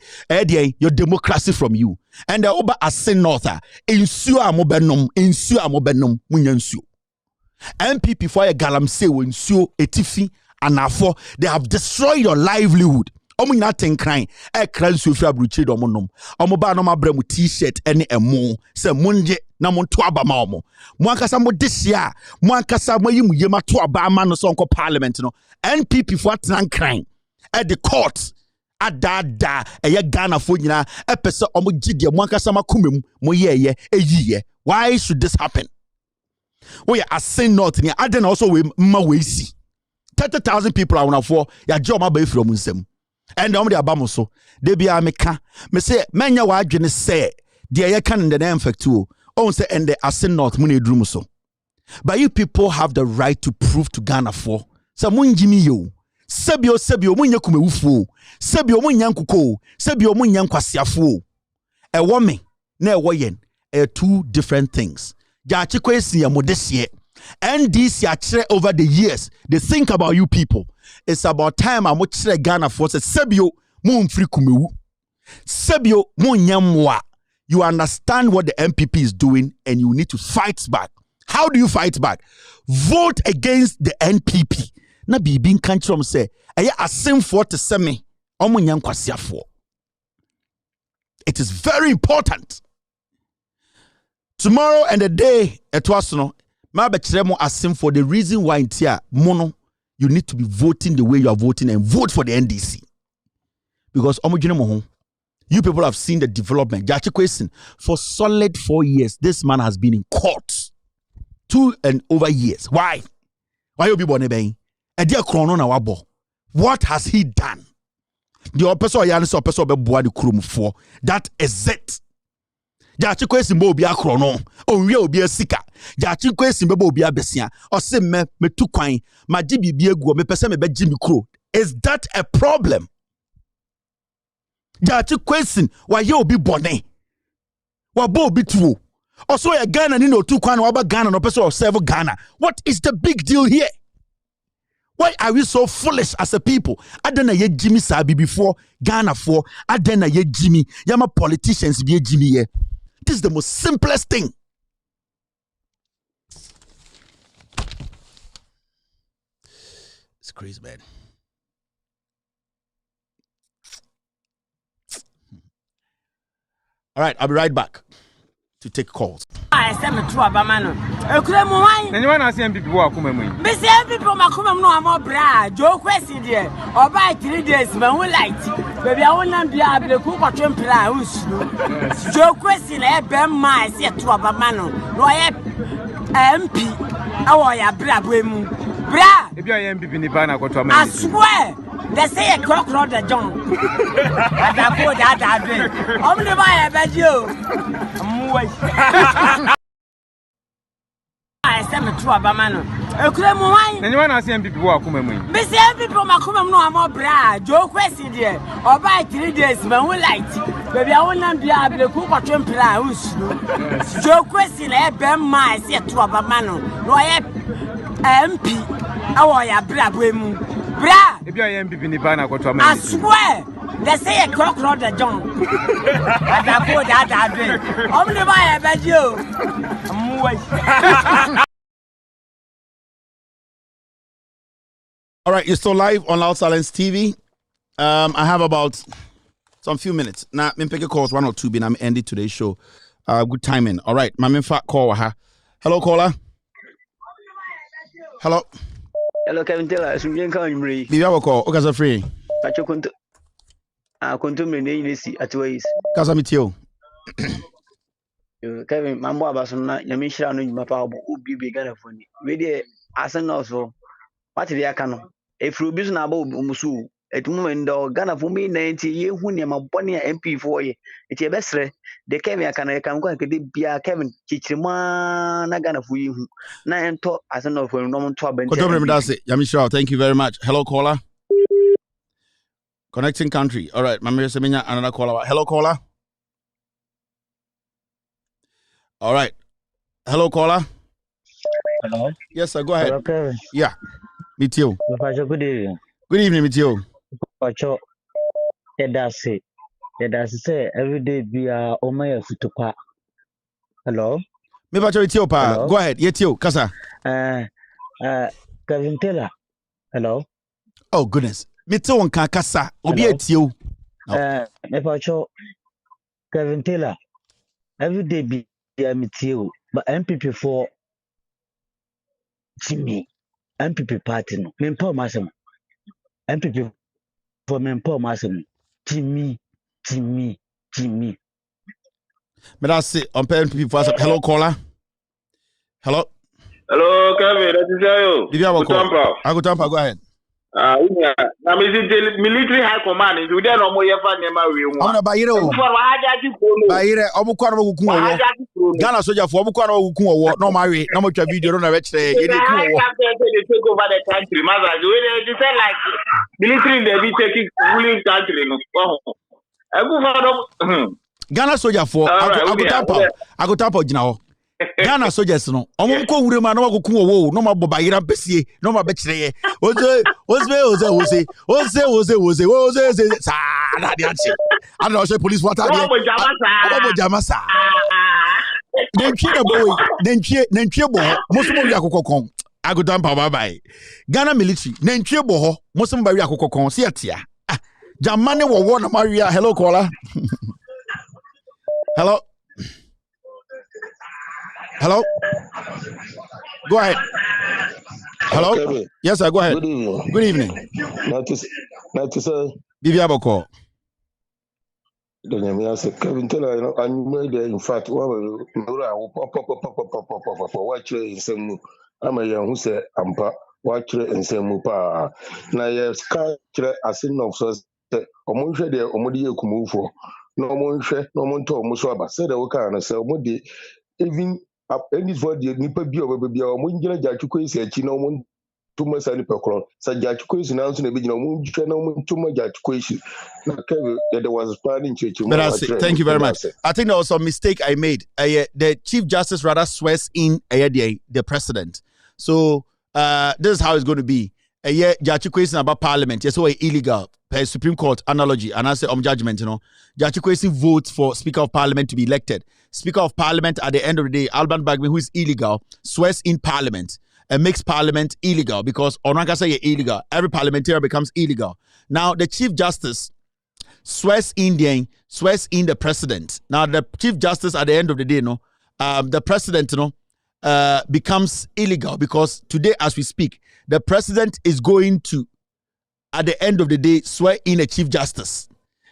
your democracy from you. And the Oba Asen Northa, insure amobenum, munyansu. NPP for a galamse, insure etifi, and afo, they have destroyed your livelihood. Omo nothing crying. Ekran Sofia Bruche domonom. Omo ba no mabremu t-shirt ene emo. Se munje na monto aba ma omo. Mwankasa mo disia. Mwankasa mo yimu yema to aba ma no so nko parliament no. NPP for atran crying. At the court. Adada eye Ghana fo nyina epese omo gide mwankasa makumem mo ye eyiye. Why should this happen? We are saying north ni aden also we ma we see. 30,000 people are on for ya joma ba from nsem. And the abamo so they be a meka me say menya wa adwene say de ye kan the name fact too on say and the asin north money drum so but you people have the right to prove to Ghana for say munjimi yo sebio munya kumewufu sebio munya nkuko sebio munya nkwasiafo e wo me na e wo yen two different things. Gyakye Quayson ya modesye NDC actually over the years they think about you people. It's about time I'm watching Ghana for Sebio mun free kumewu. Sebio mun nyamwa. You understand what the MPP is doing and you need to fight back. How do you fight back? Vote against the NPP. Na bibin kantrom say aya asim for to semi omunyam kwasiafo. It is very important. Tomorrow and the day etwasono ma be kire mo asim for the reason why intia mono you need to be voting the way you are voting and vote for the NDC. Because you people have seen the development. Gyakye Quayson, for solid 4 years, this man has been in court. 2 and over years. Why? Why you be born a dear chrono na wabo? What has he done? The person or person be boa the krum for. That is it. Gyakye Quayson bo obi akrono onwe obi asika Gyakye Quayson be obi abesia o se me tu kwan ma gi bibie egu me pese me be gi mi kro. Is that a problem? Gyakye Quayson wa ye obi bone wa bo obi tuo also ya Ghana ni no tu kwan wa ba Ghana no pese o serve Ghana. What is the big deal here? Why are we so foolish as a people? Adena ye Jimmy sabi before Ghana for adena ye Jimmy yama politicians be Jimmy ye. This is the most simplest thing. It's crazy, man. All right, I'll be right back to take calls. I said me to Abamano. Ekremo wan. Na nyama na se MPP wo akoma mu. Be se MPP makoma mu no amo bra. Jo Quayson there. Oba 3 days man who light. Baby I won am bia ableku kwatwe mpra usuro. Jo Quayson e be ma se to Abamano. No ye MP. Awo ya bra boemu. Bra. E bia MPP ni ba na kwatwa ma. I swear. They say a crocodile the John. And I put that drink. I'm the buyer, but you. I said me to Abamano. Ekremo wan. Na nyama na se MPP wo akoma mu. Be se MPP makoma mu no amo bra. Jo Quayson there. Oba 3 days man who light. Baby I won am bia ableku kwatwe mpra usuro. Jo Quayson e be ma se to Abamano. No ye MP. Awo ya bra boemu. Bra! If you are MPP in the banner, I swear, they say a cockroach the John. And I put that drink. I'm the buyer, but you. All right, you're still live on Loud Silence TV. I have about some few minutes. Now, I'm pick a calls 1 or 2, but I'm ending today's show. Good timing. All right, my fat call. Hello, caller. Hello. Hello, Kevin Taylor. I'm doing calling. Be our call. Okay, so free. Pacho kuntu. Kuntu mene nisi atways. Kasa mitio. Kevin, mambo abasuna nyamishira no nyuma pa obo obi be Ghana foni. We dey arsenal so. What dey aka no? Efru bi so na aba omusu. Etumu ndo Ghana for me 90 ye hu ne mabone a MP4 ye. Eti e besre. De Kevin aka na kan ko akede bia Kevin chichirima na Ghana for ye hu. Na ento arsenal for no mo to abente. Yamishira, thank you very much. Hello, caller. Connecting country. All right, Mama Semenya, another caller. Hello, caller. All right. Hello, caller. Hello. Yes, sir. Go ahead. Hello, Kevin. Yeah. Me too. Good evening. Good evening, me too. Pacho. That's it. Say every day be omaya futupa. Hello. Me pacho with you, pa. Go ahead. Yet you, Kasa. Kevin Taylor. Hello. Oh goodness. Me too on Kasa. Obi et you. Me pacho. Kevin Taylor. Every day be meet you, but MPP for Jimmy. MPP party no. Me empower myself. MPP for me empower myself. Jimmy. But that's it. On MPP for hello caller. Hello. Hello, Kevin. That is you. Did you have a call? I go Tampa. Go ahead. Now, military high command. You don't know more. You find them out. I'm not Bayiro. Bayiro. I'm going to go. Ghana soldier for I'm going to go. No marry. No more video. No reach there. They take over the country. Mother, they say like military. They be taking ruling country. No. Ghana soldier for I go Tampa. You know. Ghana soldiers no omo ko wure ma na wakoku wo no ma boba yira besie no ma be kire oze sa na dia che ana o se police water dia obo jamasa nentwie bo mosumo wi akokokon agodampa bye bye Ghana military nentwie bo ho mosumo ba wi akokokon se atia jamane wo na ma wi hello caller hello. Hello? Go ahead. Hello? Okay. Yes, sir. Go ahead. Good evening. Good evening. Not to say. Bibi Aboko. Kevin Taylor, I made in fact, watch in some. I'm a young who said, Ampa, watch in some pa. Now, yes, a sin of such that Omunche de Omodia Kumufo. No one share, no one told Musaba, said the worker and sell Modi, even. Any for the nipa bi obabi o mo ngina Gyakye isi achi na mo tuma sa nipa kron sa Gyakye isi na nso na be gina mo ntwa na mo tuma Gyakye isi na Kevin there was planning church. Thank you very much. I think there was a mistake I made. The Chief Justice rather swears in the president. So this is how it's going to be. Gyakye isi about parliament. Yes, so illegal per Supreme Court analogy and I say judgment, you know. Gyakye isi votes for Speaker of Parliament to be elected. Speaker of Parliament at the end of the day, Alban Bagme, who is illegal, swears in Parliament and makes Parliament illegal because Onanga say illegal. Every parliamentarian becomes illegal. Now the Chief Justice swears in the president. Now the Chief Justice at the end of the day, the president, becomes illegal because today, as we speak, the president is going to, at the end of the day, swear in a Chief Justice.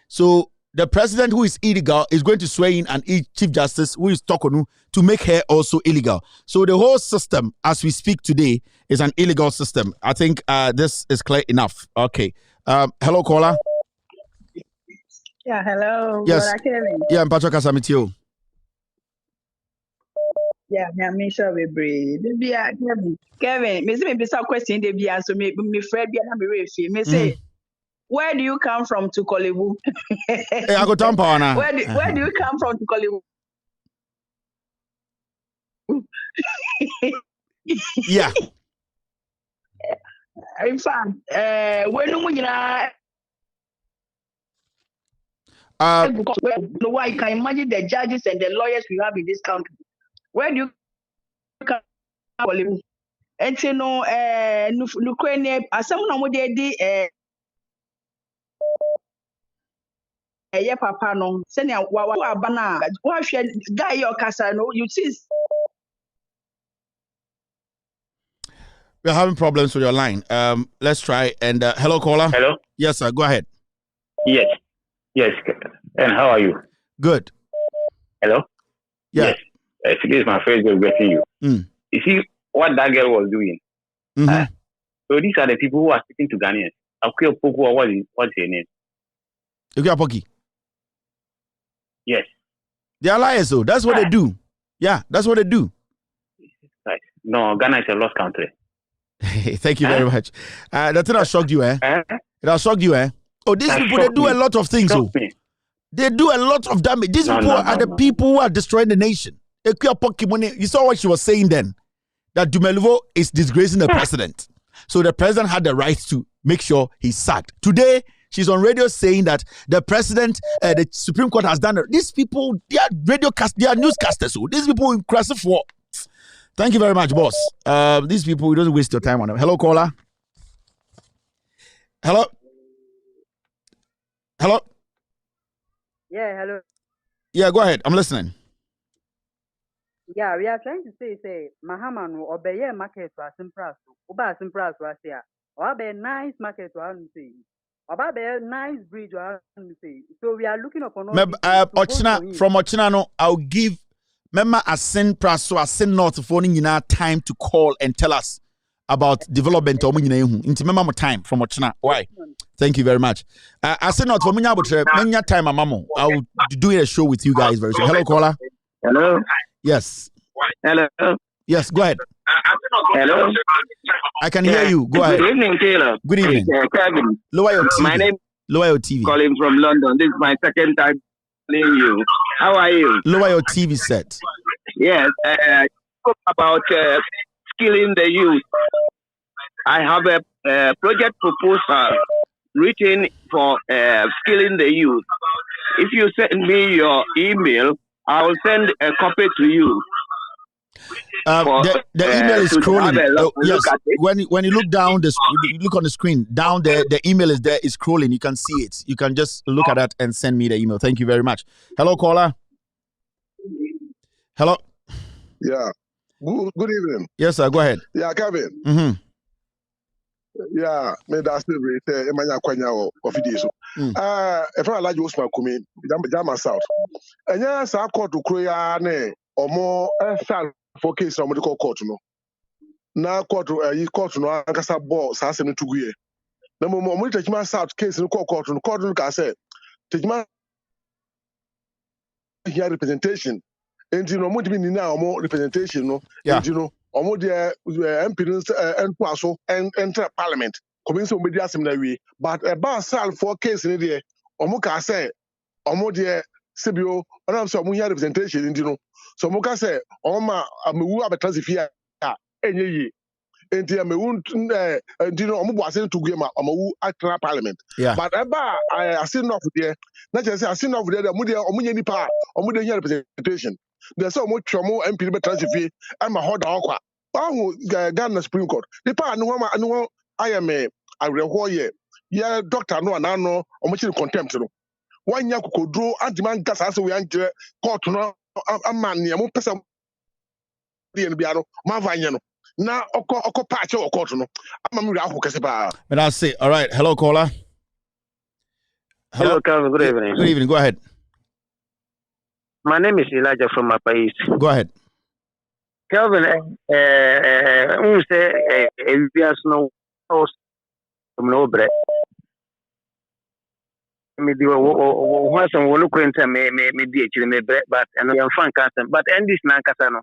So the president who is illegal is going to swear in an Chief Justice who is Tokonu to make her also illegal. So the whole system, as we speak today, is an illegal system. I think this is clear enough. Okay. Hello, caller. Yeah, hello. Yes. Yeah, I'm Patrick Kasamitio. Yeah, I'm sure we breathe. Kevin, me say me some question dey be answer me Fred be na me refi. Me say where do you come from to Kolebu? Hey, I go Tampa na. Where do you come from to Kolebu? Yeah. In fact, when we why you can imagine the judges and the lawyers we have in this country. Where do you come from? And you know, Ukraine, as someone would the yeah, papa no, send ya wa bana, wa guy your casa no, you see. We're having problems with your line. Let's try. And hello, caller. Hello. Yes, sir. Go ahead. Yes. Yes. And how are you? Good. Hello. Yeah. Yes. This is my first day getting you. You see what that girl was doing. So these are the people who are speaking to Ghanaians. Akwe Opoku, what's her name? Akwe Opoku. Yes. They are liars, though. That's what they do. Yeah, that's what they do. Right. No, Ghana is a lost country. Thank you very much. The thing that shocked you, eh? It has shocked you, eh? Oh, these people, they do a lot of things, oh. They do a lot of damage. These people are the people who are destroying the nation. You saw what she was saying then, that Dumeluvo is disgracing the president. So the president had the right to make sure he's sacked. Today, she's on radio saying that the president, the Supreme Court has done it. These people, they are they are newscasters. So these people in crazy for. Thank you very much, boss. These people, we don't waste your time on them. Hello, caller. Hello. Hello. Yeah, hello. Yeah, go ahead. I'm listening. Yeah, we are trying to say, Mahama no obey market to a simple Oba simple was here. Or be nice market to say. Or be nice bridge to say. So we are looking upon from Ochina, I'll give Mema Asin Praso Asin North for time to call and tell us about development or into Mema time from Ochina. Why? Thank you very much. Asin North for Menya time, Mamo. I'll do a show with you guys very soon. Hello, caller. Hello. Yes. Hello. Yes, go ahead. Hello. I can hear you. Go ahead. Good evening, Taylor. Good evening. Kevin. Lower your TV. My name. Lower your TV. Calling from London. This is my second time calling you. How are you? Lower your TV set. Yes. Spoke about skilling the youth. I have a project proposal written for skilling the youth. If you send me your email, I will send a copy to you. The email is scrolling. Yes, when you look down, you look on the screen down there. The email is there. It's scrolling. You can see it. You can just look at that and send me the email. Thank you very much. Hello, caller. Hello. Yeah. Good evening. Yes, sir. Go ahead. Yeah, Kevin. Yeah, me that's the rate. Emanya kwanya of videos. If I like you, Osman Kumi, Jama South. And yes, I called to Korea ne or more for case somebody called court no. Now court no ankasa ball sase no tuguye. Na mo take my South case no court no ka say take my here representation. And you know mo be ni na mo representation no. And you know omo de MP no enter parliament. Come so media asem na wi. But about sal for case ni there omo ka say omo de sebio onam so omo here representation you know. So mo ka say omo amewu abetransifia enye yi. Enti amewu you know omo bo ase to guema omo atra parliament. But eba ase no for there na je say ase no for there omo nya nipa omo de here representation. There's so much more MP transfer. I'm a hot dog. Ghana Supreme Court. The part no I am a real yeah, doctor no and I know or much in contempt. One year could draw anti-man gas as we enter court no a man near more person. The Biano, Mavaniano. Now, Oko patch or court no. I'm a real Casapa. But I'll say, all right. Hello, caller. Hello, Calvin. Good evening. Good evening. Go ahead. My name is Elijah from Mapais. Go ahead. Kelvin, who say there's no house from no bread. Me do what some will look into me bread, but and I'm fun custom. But and this Nankasano.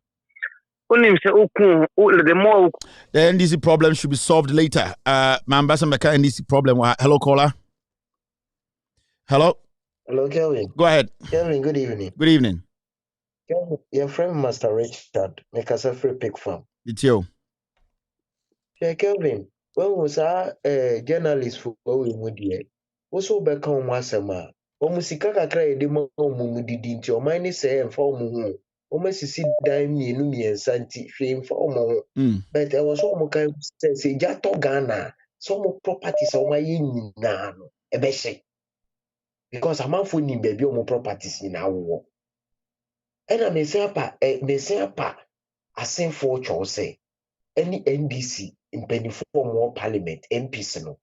Only say the more the NDC problem should be solved later. My ambassador Meka NDC problem. Hello, caller. Hello. Hello, Kelvin. Go ahead. Kelvin, good evening. Good evening. Kelvin, your friend Master Richard make us a free pick from. It's you. Yeah, Kelvin. when we say journalist for we mu die wo so be ka omo asem a omo sika kakra e de mo omo mu didi nti oman ni se emfa omo hu omo sisi dan mienu miensa nti hwe emfa omo hu but I was omo kan say ja to Ghana so omo properties omo aye nyina no e be hye because amanfo ni baby omo properties ni na wo e na me say apa asenfo cho say any NDC mpanimfo mo parliament MPs no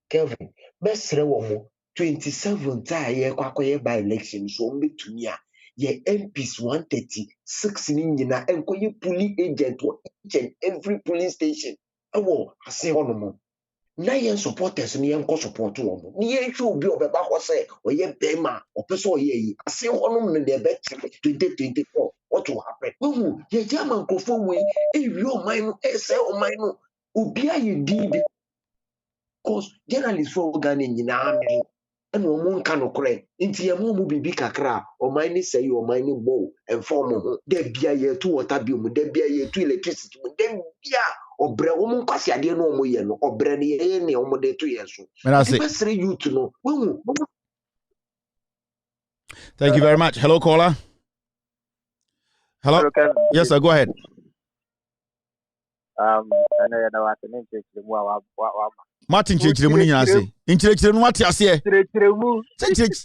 Kelvin mesre wo mo 27 ta ye kwakoye by election so mbetumi a ye MPs 136 ni nyina enkoye police agent for each and every police station awo ase hono mo na ye supporters ni enko support wo mo ni ye hwe obi obeba ho se oye bema opeso oye yi ase hono mo ne be 2024 what will happen ye jama nkofo we ewi o man no ese o man no obi aye di because journalists for Ghana nyina me and omo nka no kore nti ye mo bibi kakra o man ni say o man ni bow and form ho da bia ye to water bi mu da bia ye to electricity mu da bia obre omo nkwasi ade no omo ye no obre ne ye ne omo de to ye so the best youth no Thank you very much. Hello, caller. Hello. Yes, sir. Go ahead. I know what the name is. Martin Chiremu ni nyase. Inchirechire no wate ase.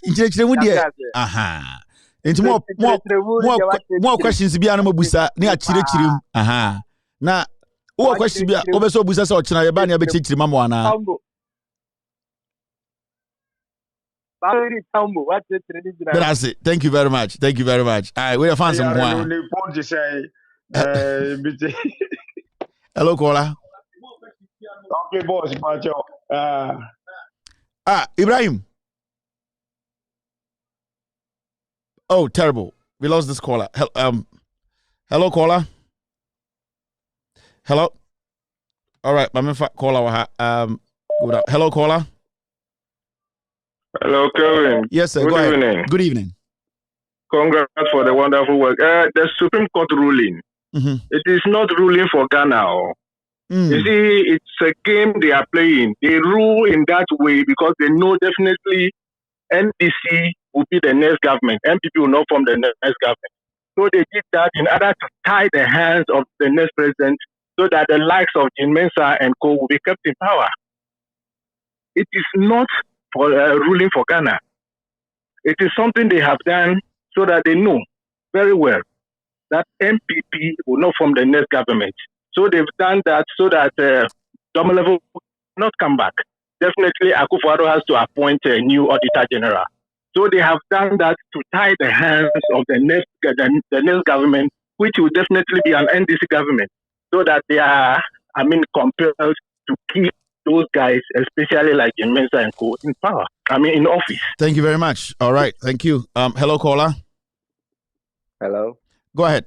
Inchirechire die. Aha. Enti more questions bia na mabusa na achirechire. Aha. Na wo question bia obeso busa se ochina ye ba na be chirechire mamo ana. That's it. Thank you very much. Thank you very much. All right, we have found some one. Hello, caller. Okay, boss, Pacho. Ibrahim. Oh, terrible. We lost this caller. Hello, caller. Hello. All right, my caller. Hello, caller. Hello, Kevin. Yes, sir. Good evening. Good evening. Congrats for the wonderful work. The Supreme Court ruling. Mm-hmm. It is not ruling for Ghana. You see, it's a game they are playing. They rule in that way because they know definitely NDC will be the next government. MPP will not form the next government. So they did that in order to tie the hands of the next president so that the likes of Jim Mensah and co will be kept in power. It is not for ruling for Ghana. It is something they have done so that they know very well that MPP will not form the next government. So they've done that so that Domelevo will not come back. Definitely, Akufo-Addo has to appoint a new auditor general. So they have done that to tie the hands of the next government, which will definitely be an NDC government, so that they are, compelled to keep those guys, especially like Jim Mensah and co, in power. In office. Thank you very much. All right. Thank you. Hello, caller. Hello. Go ahead.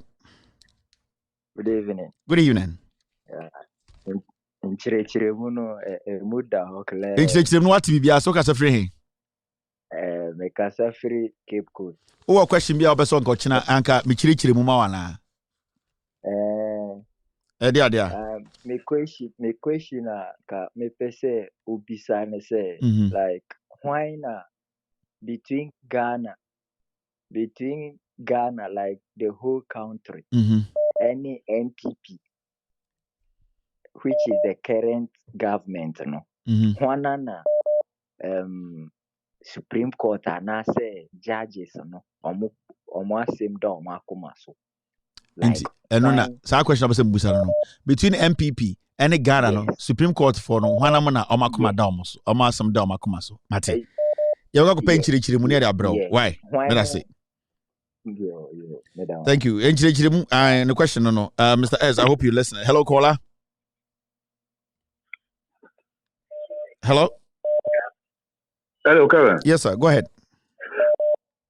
Good evening. Good evening. Inchirechiremu no muda hokle. Inchirechiremu what bibia so kasa free he? Me kasa free Cape Coast. Who question bia obeso nko china anka michirechiremu ma wana? Dia. Me question ka me pese ubisa ne say like why na between Ghana like the whole country any NPP which is the current government na Supreme Court and say judges omo asem da omo akoma so like sa question about busa no between MPP and Ghana no Supreme Court for no hwana mo na omo akoma da omo so omo asem da omo akoma so mate you go pen chiri mu near bro why let us say thank you and the question no Mr. S I hope you listen. Hello caller. Hello Kevin. Yes sir, go ahead.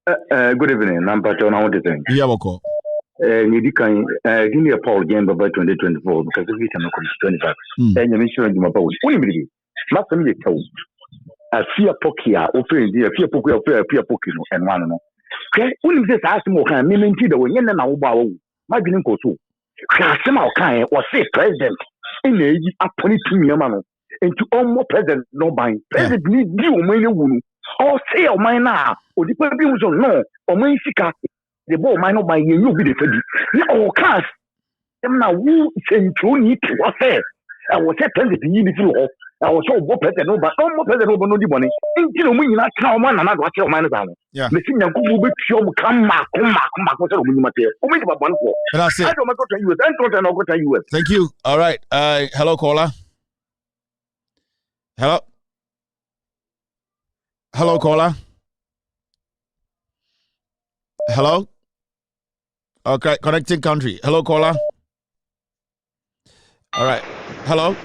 Good evening. I'm Pacho. I want to thank you. Yeah, welcome. Give me a poll game by 2024 because we can come to 25. And you mentioned my poll. What do you mean? Not some you told. A fear pokia, or fear pokia, and one. Okay, only this asked more kind of meaning to the way you know about my didn't go to. Some kind was say president. na eyi apɔne tumi ama no nti ɔmmɔ president no ban president ni di ɔman no wu no ɔsɛ ɔman na odipa bi hu so no ɔman sika de bɔ ɔman no ban yɛ nyu bi de fadi na ɔka dem na wu sentro ni ti wɔsɛ ɛwɔ sɛ president yi ni fi hɔ ɛwɔ sɛ ɔbɔ president no ban ɔmmɔ president no ban no di bɔne nti na ɔmo nyina ka ɔmo nana do akyerɛ ɔman no ban no na si nyanko mu betua ɔmo ka mako sɛ ɔmo nyima tɛ ɔmo nyima bɔne fɔ that's it. I don't go to US. I don't go to US. Thank you. All right. Hello, caller. Hello. Hello, caller. Hello. Okay, connecting country. Hello, caller. All right. Hello.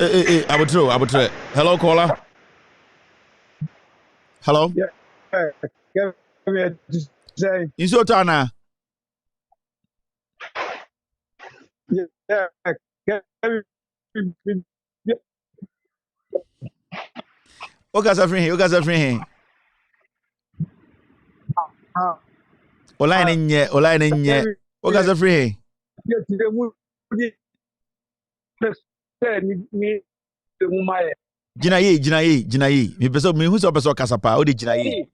I would throw. Hello, caller. Hello. Yeah. It's your turn now. Yeah. What guys are free here? Online in yet. What guys are free here? Jinaye. Me person me who's up so kasapa. O di Jinaye.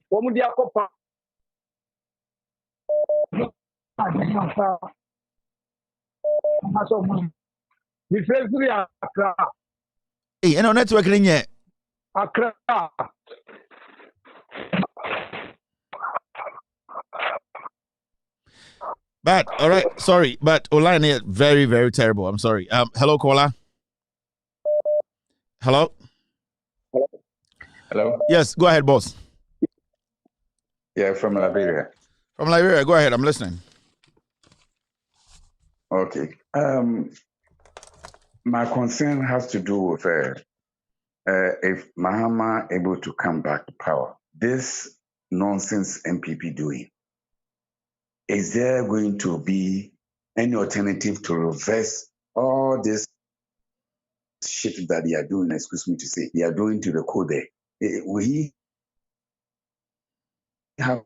Hey, no network in yet. Accra. But all right, sorry, but online is very, very terrible. I'm sorry. Hello, caller. Hello. Yes, go ahead, boss. Yeah, from Liberia. From Liberia, go ahead. I'm listening. Okay. My concern has to do with if Mahama able to come back to power. This nonsense MPP doing. Is there going to be any alternative to reverse all this shit that they are doing, excuse me to say, they are doing to the code there? Will he have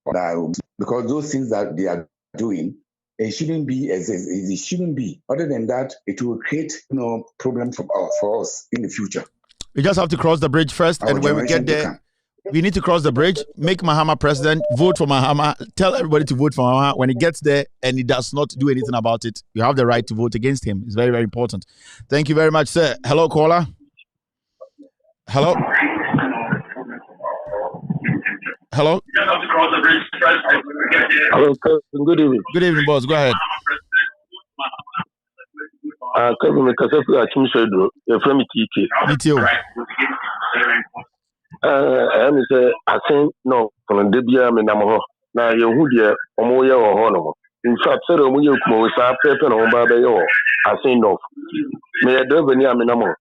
that? Because those things that they are doing, it shouldn't be as it shouldn't be. Other than that, it will create problem for us in the future. We just have to cross the bridge first, and when we get there, we need to cross the bridge, make Mahama president, vote for Mahama, tell everybody to vote for Mahama. When he gets there and he does not do anything about it, you have the right to vote against him. It's very, very important. Thank you very much, sir. Hello, caller. Hello. Hello. Hello, good evening. Good evening, boss. Go ahead. Kevin, Kasafu, Achimshedo, you're from TK. Me too. I'm I think no, from the Debia Minamo. Now, you dear, Omoya or Honomo. In fact, said Omoya Kumo, Pepper or Babayo. I say no. May I do any Minamo?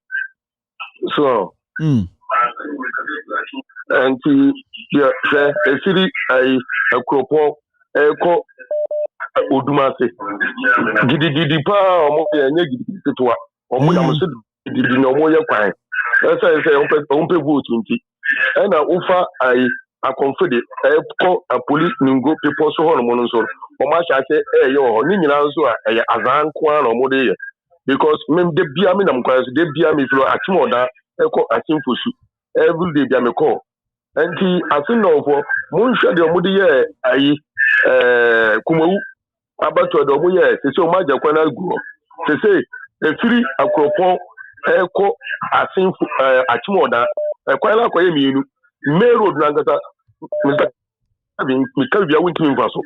So, and the city, a cropo, echo. Udumase gidi pa omo ye nya gidi tetwa omo ya muso gidi na omo ye kwan ese on pe vote nti e na ufa ai akonfede e ko police ningo people so hono no so omo acha che ye ho ni nyina so a ye azanko na omo de ye because mem de bia me na mkwan so de bia me flo atimoda e ko atimfosu every day bia me call nti asin no for mun hwe de omo de ye ai kumawu abato do mu ye se o maja kwana guo se efiri akropon eko asin achimoda kwana akoye mienu main road na ngata mi ka bia wunti mfaso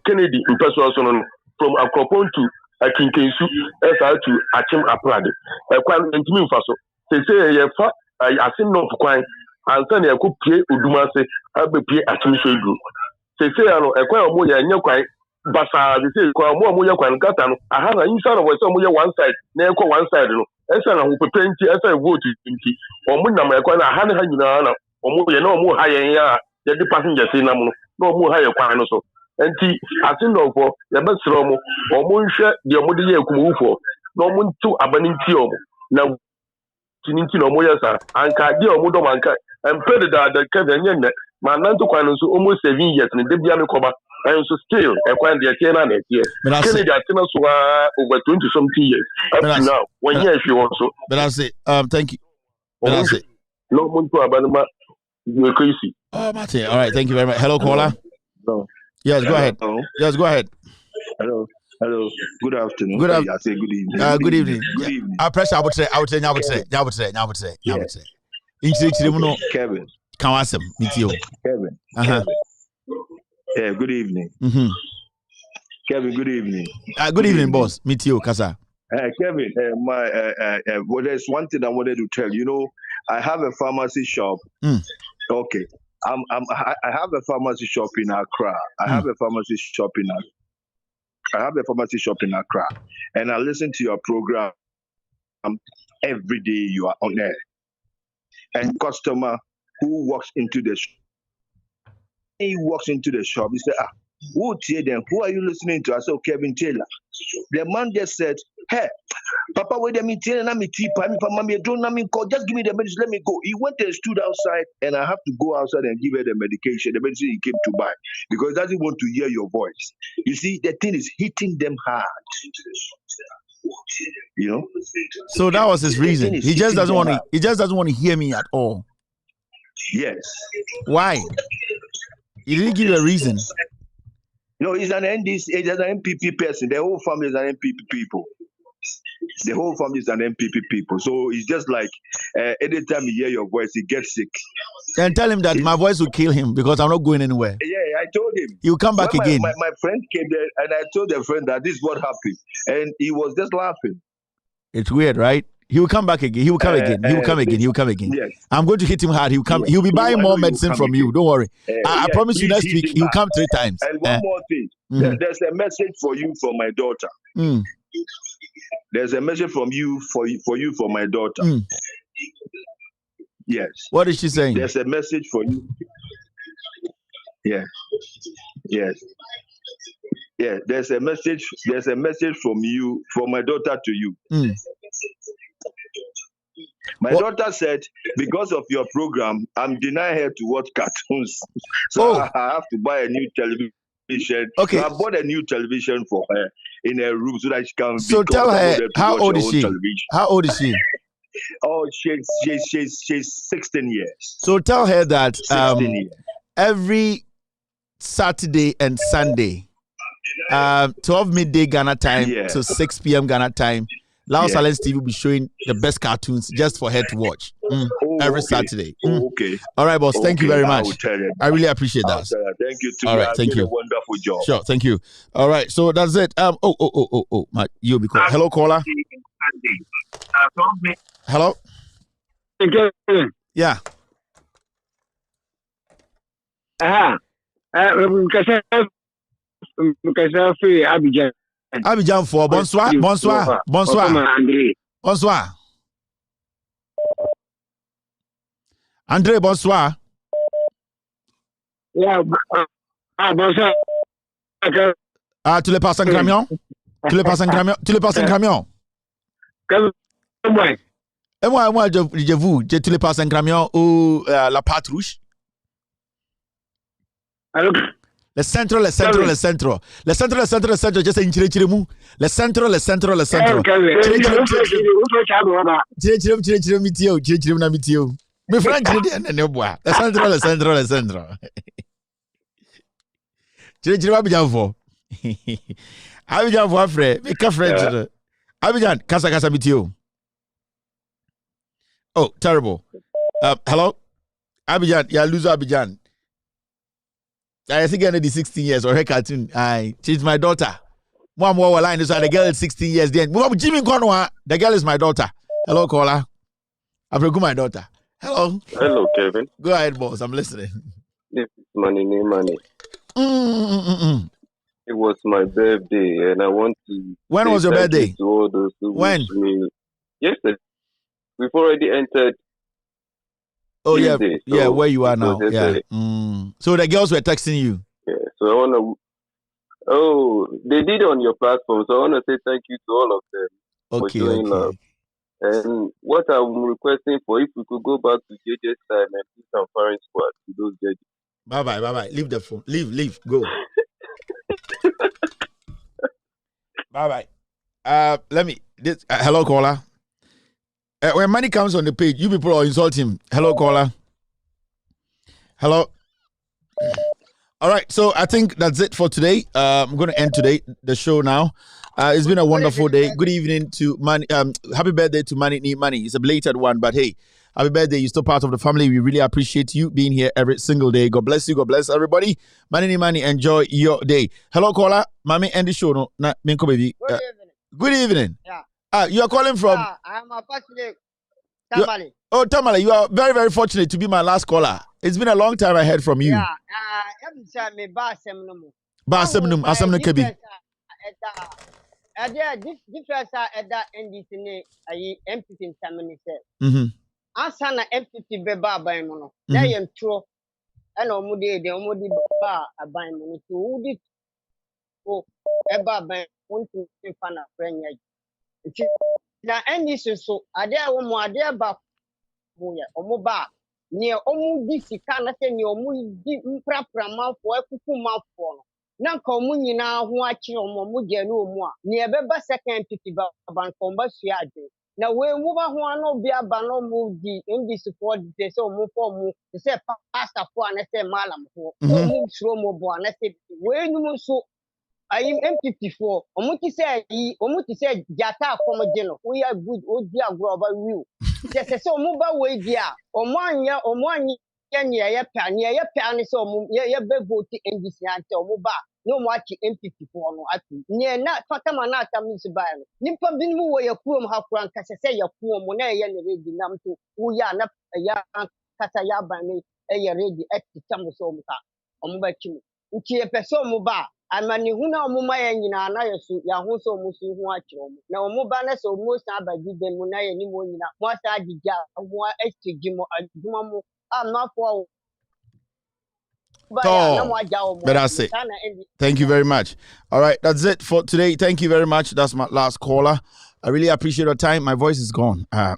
Kennedy mpeso so no from akropon to akinkensu esa to achim aprade kwana ntimi mfaso se ye fa asin no kwan ansa na ekopie odumase abepie achim shogu se ano ekwan omo ye nya kwan basa they say kwa mo ya kwan kata no aha na insa no we say mo ya one side na ekọ one side no esa na ho pepenti esa vote nti omo na ma ekwa na aha na ha nyina na omo ye na omo ha yen ya ye di passengers na mo na omo ha ye kwan no so nti asin no for ye be sro mo omo nhwe de omo de ye ekumufo na omo ntu abani nti omo na tininti na omo ya sa anka de omo do manka empede da ka da nyenye ma nanto kwan no so almost 7 years ne de bia me koba And so still, a quite the China next year. Kennedy, I think over 20 something years. Up to now, 1 year if you want so. But I say, thank you. But I say, no one to Abanama, you're crazy. Oh, Martin. All right, thank you very much. Hello, caller. Hello. Yes, go ahead. Yes, go ahead. Hello. Good afternoon. Good I say good evening. Good evening. Good evening. I press. I would say. Kevin. Can I ask him? Meet you. Kevin. Yeah. Good evening. Kevin. Good evening. Good evening, boss. Meet you, Kasa. Kevin. Well, there's one thing I wanted to tell you. You know, I have a pharmacy shop. Okay. I have a pharmacy shop in Accra. I have a pharmacy shop in Accra, and I listen to your program every day. You are on air, and customer who walks into the shop, he said, who are you listening to? I said, Kevin Taylor. The man just said, hey, Papa, wait a minute, just give me the medicine, let me go. He went and stood outside, and I have to go outside and give her the medication, the medicine he came to buy, because he doesn't want to hear your voice. You see, the thing is hitting them hard. You know? So that was his reason. He just doesn't want to. He just doesn't want to hear me at all. Yes. Why? He didn't give you a reason. No, he's an MPP person. The whole family is an MPP people. The whole family is an MPP people. So it's just like anytime he hear your voice, he gets sick. Then tell him that my voice will kill him because I'm not going anywhere. Yeah, I told him. He will come back again. My friend came there and I told the friend that this is what happened. And he was just laughing. It's weird, right? He will come back again. He will come again. He will come again. He will come again. Yes. I'm going to hit him hard. He will come. He'll be buying more medicine from you. Don't worry. I promise you next week he will come 3 times. And one more thing. There's a message for you for my daughter. There's a message from you for my daughter. Yes. What is she saying? There's a message for you. Yes. Yeah. There's a message from you for my daughter to you. My daughter said, because of your program, I'm denying her to watch cartoons. So I have to buy a new television. Okay. So I bought a new television for her in her room so that she can So tell her, how old is she? How old is she? Oh, she's 16 years. So tell her that every Saturday and Sunday, 12 midday Ghana time to 6 p.m. Ghana time, Lao Silence TV will be showing the best cartoons just for her to watch every Saturday. Okay. All right, boss. Thank you very much. I really appreciate that. Thank you too. All right, thank you. A wonderful job. Sure, thank you. All right, so that's it. You'll be called. Hello, caller. Hello. Yeah. Abidjan for bonsoir. André, bonsoir. Yeah, bonsoir. Tu le passes en camion? Tu le passes en camion? Et moi, tu le passes en camion ou la pâte rouge? Alors, le centre, just in Chiremu. Le centre. Chiremu, my friend, le centre. Chiremu, Abidjan for frère, mais quel frère? Abidjan, Kasa mitio. Oh, terrible. Hello? Abidjan, loser Abidjan. I think I'm 16 years or her cartoon. She's my daughter. One more line is the girl is 16 years. Then Jimmy Konwa, the girl is my daughter. Hello, caller. I've got my daughter. Hello. Hello, Kevin. Go ahead, boss. I'm listening. This is money. It was my birthday, and I want to. When was your birthday? To all those who when? Me. Yesterday. We've already entered. Oh, Tuesday, yeah, where you are now. Yeah. So the girls were texting you. Yeah. So I want to. Oh, they did on your platform. So I want to say thank you to all of them for doing love. And what I'm requesting for, if we could go back to JJ's time and put some foreign squad to those judges. Bye. Leave the phone. Leave. Go. All right. Let me. Hello, caller. When money comes on the page, you people are insulting him. Hello, caller. Hello. All right. So I think that's it for today. I'm going to end the show now. It's been a wonderful day. Good evening to Money. Happy birthday to Money Need Money. It's a belated one, but hey, happy birthday. You're still part of the family. We really appreciate you being here every single day. God bless you. God bless everybody. Money Need Money. Enjoy your day. Hello, caller. Mami, end the show. No, Minko baby. Good evening. Yeah. You are calling from? Yeah, I'm a fortunate Tamale. Oh, Tamale, you are very, very fortunate to be my last caller. It's been a long time I heard from you. Yeah. Every time me Basemnum, Asemno Kebi. Difference at that NDC MPP in Tamale said. Asana MPP beba by mono. They am true. And Omude, the Omudi bar a by mono to Woody. Oh, Eba by one to Fana friend. Now, NDC so are there one more there about Omoba. Near Omudi Sikana, near Omudi Prapra for a cuckoo mouth for. Now, Comuni now, who are Chiromuja no more. Near Beba second pity ban combat Siadu. Now, we move on, no be a bano move the NDC support the so move for move to say pastor for and say malam for. So move slow mobile and I say, when you so. I am MPP4. Omuti say Jata from a general. We are good. Oh dear, grow about you. Just so mobile way dear. Or 1 year, or 1 year, penny, so ya be voting in this or mobile. No much MPP4 no at near not Fatamanata Miss Bayan. Nimpa Bimu way a poor half rank as I say your poor money and ready nam to who ya not a young Kataya by me a ready at the Tamusomka. Ombachi. Uchi a person mobile. Amani huna omuma ya nyina na yesu ya ho so musu ho akiro mu na omuba na so mo sa abadi de mu na ye ni mo nyina mo sa agija mo estigi mo aduma mo amafo but that's it. Thank you very much. All right, that's it for today. Thank you very much. That's my last caller. I really appreciate your time. My voice is gone. I'll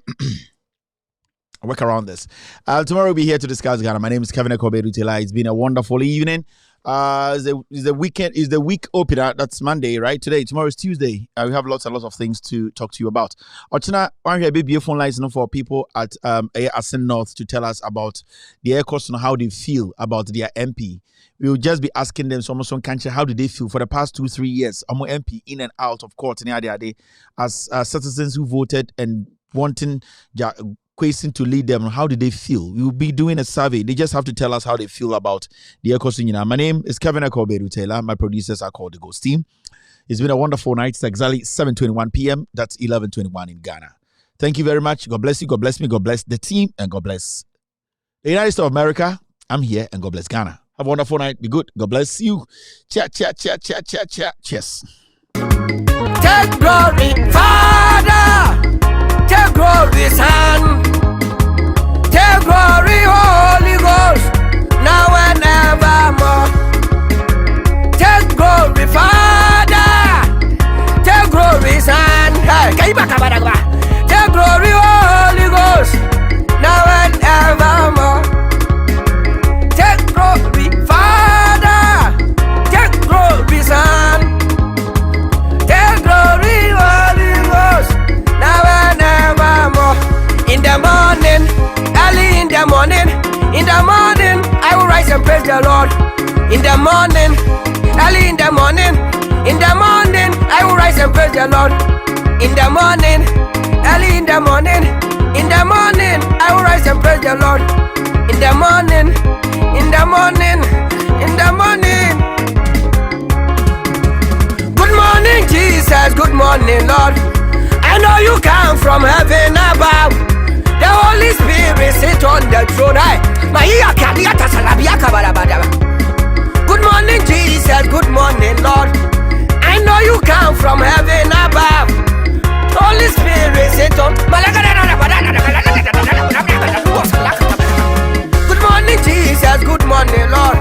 work around this. Tomorrow we'll be here to discuss Ghana. My name is Kevin Ekobe-Rutela. It's been a wonderful evening. Is the weekend, is the week opener. That's Monday, right? Tomorrow is Tuesday. We have lots and lots of things to talk to you about. Ochina, one of the phone lines for people at Asin North to tell us about the air course and how they feel about their MP. We will just be asking them some country, how do they feel for the past 2-3 years? I'm MP in and out of court as citizens who voted and wanting Quayson to lead them. How do they feel? We will be doing a survey. They just have to tell us how they feel about the Ekosuniana. My name is Kevin Ekobe-Rutela. My producers are called the Ghost Team. It's been a wonderful night. It's exactly 7:21 p.m. That's 11:21 in Ghana. Thank you very much. God bless you. God bless me. God bless the team. And God bless the United States of America. I'm here and God bless Ghana. Have a wonderful night. Be good. God bless you. Chat. Cheers. Take glory, Father. Take glory, Son. Take glory, Holy Ghost. Now and evermore. Take glory, Father. Take glory, Son. Take glory, Holy Ghost. Now and evermore. Take glory, Father. Take glory, Son. Take glory, Holy Ghost. Now and evermore. In the morning, early in the morning, I will rise and praise the Lord. In the morning, early in the morning, I will rise and praise the Lord. In the morning, early in the morning, I will rise and praise the Lord. In the morning, Good morning, Jesus. Good morning, Lord. I know you come from heaven above. The Holy Spirit sit on the throne. Good morning, Jesus. Good morning, Lord. I know you come from heaven above. Holy Spirit sit on. Good morning, Jesus. Good morning, Lord.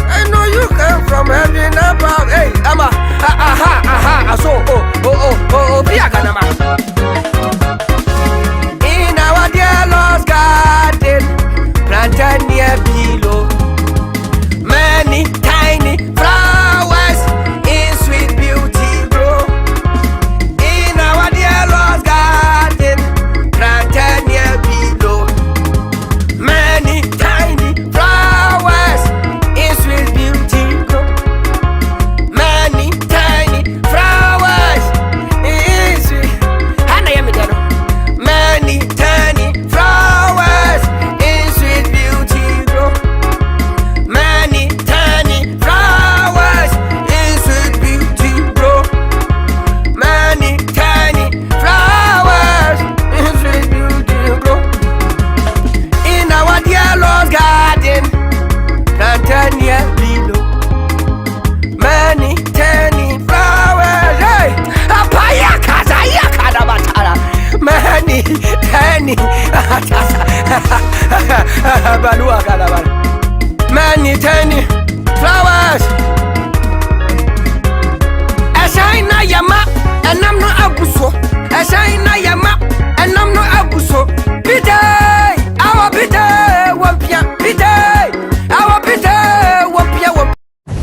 I know you come from heaven above. Hey, ama, in our dear Lord's garden, planted near below, many tiny flowers in sweet beauty grow.